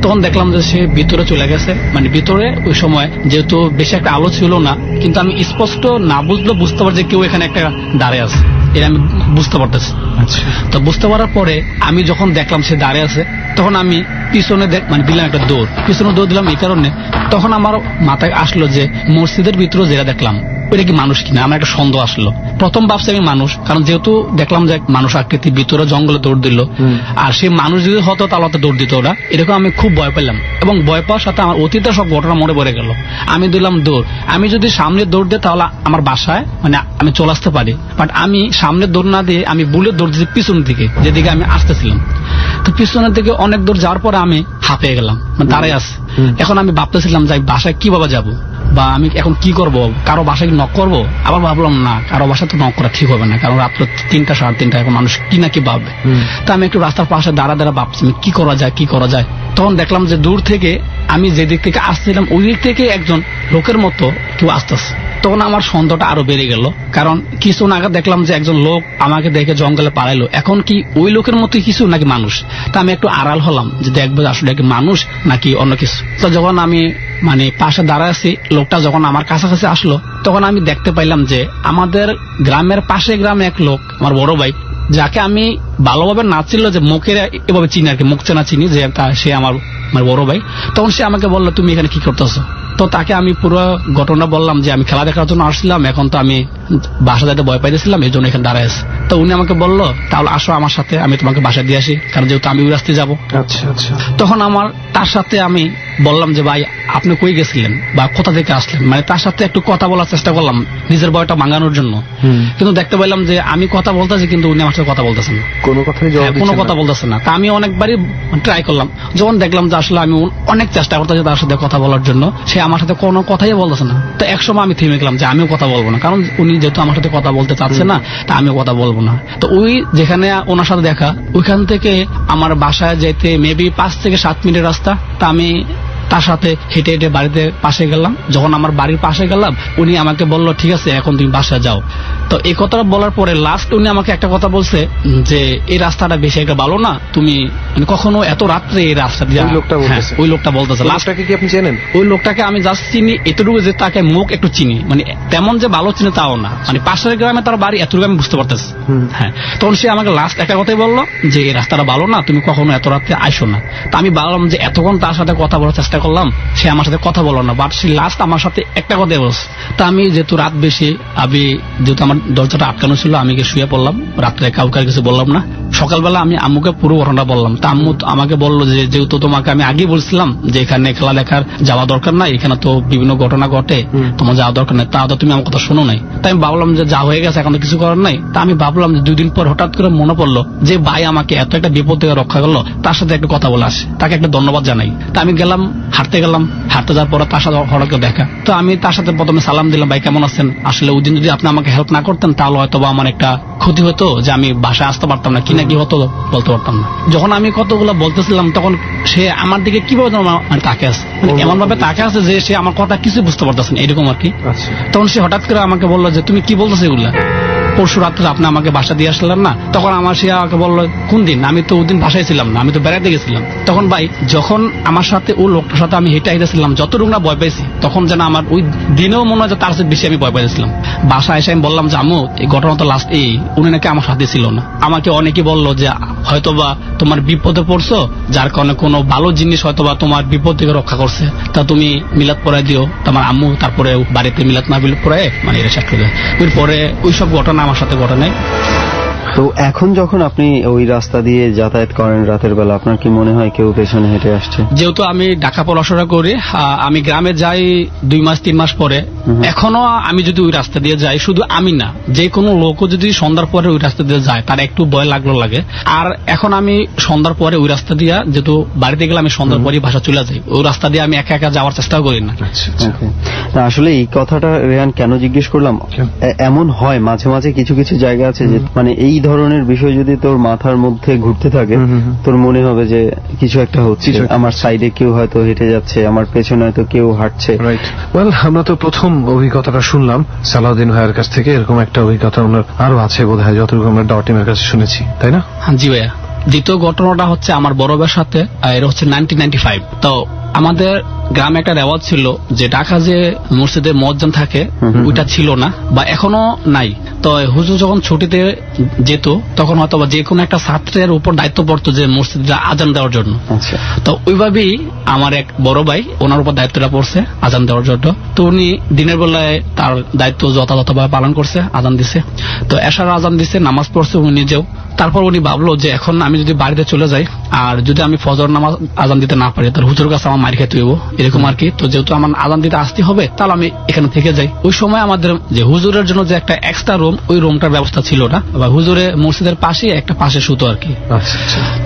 তখন দেখলাম যে সে ভিতরে চলে গেছে, মানে ভিতরে ওই সময় যেহেতু বেশি একটা আলো ছিল না, কিন্তু আমি স্পষ্ট না বুঝলেও বুঝতে পারছি কেউ এখানে একটা দাঁড়িয়ে আছে, এটা আমি বুঝতে পারতেছি। তো বুঝতে পারার পরে আমি যখন দেখলাম সে দাঁড়িয়ে আছে, তখন আমি পিছনে মানে দিলাম একটা দৌড়, পিছনে দৌড় দিলাম এই কারণে, তখন আমার মাথায় আসলো যে মসজিদের ভিতরে যেটা দেখলাম ওইটা কি মানুষ কিনা, আমার একটা সন্দেহ আসলো। প্রথম ভাবছি আমি মানুষ, কারণ যেহেতু দেখলাম যে মানুষ আকৃতি ভিতরে জঙ্গলে দৌড় দিল, আর সে মানুষ যদি হতো তাহলে তো দৌড় দিত ওরা, এরকম আমি খুব ভয় পেলাম। এবং ভয় পাওয়ার সাথে আমার অতীতের সব ঘটনা মনে পড়ে গেল। আমি দিলাম দৌড়, আমি যদি সামনে দৌড় দিই তাহলে আমার বাসায় মানে আমি চলে আসতে পারি, বাট আমি সামনে দৌড় না দিয়ে আমি বুলেট দৌড় দিচ্ছি পিছন দিকে, যেদিকে আমি আসতেছিলাম। তো পিছনের দিকে অনেক দূর যাওয়ার পরে আমি হাঁপিয়ে গেলাম, মানে দাঁড়ায় আছে। এখন আমি ভাবতেছিলাম যে বাসায় কিভাবে যাব, বা আমি এখন কি করব, কারো বাসায় নক করবো। আবার ভাবলাম না, কারো বাসায় তো নক করা ঠিক হবে না, কারণ রাত্র 3টা সাড়ে 3টা, এখন মানুষ কি না কি ভাববে। তা আমি একটু রাস্তার পাশে দাঁড়া ভাবছি কি করা যায়। তখন দেখলাম যে দূর থেকে আমি যে দিক থেকে আসছিলাম ওই দিক থেকে একজন লোকের মতো কেউ আসতেছে। তখন আমার সন্দেহটা আরো বেড়ে গেল, কারণ কিছুক্ষণ আগে দেখলাম যে একজন লোক আমাকে দেখে জঙ্গলে পালাইলো, এখন কি ওই লোকের মতো কিছু নাকি মানুষ? তা আমি একটু আড়াল হলাম যে দেখবো আসলে কি মানুষ নাকি অন্য কিছু। তো যখন আমি পাশে দাঁড়ায় আছি, লোকটা যখন আমার কাছাকাছি আসলো, তখন আমি দেখতে পাইলাম যে আমাদের গ্রামের পাশে গ্রামে এক লোক, আমার বড় ভাই, যাকে আমি ভালোভাবে না ছিল যে মুখের এভাবে চিনি আর কি, মুখ চেনা চিনি যে সে আমার বড় ভাই। তখন সে আমাকে বললো তুমি এখানে কি করতেছো? তো তাকে আমি পুরো ঘটনা বললাম যে আমি খেলা দেখার জন্য আসছিলাম, এখন তো আমি বাসা যাইতে ভয় পাইতেছিলাম, এই জন্য এখানে দাঁড়ায় আছি। তো উনি আমাকে বললো তাহলে আসো আমার সাথে, আমি তোমাকে বাসা দিয়ে আসি, কারণ যেহেতু আমি ওই রাস্তায় যাবো। আচ্ছা আচ্ছা। তখন আমার তার সাথে আমি বললাম যে ভাই আপনি কই গেছিলেন বা কোথা থেকে আসলেন, তার সাথে একটু কথা বলার চেষ্টা করলাম নিজের ভয়টা ভাঙানোর জন্য। কিন্তু দেখতে পাইলাম যে আমি কথা বলতেছি কিন্তু উনি আমার সাথে কথা বলতেছেন না, কোনো কথা বলতেছে না। তা আমি অনেকবারই ট্রাই করলাম, যখন দেখলাম যে আসলে আমি অনেক চেষ্টা করতেছি তার সাথে কথা বলার জন্য, সে আমার সাথে কোনো কথাই বলতেছে না। তো একসময় আমি থেমে গেলাম যে আমিও কথা বলবো না, কারণ উনি যেহেতু আমার সাথে কথা বলতে চাচ্ছে না, তা আমিও কথা বলবো না। তো ওই যেখানে ওনার সাথে দেখা, ওইখান থেকে আমার বাসায় যেতে মেবি 5 থেকে 7 মিনিটের রাস্তা। তা আমি তার সাথে হেঁটে হেঁটে বাড়িতে পাশে গেলাম। যখন আমার বাড়ির পাশে গেলাম, উনি আমাকে বললো ঠিক আছে এখন তুমি বাসায় যাও। তো এই কথাটা বলার পরে লাস্ট উনি আমাকে একটা কথা বলছে যে এই রাস্তাটা বেশি একটা ভালো না, তুমি কখনো এত রাত্রে এই রাস্তা দিয়ে। ওই লোকটা বলতেছে। লাস্টটাকে কি আপনি চেনেন? ওই লোকটাকে আমি জাস্ট চিনি এতটুকু যে তাকে মুখ একটু চিনি, তেমন যে ভালো চিনি তাও না, পাশের গ্রামে তার বাড়ি, এতটুকু আমি বুঝতে পারতেছি। হ্যাঁ, তখন সে আমাকে লাস্ট একটা কথাই বললো যে এই রাস্তাটা ভালো না, তুমি কখনো এত রাত্রে আইসো না। তা আমি ভাবলাম যে এতক্ষণ তার সাথে কথা বলার চেষ্টা করলাম, সে আমার সাথে কথা বলো না, বাট সে লাস্ট আমার সাথে একটা কথাই বলছে। তা আমি যেহেতু রাত বেশি, যেহেতু আমার দরজাটা আটকানো ছিল, আমি শুয়ে পড়লাম, রাত্রে কাউকে কিছু বললাম না। সকালবেলা আমি আম্মুকে পুরো ঘটনা বললাম। তা আম্মু আমাকে বললো যে যেহেতু তোমাকে আমি আগে বলছিলাম যে এখানে খেলা দেখার যাওয়া দরকার নাই, এখানে তো বিভিন্ন ঘটনা ঘটে, তোমার যাওয়া দরকার নেই, তা তো তুমি আমার কথা শোনো নাই। তাই আমি ভাবলাম যে যা হয়ে গেছে এখন তো কিছু করার নাই। তা আমি ভাবলাম যে 2 দিন পর হঠাৎ করে মনে পড়লো যে ভাই আমাকে এত একটা বিপদ থেকে রক্ষা করলো, তার সাথে একটু কথা বলে আসে, তাকে একটা ধন্যবাদ জানাই। তা আমি গেলাম, হাঁটতে গেলাম, হাঁটতে যাওয়ার পরে তার সাথে হঠাৎ করে দেখা। তো আমি তার সাথে প্রথমে সালাম দিলাম, ভাই কেমন আছেন? আসলে ওই দিন যদি আপনি আমাকে হেল্প না করতেন তাহলে হয়তো বা আমার একটা ক্ষতি হতো, যে আমি বাসায় আসতে পারতাম না, কি না কি হতো বলতে পারতাম না। যখন আমি কতগুলো বলতেছিলাম তখন সে আমার দিকে কিভাবে তাকে আছে, এমন ভাবে তাকে আছে যে সে আমার কথা কিছু বুঝতে পারতেছে না, এরকম আর কি। তখন সে হঠাৎ করে আমাকে বললো যে তুমি কি বলতেছো এগুলা, পরশু রাত্রে আপনি আমাকে বাসা দিয়ে আসলেন না? তখন আমার সে আমাকে বললো কোন দিন? আমি তো ওই দিন বাসায় ছিলাম না, আমি তো বেড়াতে গেছিলাম। তখন ভাই যখন আমার সাথে ওই লোকটার সাথে আমি হেঁটে হেঁটেছিলাম, যতটুকু না ভয় পাইছি, তখন যেন আমার ওই দিনেও মনে হয় যে তার সাথে বেশি আমি ভয় পাইছিলাম। বাসায় এসে আমি বললাম যে আম্মু এই ঘটনা তো লাস্ট উনি নাকি আমার সাথে ছিল না। আমাকে অনেকে বললো যে হয়তোবা তোমার বিপদে পড়ছো, যার কারণে কোনো ভালো জিনিস হয়তোবা তোমার বিপদ থেকে রক্ষা করছে, তা তুমি মিলাদ পড়াই দিও। তোমার আম্মু তারপরে বাড়িতে মিলাদ না পড়ায় এটা শেষ করে দেয়। এরপরে ওইসব ঘটনা আমার সাথে ঘটে নাই। তো এখন যখন আপনি ওই রাস্তা দিয়ে যাতায়াত করেন রাতের বেলা, আপনার কি মনে হয় কেউ পেছনে হেঁটে আসছে? যেহেতু আমি ঢাকা পড়াশোনা করি, আমি গ্রামে যাই 2 মাস 3 মাস পরে, এখনো আমি যদি ওই রাস্তা দিয়ে যাই, শুধু আমি না, যে কোনো লোকও যদি সন্ধ্যার পরে ওই রাস্তা দিয়ে যায় তার একটু ভয় লাগে। আর এখন আমি সন্ধ্যার পরে ওই রাস্তা দিয়ে, যেহেতু বাড়িতে গেলে আমি সন্ধ্যার পরে বাসা চলে যাই, ওই রাস্তা দিয়ে আমি একা একা যাওয়ার চেষ্টা করি না। আসলে এই কথাটা রেহান কেন জিজ্ঞেস করলাম, এমন হয় মাঝে মাঝে কিছু কিছু জায়গা আছে যে এই ধরনের বিষয় যদি তোর মাথার মধ্যে ঘুরতে থাকে, তোর মনে হবে যে কিছু একটা হচ্ছে, আমার সাইডে কেউ হয়তো হেঁটে যাচ্ছে, আমার পেছনে হয়তো কেউ হাঁটছে। আমরা তো প্রথম অভিজ্ঞতাটা শুনলাম সালাউদ্দিন ভাইয়ের কাছ থেকে, এরকম একটা অভিজ্ঞতা আমরা আরো আছে বোধহয়, যতটুকু আমরা ডটিমের কাছে শুনেছি, তাই না? জি ভাইয়া। দ্বিতীয় ঘটনাটা হচ্ছে আমার বড় ভাইয়ের সাথে, এটা হচ্ছে 1995। তো আমাদের গ্রামে একটা রেওয়াজ ছিল যে ঢাকা যে মসজিদে মুয়াজ্জিন থাকে ওইটা ছিল না, বা এখনো নাই। তো হুজুর যখন ছুটিতে যেত তখন হয়তো যে কোনো একটা ছাত্রের উপর দায়িত্ব পড়তো যে মসজিদে আজান দেওয়ার জন্য। তো ওইভাবেই আমার এক বড় ভাই, ওনার উপর দায়িত্বটা পড়ছে আজান দেওয়ার জন্য। তো উনি দিনের বেলায় তার দায়িত্ব যথাযথভাবে পালন করছে, আজান দিছে। তো এশার আজান দিছে, নামাজ পড়ছে উনি নিজেও। তারপর উনি ভাবলো যে এখন আমি যদি বাড়িতে চলে যাই আর যদি আমি ফজর নামাজ আজান দিতে না পারি তাহলে হুজুর কাছে আমার মার খেতে হইব, এরকম আর কি। তো যেহেতু আমার আজান দিতে আসতে হবে তাহলে আমি এখানে থেকে যাই। ওই সময় আমাদের যে হুজুরের জন্য যে একটা এক্সট্রা রুম, ওই রুমটার ব্যবস্থা ছিল না, বা হুজুরে মসজিদের পাশে একটা পাশে শুতো আর কি।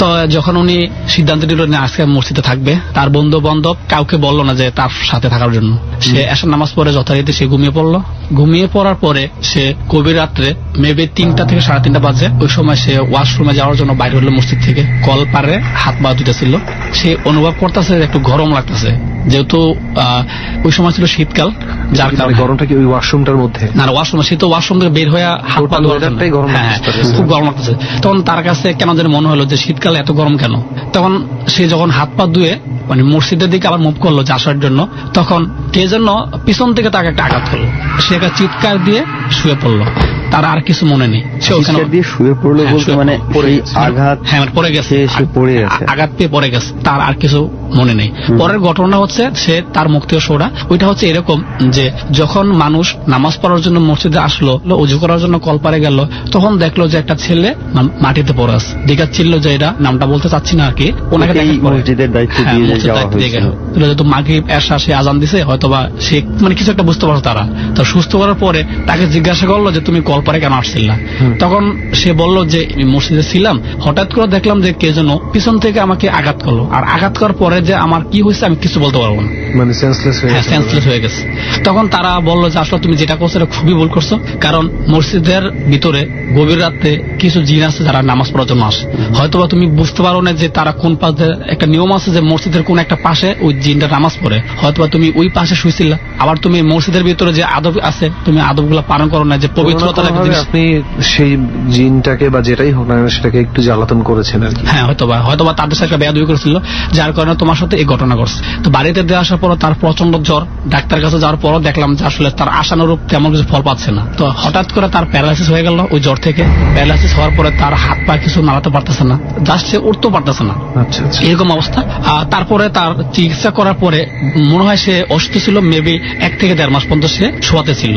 তো যখন উনি সিদ্ধান্ত নিল না আজকে মসজিদে থাকবে, তার বন্ধু বান্ধব কাউকে বললো না যে তার সাথে থাকার জন্য। সে এশার নামাজ পড়ে যথারীতি সে ঘুমিয়ে পড়লো। ঘুমিয়ে পড়ার পরে সে গভীর রাত্রে মেবি 3টা থেকে 3:30 বাজে, ওই সময় সে ওয়াশরুমে যাওয়ার জন্য বাইরে হলো মসজিদ থেকে। কল পারে হাত পা ধুতেছিল, সে অনুভব করতেছে একটু গরম লাগতেছে, যেহেতু ওই সময় ছিল শীতকাল। যার কারণে গরমটা কি ওই ওয়াশরুমটার মধ্যে? না, ওয়াশরুম, সে তো ওয়াশরুম থেকে বের হয়ে হাত পা ধোয়ার জন্য খুব গরম লাগতেছে। তখন তার কাছে কেন যেন মনে হলো যে শীতকালে এত গরম কেন। তখন সে যখন হাত পা ধুয়ে মানে মসজিদের দিকে আবার মুভ করলো যে আসার জন্য, তখন কে যেন পিছন থেকে তাকে একটা আঘাত করলো। সে একটা চিৎকার দিয়ে শুয়ে পড়লো, তার আর কিছু মনে নেই। সে ওখানে দিয়ে শুয়ে পড়লো বলতে মানে আঘাত পড়ে গেছে, আঘাত পেয়ে পড়ে গেছে, তার আর কিছু মনে নেই। পরের ঘটনা হচ্ছে সে তার মুখ থেকে সোডা, ওইটা হচ্ছে এরকম যে যখন মানুষ নামাজ পড়ার জন্য মসজিদে আসলো, অজু করার জন্য কলপারে গেল, তখন দেখলো যে একটা ছেলে মাটিতে পড়ে আছে। দেখাচ্ছিল যে এটা নামটা বলতে চাচ্ছি না আর কি, ওনাকে মসজিদের দায়িত্ব দিয়ে গেল। যেহেতু মাগরিব এশা সে আজান দিছে, হয়তোবা সে মানে কিছু একটা বুঝতে পারছো তারা। তো সুস্থ করার পরে তাকে জিজ্ঞাসা করলো যে তুমি কলপারে কেন আসছিল না? তখন সে বলল যে মসজিদে ছিলাম, হঠাৎ করে দেখলাম যে কে যেন পিছন থেকে আমাকে আঘাত করলো, আর আঘাত করার পরে যে আমার কি হয়েছে আমি কিছু বলতে পারবো না, মানে সেন্সলেস হয়ে গেছে। তখন তারা বললো যে আসলে তুমি যেটা করছো এটা খুবই ভুল করছো, কারণ মসজিদের ভিতরে গভীর রাতে কিছু জিন আছে যারা নামাজ পড়ার জন্য আসে। হয়তোবা তুমি বুঝতে পারো না যে তারা কোন পাশে, একটা নিয়ম আছে যে মসজিদের কোন একটা পাশে ওই জিনটা নামাজ পড়ে, হয়তোবা তুমি ওই পাশে শুয়েছিল। আবার তুমি মসজিদের ভিতরে যে আদব আছে তুমি আদবগুলো পালন করো না, যে পবিত্রতা আপনি সেই জিনটাকে বা যেটাই হোক না সেটাকে একটু জ্বালাতন করেছেন আর কি। হ্যাঁ, হয়তোবা তাদের সাথে বেয়াদবি করেছিল, যার কারণে তোমার সাথে এই ঘটনা ঘটছে। তো বাড়িতে দিয়ে আসার পর তার প্রচন্ড জ্বর, ডাক্তার কাছে যাওয়ার পরও দেখলাম যে আসলে তার আশানুরূপ তেমন কিছু ফল পাচ্ছে না। তো হঠাৎ করে তার প্যারালাইসিস হয়ে গেল ওই জ্বর থেকে। প্যারালাইসিস হওয়ার পরে তার হাত পা কিছু নাড়াতে পারতেছে না, জাস্ট সে উঠতেও পারতেছে না, এরকম অবস্থা। তারপরে তার চিকিৎসা করার পরে মনে হয় সে অসুস্থ ছিল, মেবি 1 থেকে 1.5 মাস পর্যন্ত সে শোয়াতে ছিল।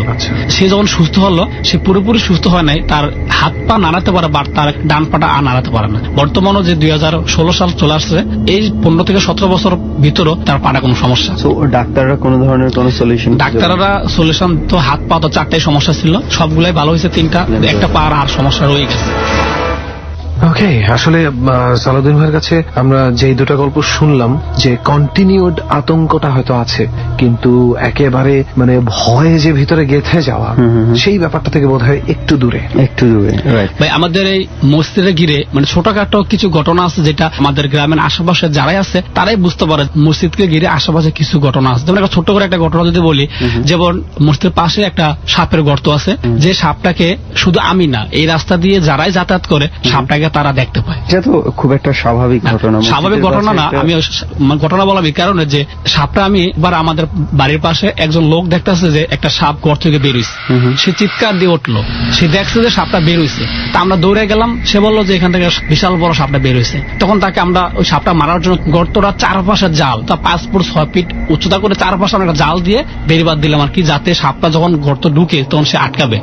সে যখন সুস্থ হলো, সে পুরোপুরি সুস্থ হয় নাই, তার হাত পা নাড়াতে পারে বাট তার ডান পাটা আর নাড়াতে পারে না। বর্তমানে যে 2016 সাল চলে আসছে, এই 15 থেকে 17 বছর ভিতরও তার পাটা কোনো সমস্যা। ডাক্তাররা কোন ধরনের কোন সলিউশন? ডাক্তাররা সলিউশন তো হাত পা তো 4টাই সমস্যা ছিল, সবগুলাই ভালো হয়েছে, 3টা, একটা পা আর সমস্যা রয়ে গেছে। ওকে, আসলে সালাউদ্দিন ভাইয়ের কাছে আমরা যেই দুটো গল্প শুনলাম যে কন্টিনিউড আতঙ্কটা হয়তো আছে, কিন্তু একেবারে মানে ভয়ে যে ভিতরে গেঁথে যাওয়া সেই ব্যাপারটা থেকে বোধহয় একটু দূরে। ভাই আমাদের এই মসজিদে ঘিরে মানে ছোটখাটো কিছু ঘটনা আছে যেটা আমাদের গ্রামের আশেপাশে যারাই আছে তারাই বুঝতে পারে মসজিদকে ঘিরে আশেপাশে কিছু ঘটনা আছে। যেমন একটা ছোট্ট করে একটা ঘটনা যদি বলি, যেমন মসজিদের পাশে একটা সাপের গর্ত আছে, যে সাপটাকে শুধু আমি না এই রাস্তা দিয়ে যারাই যাতায়াত করে সাপটাকে তারা দেখতে পায়। এটা তো খুব একটা স্বাভাবিক ঘটনা। স্বাভাবিক ঘটনা না, আমি ঘটনা বললাম এই কারণে যে সাপটা আমি এবার আমাদের বাড়ির পাশে একজন লোক দেখতেছে যে একটা সাপ গর্ত থেকে বেরোইছে, সে চিৎকার দিয়ে উঠলো, সে দেখছে যে সাপটা বেরোইছে। তা আমরা দৌড়ে গেলাম, সে বললো যে এখান থেকে বিশাল বড় সাপটা বেরোইছে। তখন তাকে আমরা ওই সাপটা মারার জন্য গর্তটা চারপাশে জাল, তা 5 ফুট 6 ফিট উচ্চতা করে চারপাশে আমরা জাল দিয়ে বেরিবাদ দিলাম আর কি, যাতে সাপটা যখন গর্ত ঢুকে তখন সে আটকাবে।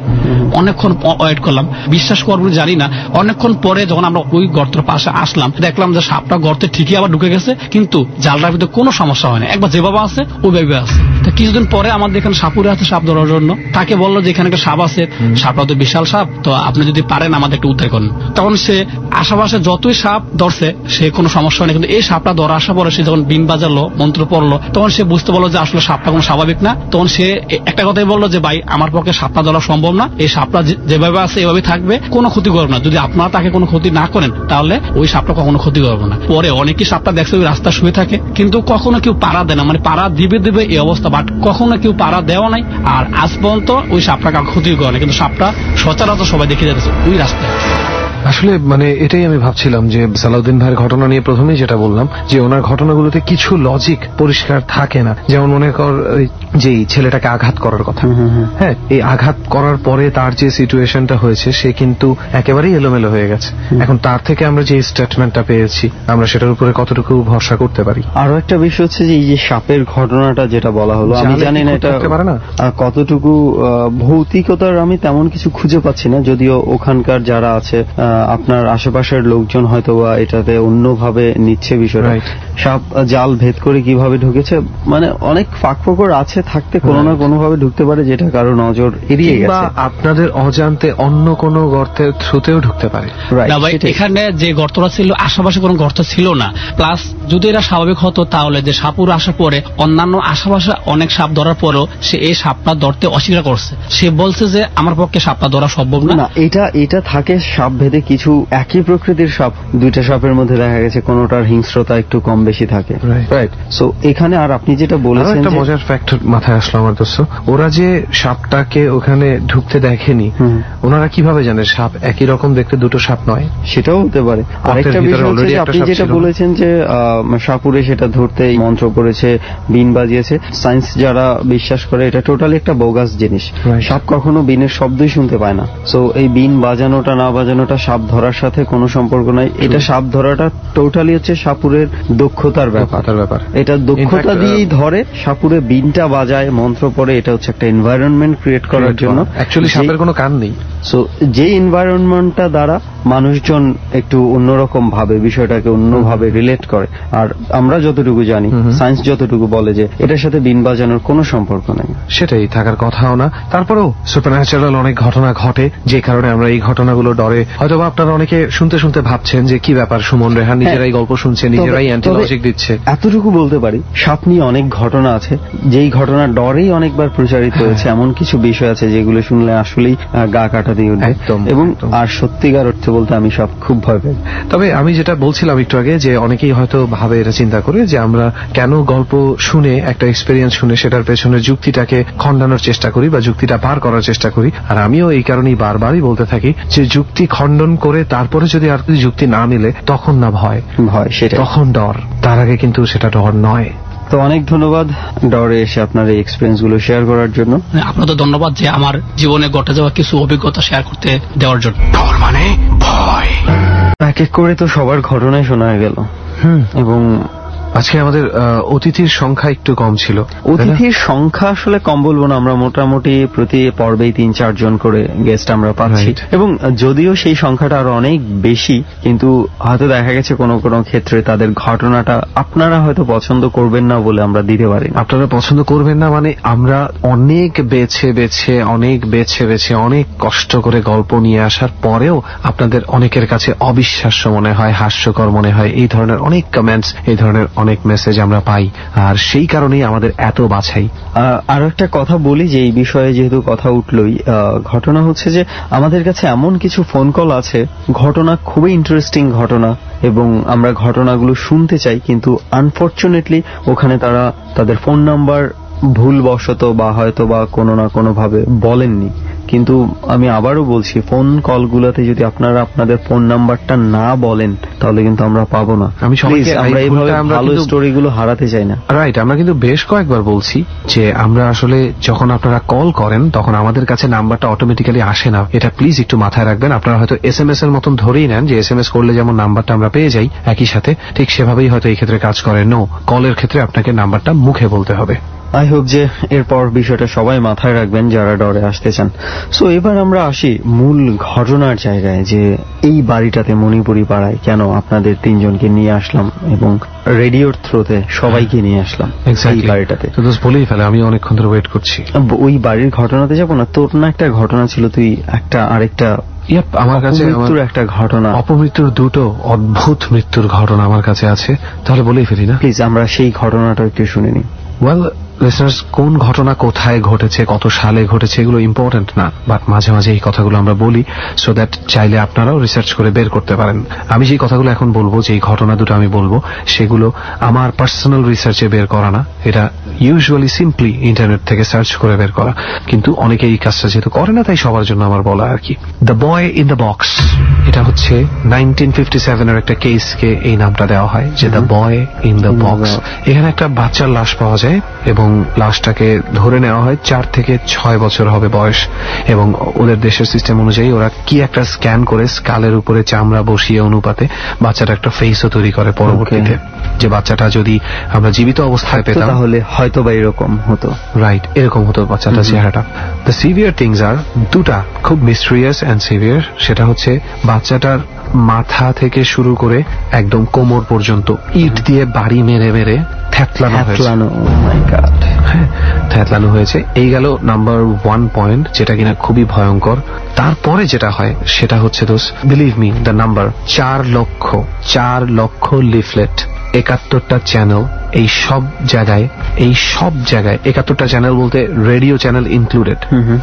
অনেকক্ষণ ওয়েট করলাম, বিশ্বাস করবো জানি না, অনেকক্ষণ পরে যখন আমরা ওই গর্তের পাশে আসলাম দেখলাম যে সাপটা গর্তে ঠিকই আবার ঢুকে গেছে, কিন্তু জালটার ভিতরে কোনো সমস্যা হয় না, একবার যেভাবে আছে ওইভাবে আছে। তো কিছুদিন পরে আমাদের এখানে সাপুরে আছে সাপ ধরার জন্য, তাকে বললো যে এখানে একটা সাপ আছে, সাপটা তো বিশাল সাপ, তো আপনি যদি পারেন আমাদের একটু উদ্ধার করেন। তখন সে আশেপাশে যতই সাপ ধরছে সে কোনো সমস্যা হয়নি, কিন্তু এই সাপটা ধরা আসার পরে সে যখন বিন বাজালো, মন্ত্র পড়লো, তখন সে বুঝতে পারলো যে আসলে সাপটা কোনো স্বাভাবিক না। তখন সে একটা কথাই বললো যে ভাই আমার পক্ষে সাপটা ধরা সম্ভব না, এই সাপটা যেভাবে আছে এভাবে থাকবে, কোনো ক্ষতি করবে না, যদি আপনারা তাকে কোনো ক্ষতি না করেন তাহলে ওই সাপটা কখনো ক্ষতি করবো না। পরে অনেকেই সাপটা দেখছে ওই রাস্তা শুয়ে থাকে, কিন্তু কখনো কেউ পাড়া দেয় না, মানে পাড়া দিবে এই অবস্থা, বাট কখনো কেউ পাড়া দেওয়া নাই, আর আজ পর্যন্ত ওই সাপটা কারো ক্ষতি করে না, কিন্তু সাপটা সচরাচর সবাই দেখে যাচ্ছে ওই রাস্তায়। আসলে মানে এটাই আমি ভাবছিলাম যে সালাউদ্দিন ভাইয়ের ঘটনা নিয়ে প্রথমেই যেটা বললাম যে ওনার ঘটনাগুলোতে কিছু লজিক পরিষ্কার থাকে না। যেমন মনে কর যে ছেলেটাকে আঘাত করার কথা, হ্যাঁ, এই আঘাত করার পরে তার যে সিচুয়েশনটা হয়েছে সে কিন্তু একেবারেই এলোমেলো হয়ে গেছে। এখন তার থেকে আমরা যে স্টেটমেন্টটা পেয়েছি আমরা সেটার উপরে কতটুকু ভরসা করতে পারি। আরো একটা বিষয় হচ্ছে যে এই যে সাপের ঘটনাটা যেটা বলা হলো, আমি জানি না এটা কতটুকু ভৌতিকতার, আমি তেমন কিছু খুঁজে পাচ্ছি না, যদিও ওখানকার যারা আছে আপনার আশেপাশের লোকজন হয়তো বা এটাতে অন্যভাবে নিচ্ছে বিষয়টা। সাপ জাল ভেদ করে কিভাবে ঢুকেছে, মানে অনেক ফাঁকফোকর আছে থাকতে কোনো না কোনো ভাবে ঢুকতে পারে, যেটা কারো নজর এড়িয়ে গেছে, বা আপনাদের অজান্তে অন্য কোনো গর্তের থ্রুতেও ঢুকতে পারে। এখানে যে গর্তটা ছিল আশেপাশে কোনো গর্ত ছিল না, প্লাস যদি এরা স্বাভাবিক হতো তাহলে যে সাপুর আসার পরে অন্যান্য আশেপাশে অনেক সাপ ধরার পরেও সে এই সাপটা ধরতে অস্বীকার করছে। সে বলছে যে আমার পক্ষে সাপটা ধরা সম্ভব না। এটা থাকে সাপ ভেদে, কিছু একই প্রকৃতির সাপ, দুইটা সাপের মধ্যে দেখা গেছে কোনোটার হিংস্রতা একটু কম বেশি থাকে, রাইট? সো এখানে আর আপনি যেটা বলেছেন, একটা মজার ফ্যাক্টর মাথায় আসলো আমার দোস্ত, ওরা যে সাপটাকে ওখানে ঢুকতে দেখেনি, ওনারা কিভাবে জানে সাপ একই রকম দেখতে দুটো সাপ নয়? সেটাও হতে পারে। আরেকটা বিষয় হচ্ছে আপনি যেটা বলেছেন যে সাপুরে সেটা ধরতে মন্ত্র করেছে, বিন বাজিয়েছে। সায়েন্স যারা বিশ্বাস করে এটা টোটালি একটা বোগাস জিনিস। সাপ কখনো বিনের শব্দই শুনতে পায় না। সো এই বিন বাজানোটা না বাজানোটা সাপ ধরার সাথে কোনো সম্পর্ক নাই। এটা সাপ ধরাটা টোটালি হচ্ছে সাপুরের দক্ষতার ব্যাপার। এটা দক্ষতা দিয়েই ধরে, সাপুরে বিনটা বাজায়, মন্ত্র পড়ে। এটা হচ্ছে একটা এনভায়রনমেন্ট ক্রিয়েট করার জন্য। অ্যাকচুয়ালি সাপের কোনো কান নেই। সো যে এনভায়রনমেন্টটা দ্বারা মানুষজন একটু অন্যরকম ভাবে বিষয়টাকে অন্যভাবে রিলেট করে। আর আমরা যতটুকু জানি, সায়েন্স যতটুকু বলে যে এটার সাথে বিন বাজানোর কোনো সম্পর্ক নেই, সেটাই থাকার কথাও না। তারপরেও সুপারন্যাচারাল অনেক ঘটনা ঘটে, যে কারণে আমরা এই ঘটনাগুলো ডরে। হয়তো আপনারা অনেকে শুনতে শুনতে ভাবছেন যে কি ব্যাপার, সুমন রেহান নিজেরাই গল্প শুনছে, নিজেরাই অ্যান্টিলজিক দিচ্ছে। এতটুকু বলতে পারি, সাপ নিয়ে অনেক ঘটনা আছে যেই ঘটনা ডরেই অনেকবার প্রচারিত হয়েছে। এমন কিছু বিষয় আছে যেগুলো শুনলে আসলেই গা কাটা দিয়ে উঠবে। এবং আর সত্যিকার অর্থে বলতে আমি সাপ খুব ভয় পাই। তবে আমি যেটা বলছিলাম একটু আগে, যে অনেকেই হয়তো ভাবে, এটা চিন্তা করে যে আমরা কেন গল্প শুনে, একটা এক্সপেরিয়েন্স শুনে সেটার পেছনে যুক্তিটাকে খণ্ডানোর চেষ্টা করি বা যুক্তিটা পার করার চেষ্টা করি। আর আমিও এই কারণেই বারবারই বলতে থাকি যে যুক্তি খণ্ডন করে তারপরে যদি আর কিছু যুক্তি না মিলে তখন না ভয়, সেটা তখন ডর, তার আগে কিন্তু সেটা ডর নয়। তো অনেক ধন্যবাদ ডরে এসে আপনার এই এক্সপিরিয়েন্স গুলো শেয়ার করার জন্য। আপনাদের ধন্যবাদ যে আমার জীবনে ঘটে যাওয়া কিছু অভিজ্ঞতা শেয়ার করতে দেওয়ার জন্য। ডর মানে ভয়। এক এক করে তো সবার ঘটনাই শোনা গেল। এবং আজকে আমাদের অতিথির সংখ্যা একটু কম ছিল। অতিথির সংখ্যা আসলে কম বলবো না, আমরা মোটামুটি প্রতি পর্বেই 3-4 জন করে গেস্ট আমরা পাচ্ছি। এবং যদিও সেই সংখ্যাটা আরো অনেক বেশি, কিন্তু হয়তো দেখা গেছে কোনো কোনো ক্ষেত্রে তাদের ঘটনাটা আপনারা হয়তো পছন্দ করবেন না বলে আমরা দিতে পারি। আপনারা পছন্দ করবেন না মানে আমরা অনেক বেছে বেছে অনেক কষ্ট করে গল্প নিয়ে আসার পরেও আপনাদের অনেকের কাছে অবিশ্বাস্য মনে হয়, হাস্যকর মনে হয়। এই ধরনের অনেক কমেন্টস, এই ধরনের অনেক মেসেজ আমরা পাই, আর সেই কারণেই আমাদের এত বাছাই। আরো একটা কথা বলি যে এই বিষয়ে যেহেতু কথা উঠলই, ঘটনা হচ্ছে যে আমাদের কাছে এমন কিছু ফোন কল আছে, ঘটনা খুবই ইন্টারেস্টিং ঘটনা, এবং আমরা ঘটনাগুলো শুনতে চাই, কিন্তু আনফরচুনেটলি ওখানে তারা তাদের ফোন নাম্বার ভুলবশত বা হয়তো বা কোনো না কোনো ভাবে বলেননি। কিন্তু আমি আবারও বলছি, ফোন কলগুলোতে যদি আপনারা আপনাদের ফোন নাম্বারটা না বলেন তাহলে কিন্তু আমরা পাবো না। আমরা এইভাবে ভালো স্টোরিগুলো হারাতে চাই না। রাইট, আমরা কিন্তু বেশ কয়েকবার বলছি যে আমরা আসলে যখন আপনারা কল করেন তখন আমাদের কাছে নাম্বারটা অটোমেটিক্যালি আসে না। এটা প্লিজ একটু মাথায় রাখবেন। আপনারা হয়তো SMS এর মতন ধরেই নেন যে SMS করলে যেমন নাম্বারটা আমরা পেয়ে যাই একই সাথে, ঠিক সেভাবেই হয়তো এই ক্ষেত্রে কাজ করে। নো, কলের ক্ষেত্রে আপনাকে নাম্বারটা মুখে বলতে হবে। আই হোপ যে এরপর বিষয়টা সবাই মাথায় রাখবেন যারা ডরে আসতে চান। সো এবার আমরা আসি মূল ঘটনার জায়গায়, যে এই বাড়িটাতে মণিপুরি পাড়ায় কেন আপনাদের 3 জনকে নিয়ে আসলাম এবং রেডিওর থ্রুতে সবাইকে নিয়ে আসলাম এই বাড়িটাতে। তো বলেই ফেলে, আমি অনেকক্ষণ ধরে ওয়েট করছি। ওই বাড়ির ঘটনাতে যাবো না? তোর না একটা ঘটনা ছিল, তুই আরেকটা আমার কাছে মৃত্যুর একটা ঘটনা, অপমৃত্যুর 2টো অদ্ভুত মৃত্যুর ঘটনা আমার কাছে আছে। তাহলে বলেই ফেলি না? প্লিজ আমরা সেই ঘটনাটা একটু শুনে নিই। ওয়েল লিসনার্স, কোন ঘটনা কোথায় ঘটেছে, কত সালে ঘটেছে, এগুলো ইম্পর্টেন্ট না, বাট মাঝে মাঝে এই কথাগুলো আমরা বলি সো দ্যাট চাইলে আপনারাও রিসার্চ করে বের করতে পারেন। আমি যে কথাগুলো এখন বলবো, যে ঘটনা দুটো আমি বলবো, সেগুলো আমার পার্সোনাল রিসার্চে বের করা না। এটা ইউজুয়ালি সিম্পলি ইন্টারনেট থেকে সার্চ করে বের করা, কিন্তু অনেকে এই কাজটা যেহেতু করে না তাই সবার জন্য আমার বলা আর কি। The boy in the box, এটা হচ্ছে 1957 এর একটা কেসকে এই নামটা দেওয়া হয়, যে the boy in the box. এখানে একটা বাচ্চার লাশ পাওয়া যায় এবং লাশটাকে ধরে নেওয়া হয় 4 থেকে 6 বছর হবে বয়স, এবং ওদের দেশের সিস্টেম অনুযায়ী ওরা কি একটা স্ক্যান করে স্কালের উপরে চামড়া বসিয়ে অনুপাতে বাচ্চাটা একটা ফেসও তৈরি করে পরবর্তীতে, যে বাচ্চাটা যদি আমরা জীবিত অবস্থায় পেতাম তাহলে হয়তো বা এরকম হতো। রাইট, এরকম হতো বাচ্চাটার চেহারাটা। দ্য সিভিয়ার থিংস আর, দুটা খুব মিস্টেরিয়াস অ্যান্ড সিভিয়ার। সেটা হচ্ছে বাচ্চাটার মাথা থেকে শুরু করে একদম কোমর পর্যন্ত ইট দিয়ে বাড়ি মেরে মেরে থ্যাতলানো হয়েছে। এই গেল নাম্বার 1 পয়েন্ট, যেটা কিনা খুবই ভয়ঙ্কর। তারপরে যেটা হয় সেটা হচ্ছে দোষ, বিলিভ মি, দ্য নাম্বার 4 লক্ষ লিফলেট 71টা চ্যানেল, এই সব জায়গায় 71টা চ্যানেল বলতে radio channel included,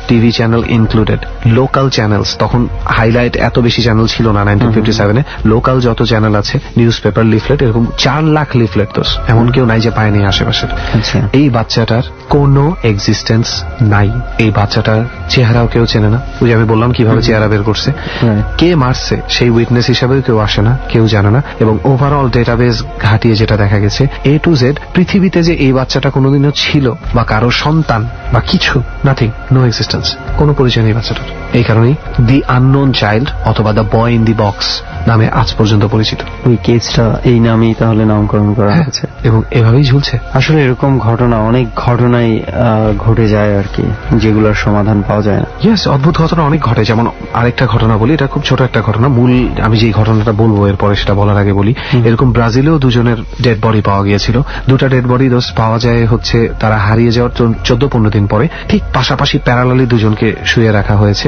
TV channel included, local channels, তখন হাইলাইট এত বেশি চ্যানেল ছিল না 1957-এ, লোকাল যত চ্যানেল আছে, নিউজ পেপার, লিফলেট, এরকম 4 লাখ লিফলেট। তো এমন কেউ নাই যে পায়নি আশেপাশের। এই বাচ্চাটার কোনো এক্সিস্টেন্স নাই, এই বাচ্চাটার চেহারাও কেউ চেনে না। ওই আমি বললাম কিভাবে চেহারা বের করছে, কে মারছে সেই উইটনেস হিসাবেও কেউ আসে না, কেউ জানে না। এবং ওভারঅল ডেটাবেস ঘাটিয়ে যেটা দেখা গেছে, A to Z পৃথিবীতে যে এই বাচ্চাটা কোনোদিনও ছিল বা কারো সন্তান বা কিছু, নাথিং, নো এক্সিস্টেন্স, কোনো পরিচয় নেই বাচ্চাটার। এই কারণেই দি আননোন চাইল্ড অথবা the boy in the box নামে আজ পর্যন্ত পরিচিত। ওই কেসটা এই নামেই তাহলে নামকরণ করা হয়েছে এবং এভাবেই ঝুলছে। আসলে এরকম ঘটনা অনেক ঘটনাই ঘটে যায় আর কি, যেগুলোর সমাধান পাওয়া যায় না। ইয়েস, অদ্ভুত ঘটনা অনেক ঘটে। যেমন আরেকটা ঘটনা বলি, এটা খুব ছোট একটা ঘটনা, মূল আমি যেই ঘটনাটা বলবো এরপরে সেটা বলার আগে বলি। এরকম ব্রাজিলেও দুজনের ডেড বডি পাওয়া গিয়েছিল। দুটা ডেড বডি পাওয়া যায় হচ্ছে তারা হারিয়ে যাওয়ার 14-15 দিন পরে। ঠিক পাশাপাশি প্যারালালি দুজনকে শুয়ে রাখা হয়েছে।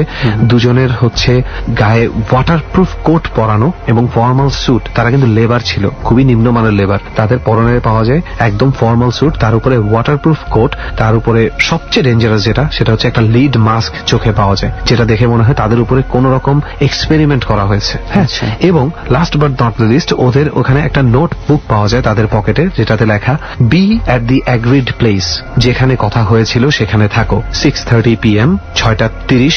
দুজনের হচ্ছে গায়ে ওয়াটারপ্রুফ কোট পরানো এবং ফর্মাল স্যুট। তারা কিন্তু লেবার ছিল, খুবই নিম্নমানের লেবার। তাদের পরনে পাওয়া যায় একদম ফর্মাল স্যুট, তার উপরে ওয়াটারপ্রুফ কোট, তার উপরে সবচেয়ে ডেঞ্জারাস সেটা হচ্ছে একটা লিড মাস্ক চোখে পাওয়া যায়, যেটা দেখে মনে হয় তাদের উপরে কোন রকম এক্সপেরিমেন্ট করা হয়েছে। হ্যাঁ, এবং লাস্ট বাট নট লিস্ট, ওদের ওখানে একটা নোটবুক পাওয়া যায় তাদের পকেটে, যেটাতে লেখা be at the agreed place, যেখানে কথা হয়েছিল সেখানে থাকো, 6:30 PM 6:30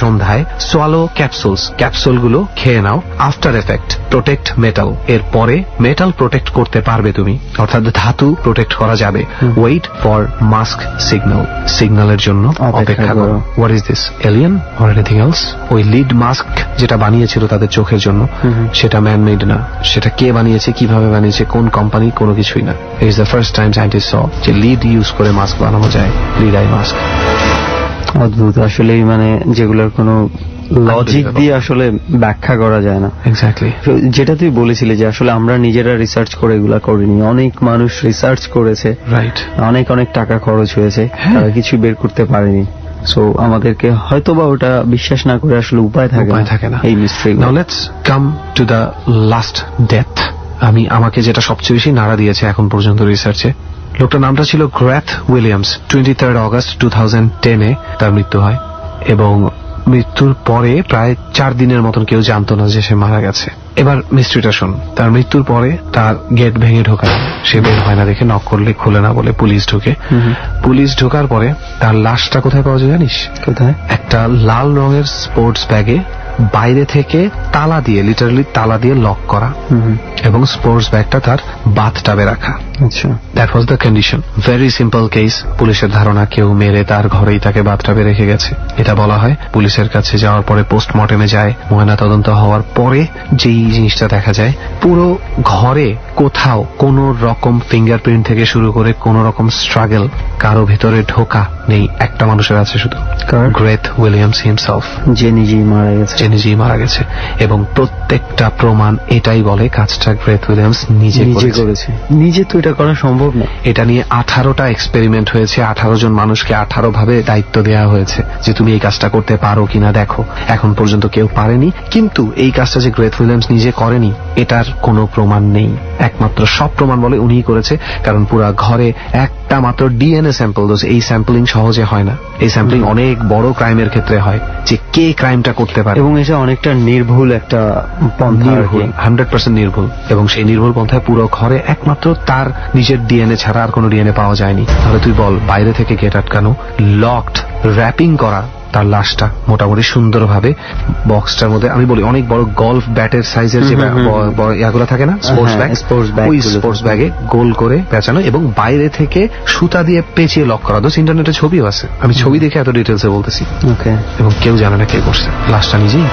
সন্ধ্যায়, সোয়ালো ক্যাপসুলস, ক্যাপসুলগুলো খেয়ে নাও, আফটার এফেক্ট প্রোটেক্ট মেটাল, এর পরে মেটাল প্রোটেক্ট করতে পারবে তুমি, অর্থাৎ ধাতু প্রোটেক্ট করা যাবে, ওয়েট ফর মাস্ক সিগন্যাল, সিগন্যালের জন্য অপেক্ষা করো। What is this, alien or anything else? ওই লিড মাস্ক যেটা বানিয়েছিল তাদের চোখের জন্য, সেটা ম্যানমেড না, সেটা কে বানিয়েছে, কিভাবে বানিয়েছে, কোন কোম্পানি, কোনো কিছুই না। It is the first time scientist saw যে লিড ইউজ করে মাস্ক বানানো যায়, লিড আই মাস্ক। অদ্ভুত আসলে, মানে যেগুলোর কোনো লজিক দিয়ে আসলে ব্যাখ্যা করা যায় না। এক্স্যাক্টলি, যেটা তুই বলেছিলি যে আসলে আমরা নিজেরা রিসার্চ করে এগুলা করিনি, অনেক মানুষ রিসার্চ করেছে, রাইট, অনেক অনেক টাকা খরচ হয়েছে, তারা কিছু বের করতে পারেনি। সো আমাদেরকে হয়তোবা ওটা বিশ্বাস না করে আসলে উপায় থাকে না এই mystery. Now let's come to the last death. আমাকে যেটা সবচেয়ে বেশি নাড়া দিয়েছে এখন পর্যন্ত রিসার্চে, লোকটার নামটা ছিল গ্রেথ উইলিয়ামস। 23 অগস্ট 2010-এ তার মৃত্যু হয় এবং মৃত্যুর পরে প্রায় 4 দিনের মতন কেউ জানতো না যে সে মারা গেছে। এবার মিস্ট্রিটা শোন, তার মৃত্যুর পরে তার গেট ভেঙে ঢোকা, সে বের হয় না দেখে, নক করলে খুলে না বলে পুলিশ ঢোকে। পুলিশ ঢোকার পরে তার লাশটা কোথায় পাওয়া যায় জানিস? কোথায়? একটা লাল রঙের স্পোর্টস ব্যাগে, বাইরে থেকে তালা দিয়ে, লিটারালি তালা দিয়ে লক করা, এবং স্পোর্টস ব্যাগটা তার বাথটাবে রাখা। আচ্ছা, that was the condition. Very simple case. পুলিশের ধারণা কেউ মেরে তার ঘরেই তাকে বাথটাবে রেখে গেছে। এটা বলা হয়। পুলিশের কাছে যাওয়ার পরে পোস্টমর্টেমে যায়, ময়না তদন্ত হওয়ার পরে যেই জিনিসটা দেখা যায়, পুরো ঘরে কোথাও কোন রকম ফিঙ্গারপ্রিন্ট থেকে শুরু করে কোন রকম স্ট্রাগল, কারো ভেতরে ঢোকা নেই। একটা মানুষের আছে শুধু, গ্রেথ উইলিয়ামস হিমসেলফ, যে নিজেই মারা গেছে। এবং প্রত্যেকটা প্রমাণ এটাই বলে কাজটা গ্রেথ উইলিয়ামস নিজে করেছে। নিজে তো এটা করা সম্ভব না। এটা নিয়ে 18টা এক্সপেরিমেন্ট হয়েছে, 18 জন মানুষকে 18 ভাবে দায়িত্ব দেওয়া হয়েছে যে তুমি এই কাজটা করতে পারো কিনা দেখো। এখন পর্যন্ত কেউ পারেনি। কিন্তু এই কাজটা যে গ্রেথ উইলিয়ামস নিজে করেনি এটার কোনো প্রমাণ নেই। একমাত্র সব প্রমাণ বলে উনিই করেছে, কারণ পুরা ঘরে একটা মাত্র ডিএনএ স্যাম্পল। এই স্যাম্পলিং সহজে হয় না, এই স্যাম্পলিং অনেক বড় ক্রাইমের ক্ষেত্রে হয়, যে কে ক্রাইমটা করতে পারে। এবং এটা অনেকটা নির্ভুল একটা পন্থা, 100% নির্ভুল। এবং সেই নির্ভুল পন্থায় পুরো ঘরে একমাত্র তার নিজের ডিএনএ ছাড়া আর কোনো ডিএনএ পাওয়া যায়নি। তাহলে তুই বল, বাইরে থেকে গেট আটকানো, লকড, র্যাপিং করা তার লাশটা মোটামুটি সুন্দরভাবে বক্সটার মধ্যে, আমি বলি অনেক বড় গলফ ব্যাটের সাইজের যে ইয়াগুলো থাকে না, স্পোর্টস ব্যাগ, ওই স্পোর্টস ব্যাগে গোল করে পেঁচানো এবং বাইরে থেকে সুতা দিয়ে পেঁচিয়ে লক করা। দোষ ইন্টারনেটে ছবিও আছে, আমি ছবি দেখে এত ডিটেলসে বলতেছি। এবং কেউ জানে না কে করছে, লাশটা নিজেই।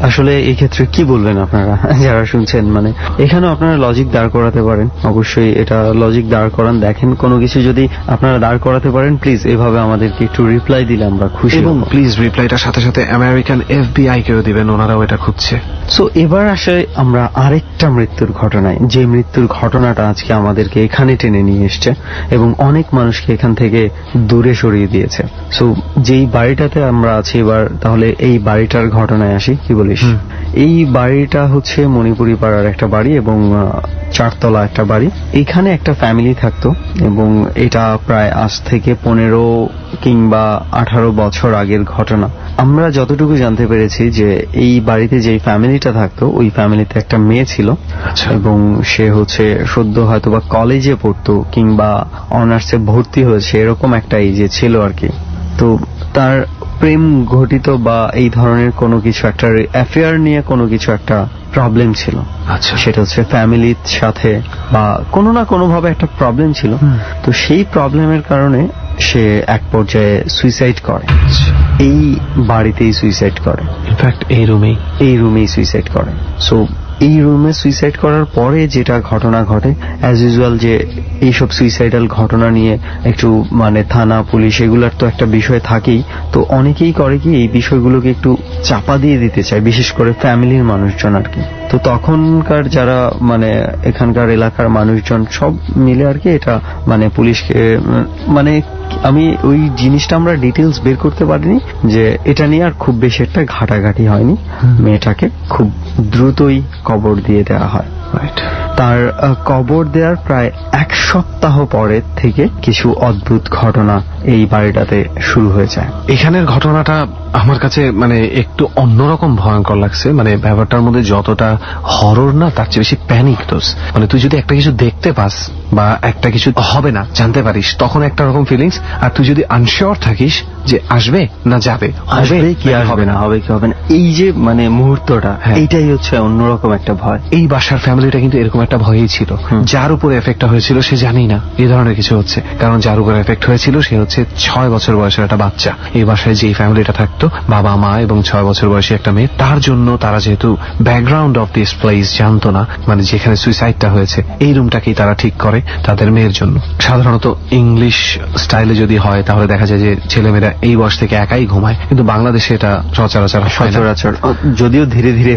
আসলে এই ক্ষেত্রে কি বলবেন আপনারা যারা শুনছেন? মানে এখানেও আপনারা লজিক দাঁড় করাতে পারেন, অবশ্যই এটা লজিক দাঁড় করান। দেখেন কোনো কিছু যদি আপনারা দাঁড় করাতে পারেন, প্লিজ এভাবে আমাদেরকে একটু রিপ্লাই দিলে আমরা খুশি। এবং প্লিজ রিপ্লাইটার সাথে সাথে আমেরিকান FBI কেও দিবেন, ওনারাও এটা খুঁজছে। সো এবার আসে আমরা আরেকটা মৃত্যুর ঘটনায়, যে মৃত্যুর ঘটনাটা আজকে আমাদেরকে এখানে টেনে নিয়ে এসছে এবং অনেক মানুষকে এখান থেকে দূরে সরিয়ে দিয়েছে। সো যেই বাড়িটাতে আমরা আছি এবার, তাহলে এই বাড়িটার ঘটনায় আসি। কি বলিস? এই বাড়িটা হচ্ছে মণিপুরি পাড়ার একটা বাড়ি এবং 4 তলা একটা বাড়ি। এখানে একটা ফ্যামিলি থাকতো এবং এটা প্রায় আজ থেকে 15 কিংবা 18 বছর আগের ঘটনা। আমরা যতটুকু জানতে পেরেছি যে এই বাড়িতে যে ফ্যামিলিটা থাকতো ওই ফ্যামিলিতে একটা মেয়ে ছিল এবং সে হচ্ছে সদ্য হয়তোবা কলেজে পড়তো কিংবা অনার্সে ভর্তি হয়েছে, এরকম একটা এজে ছিল আর কি। তো তার প্রেম ঘটিত বা এই ধরনের কোনো কিছু একটা অ্যাফেয়ার নিয়ে কোনো কিছু একটা প্রবলেম ছিল। আচ্ছা, সেটা হচ্ছে ফ্যামিলির সাথে বা কোনো না কোনো ভাবে একটা প্রবলেম ছিল। তো সেই প্রবলেমের কারণে সে এক পর্যায়ে সুইসাইড করে, এই বাড়িতেই সুইসাইড করে, ইনফ্যাক্ট এই রুমেই সুইসাইড করে। সো এই রুমে সুইসাইড করার পরে যেটা ঘটনা ঘটে, অ্যাজ ইউজুয়াল যে এইসব সুইসাইডাল ঘটনা নিয়ে একটু মানে থানা পুলিশ এগুলার তো একটা বিষয় থাকেই, তো অনেকেই করে কি এই বিষয়গুলোকে একটু চাপা দিয়ে দিতে চায়, বিশেষ করে ফ্যামিলির মানুষজন আর কি। তো তখনকার যারা মানে এখানকার এলাকার মানুষজন সব মিলে আর কি এটা মানে পুলিশকে মানে আমি ওই জিনিসটা আমরা ডিটেলস বের করতে পারিনি যে এটা নিয়ে আর খুব বেশি একটা ঘাটাঘাটি হয়নি। মেয়েটাকে খুব দ্রুতই কবর দিয়ে দেওয়া হয়। তার কবর দেওয়ার প্রায় 1 সপ্তাহ পরে থেকে কিছু অদ্ভুত ঘটনা এই বাড়িটাতে শুরু হয়ে যায়। এখানের ঘটনাটা আমার কাছে মানে একটু অন্যরকম ভয়ঙ্কর লাগছে। মানে ব্যাপারটার মধ্যে যতটা হরর না তার চেয়ে বেশি প্যানিক দোষ। মানে তুই যদি একটা কিছু দেখতে পাস বা একটা কিছু হবে না জানতে পারিস তখন একটা রকম ফিলিংস, আর তুই যদি আনশিওর থাকিস যে আসবে না যাবে, হবে কি হবে না, হবে কি হবে না, এই যে মানে মুহূর্তটা এইটাই হচ্ছে অন্যরকম একটা ভয়। এই বাসার ফ্যামিলিটা কিন্তু এরকম একটা ভয়ই ছিল। যার উপরে এফেক্টটা হয়েছিল সে জানি না এই ধরনের কিছু হচ্ছে, কারণ যার উপরে এফেক্ট হয়েছিল সে হচ্ছে 6 বছর বয়সের একটা বাচ্চা। এই বাসায় যে ফ্যামিলিটা থাকতো, বাবা মা এবং 6 বছর বয়সী একটা মেয়ে, তার জন্য তারা যেহেতু ব্যাকগ্রাউন্ড অফ দিস প্লেস জানতো না, মানে যেখানে সুইসাইডটা হয়েছে এই রুমটাকেই তারা ঠিক করে তাদের মেয়ের জন্য। সাধারণত ইংলিশ স্টাইলে যদি হয় তাহলে দেখা যায় যে ছেলেমেয়েরা এই বয়স থেকে একাই ঘুমায়, কিন্তু বাংলাদেশে এটা সচরাচর যদিও ধীরে ধীরে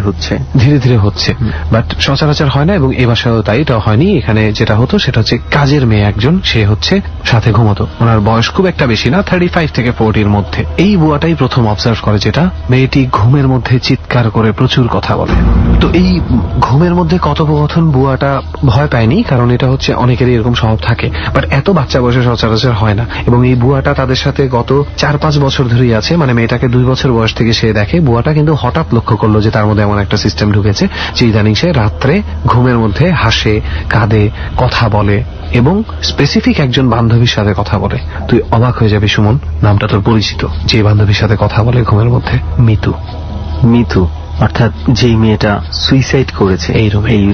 হচ্ছে বাট সচরাচর হয় না। এবং এই বাসায়ও তাই, এটা হয়নি। এখানে যেটা হতো সেটা হচ্ছে কাজের মেয়ে একজন, সে হচ্ছে সাথে ঘুমতো। ওনার বয়স খুব একটা বেশি না, 35 থেকে 40-র মধ্যে। এই বুয়াটাই প্রথম অবজার্ভ করে যেটা, মেয়েটি ঘুমের মধ্যে চিৎকার করে প্রচুর কথা বলে। তো এই ঘুমের মধ্যে কথোপকথন বুয়াটা ভয় পায়নি, কারণ এটা হচ্ছে অনেকেরই এরকম স্বভাব থাকে, বাট এত বাচ্চা বয়সে সচরাচর হয় না। এবং এই বুয়াটা তাদের সাথে গত 4-5 বছর ধরেই আছে। মানে মেয়েটাকে 2 বছর বয়স থেকে সে দেখে। বুয়াটা কিন্তু হঠাৎ লক্ষ্য করলো যে তার মধ্যে এমন একটা সিস্টেম ঢুকেছে যে ইদানিং সে রাত্রে ঘুমের মধ্যে হাসে, কাঁদে, কথা বলে এবং স্পেসিফিক একজন বান্ধবীর সাথে কথা বলে। তুই অবাক হয়ে যাবি সুমন, নামটা তোর পরিচিত। যে বান্ধবীর সাথে কথা বলে ঘুমের মধ্যে, মিতু, অর্থাৎ যেই মেয়েটা সুইসাইড করেছে এই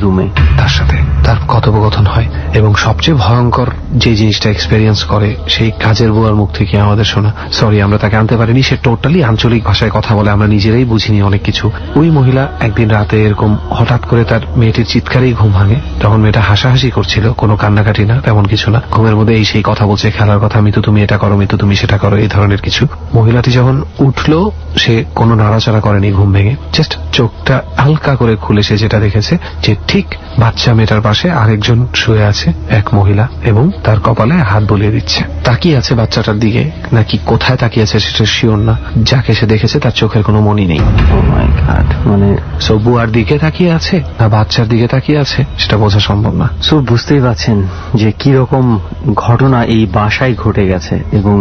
রুমে তার সাথে তার কথোপকথন হয়। এবং সবচেয়ে ভয়ঙ্কর যে জিনিসটা এক্সপেরিয়েন্স করে সেই কাজের বুয়ার মুখ থেকে আমাদের শোনা। সরি, আমরা তাকে আনতে পারিনি, সে টোটালি আঞ্চলিক ভাষায় কথা বলে, আমরা নিজেরাই বুঝিনি অনেক কিছু। ওই মহিলা একদিন রাতে এরকম হঠাৎ করে তার মেয়েটির চিৎকারেই ঘুম ভাঙে। তখন মেয়েটা হাসাহাসি করছিল, কোনো কান্নাকাটি না, তেমন কিছু না। ঘুমের মধ্যে এই সেই কথা বলছে, খেলার কথা, মিতু তুমি এটা করো, মিতু তুমি সেটা করো, এই ধরনের কিছু। মহিলাটি যখন উঠলো সে কোনো নাড়াচাড়া করেনি ঘুম ভেঙে, জাস্ট চোখটা হালকা করে খুলে সে যেটা দেখেছে যে ঠিক বাচ্চা মেয়েটার পাশে আরেকজন শুয়ে আছে, এক মহিলা, এবং তার কপালে হাত বুলিয়ে দিচ্ছে। তাকিয়ে আছে বাচ্চাটার দিকে, নাকি কোথায় তাকিয়ে আছে সেটা শিওর না। যাকে সে দেখেছে তার চোখের কোনো মনি নেই। মানে বুয়ার দিকে তাকিয়ে আছে না বাচ্চার দিকে তাকিয়ে আছে সেটা বোঝা সম্ভব না। সো বুঝতেই পারছেন যে কিরকম ঘটনা এই বাসায় ঘটে গেছে। এবং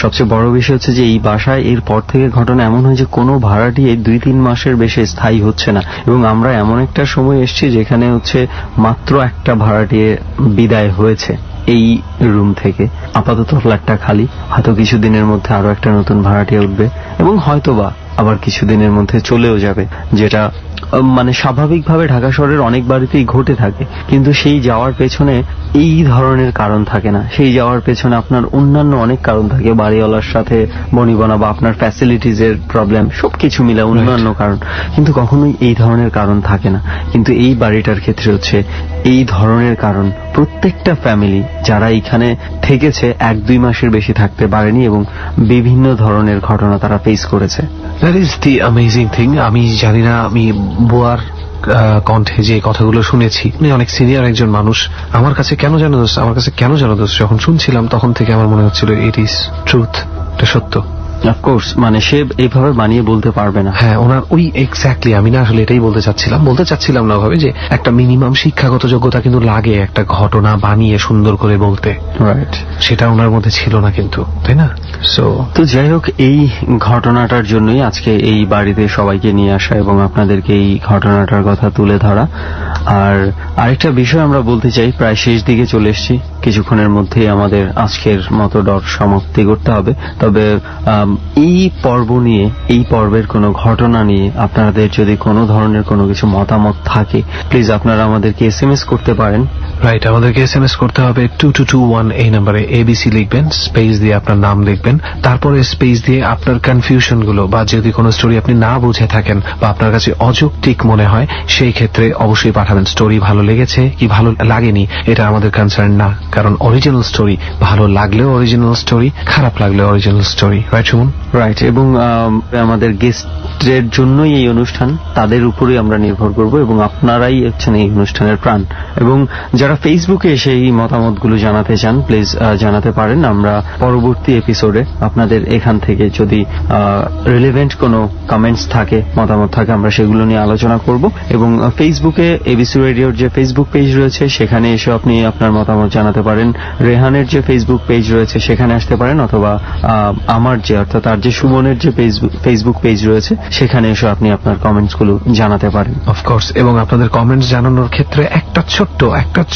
সবচেয়ে বড় বিষয় হচ্ছে যে এই বাসায় এরপর থেকে ঘটনা এমন হয় যে কোনো ভাড়াটি এই 2-3 মাসের বেশি স্থায়ী হচ্ছে না। এবং আমরা এমন একটা সময় এসেছি যেখানে হচ্ছে মাত্র একটা ভাড়াটিয়ে বিদায় হয়েছে এই রুম থেকে। আপাতত ফ্ল্যাটটা খালি, হয়তো কিছুদিনের মধ্যে আরো একটা নতুন ভাড়াটিয়া উঠবে এবং হয়তোবা আবার কিছুদিনের মধ্যে চলেও যাবে, যেটা মানে স্বাভাবিকভাবে ঢাকা শহরের অনেক বাড়িতেই ঘটে থাকে। কিন্তু সেই যাওয়ার পেছনে এই ধরনের কারণ থাকে না, সেই যাওয়ার পেছনে আপনার অন্যান্য অনেক কারণ থাকে, বাড়িওয়ালার সাথে বনিবনা বা আপনার ফ্যাসিলিটিজের প্রবলেম, সবকিছু মিলে অন্যান্য কারণ, কিন্তু কখনোই এই ধরনের কারণ থাকে না। কিন্তু এই বাড়িটার ক্ষেত্রে হচ্ছে এই ধরনের কারণ। প্রত্যেকটা ফ্যামিলি যারা এখানে থেকেছে 1-2 মাসের বেশি থাকতে পারেনি এবং বিভিন্ন ধরনের ঘটনা তারা ফেস করেছে। That is the amazing thing. আমি জানি না, আমি বুয়ার কণ্ঠে যে কথাগুলো শুনেছি, উনি অনেক সিনিয়র একজন মানুষ। আমার কাছে কেন জানো দোস্ত, যখন শুনছিলাম তখন থেকে আমার মনে হচ্ছিল ইট ইজ ট্রুথ, এটা সত্য। অফকোর্স, মানে সে এইভাবে বানিয়ে বলতে পারবে না। হ্যাঁ, ওনার ওই এক্স্যাক্টলি, আমি না আসলে এটাই বলতে চাচ্ছিলাম না ভাবে যে একটা মিনিমাম শিক্ষাগত যোগ্যতা কিন্তু লাগে একটা ঘটনা বানিয়ে সুন্দর করে বলতে। রাইট, সেটা ওনার মধ্যে ছিল না কিন্তু, তাই না? তো যাই হোক, এই ঘটনাটার জন্যই আজকে এই বাড়িতে সবাইকে নিয়ে আসা এবং আপনাদেরকে এই ঘটনাটার কথা তুলে ধরা। আর আরেকটা বিষয় আমরা বলতে চাই, প্রায় শেষ দিকে চলে এসেছি, কিছুক্ষণের মধ্যেই আমাদের আজকের মতো ডট সমাপ্তি করতে হবে। তবে এই পর্ব নিয়ে, এই পর্বের কোনো ঘটনা নিয়ে আপনাদের যদি কোনো ধরনের কোনো কিছু মতামত থাকে, প্লিজ আপনারা আমাদেরকে SMS করতে পারেন। রাইট, আমাদেরকে SMS করতে হবে 2221 এই নম্বরে। ABC লিখবেন, স্পেস দিয়ে আপনার নাম লিখবেন, তারপরে স্পেস দিয়ে আপনার কনফিউশন গুলো বা যদি কোনো স্টোরি আপনি না বুঝে থাকেন বা আপনার কাছে অযৌক্তিক মনে হয়, সেই ক্ষেত্রে অবশ্যই পাঠাবেন। স্টোরি ভালো লেগেছে কি ভালো লাগেনি এটা আমাদের কনসার্ন না, কারণ অরিজিনাল স্টোরি ভালো লাগলেও অরিজিনাল স্টোরি, খারাপ লাগলেও original story. Right Suman? Right, এবং আমাদের গেস্টের জন্যই এই অনুষ্ঠান, তাদের উপরেই আমরা নির্ভর করব এবং আপনারাই হচ্ছেন এই অনুষ্ঠানের প্রাণ। এবং যারা ফেসবুকে এসে এই মতামতগুলো জানাতে চান, প্লিজ জানাতে পারেন। আমরা পরবর্তী এপিসোডে আপনাদের এখান থেকে যদি রিলেভেন্ট কোনো কমেন্টস থাকে, মতামত থাকে, আমরা সেগুলো নিয়ে আলোচনা করব। এবং ফেসবুকে এবিসি রেডিওর যে ফেসবুক পেজ রয়েছে সেখানে এসে আপনি আপনার মতামত জানাতে পারেন। রেহানের যে ফেসবুক পেজ রয়েছে সেখানে আসতে পারেন, অথবা আমার যে অর্থাৎ আর যে সুমনের যে ফেসবুক পেজ রয়েছে সেখানে এসে আপনি আপনার কমেন্টস গুলো জানাতে পারেন। অফকোর্স, এবং আপনাদের কমেন্টস জানানোর ক্ষেত্রে একটা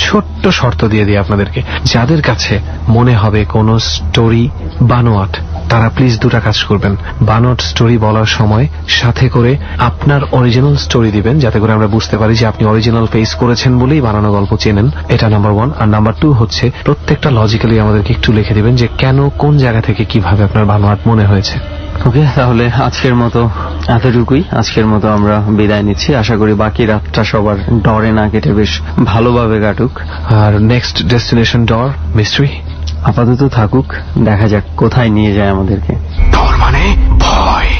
ছোট্ট শর্ত দিয়ে দিই আপনাদেরকে। যাদের কাছে মনে হবে কোন স্টোরি বানোয়াট, তারা প্লিজ দুটা কাজ করবেন। বানোয়াট স্টোরি বলার সময় সাথে করে আপনার অরিজিনাল স্টোরি দিবেন, যাতে করে আমরা বুঝতে পারি যে আপনি অরিজিনাল ফেস করেছেন বলেই বানানো গল্প চেনেন। এটা নাম্বার 1। আর নাম্বার 2 হচ্ছে প্রত্যেকটা লজিক্যালি আমাদেরকে একটু লিখে দিবেন যে কেন, কোন জায়গা থেকে কিভাবে আপনার বানোয়াট মনে হয়েছে। ওকে, তাহলে আজকের মতো এতটুকুই। আজকের মতো আমরা বিদায় নিচ্ছি। আশা করি বাকি রাতটা সবার ডরে না কেটে বেশ ভালোভাবে কাটুক। আর নেক্সট ডেস্টিনেশন ডর মিস্ট্রি আপাতত থাকুক, দেখা যাক কোথায় নিয়ে যায় আমাদেরকে। ডর মানে ভয়।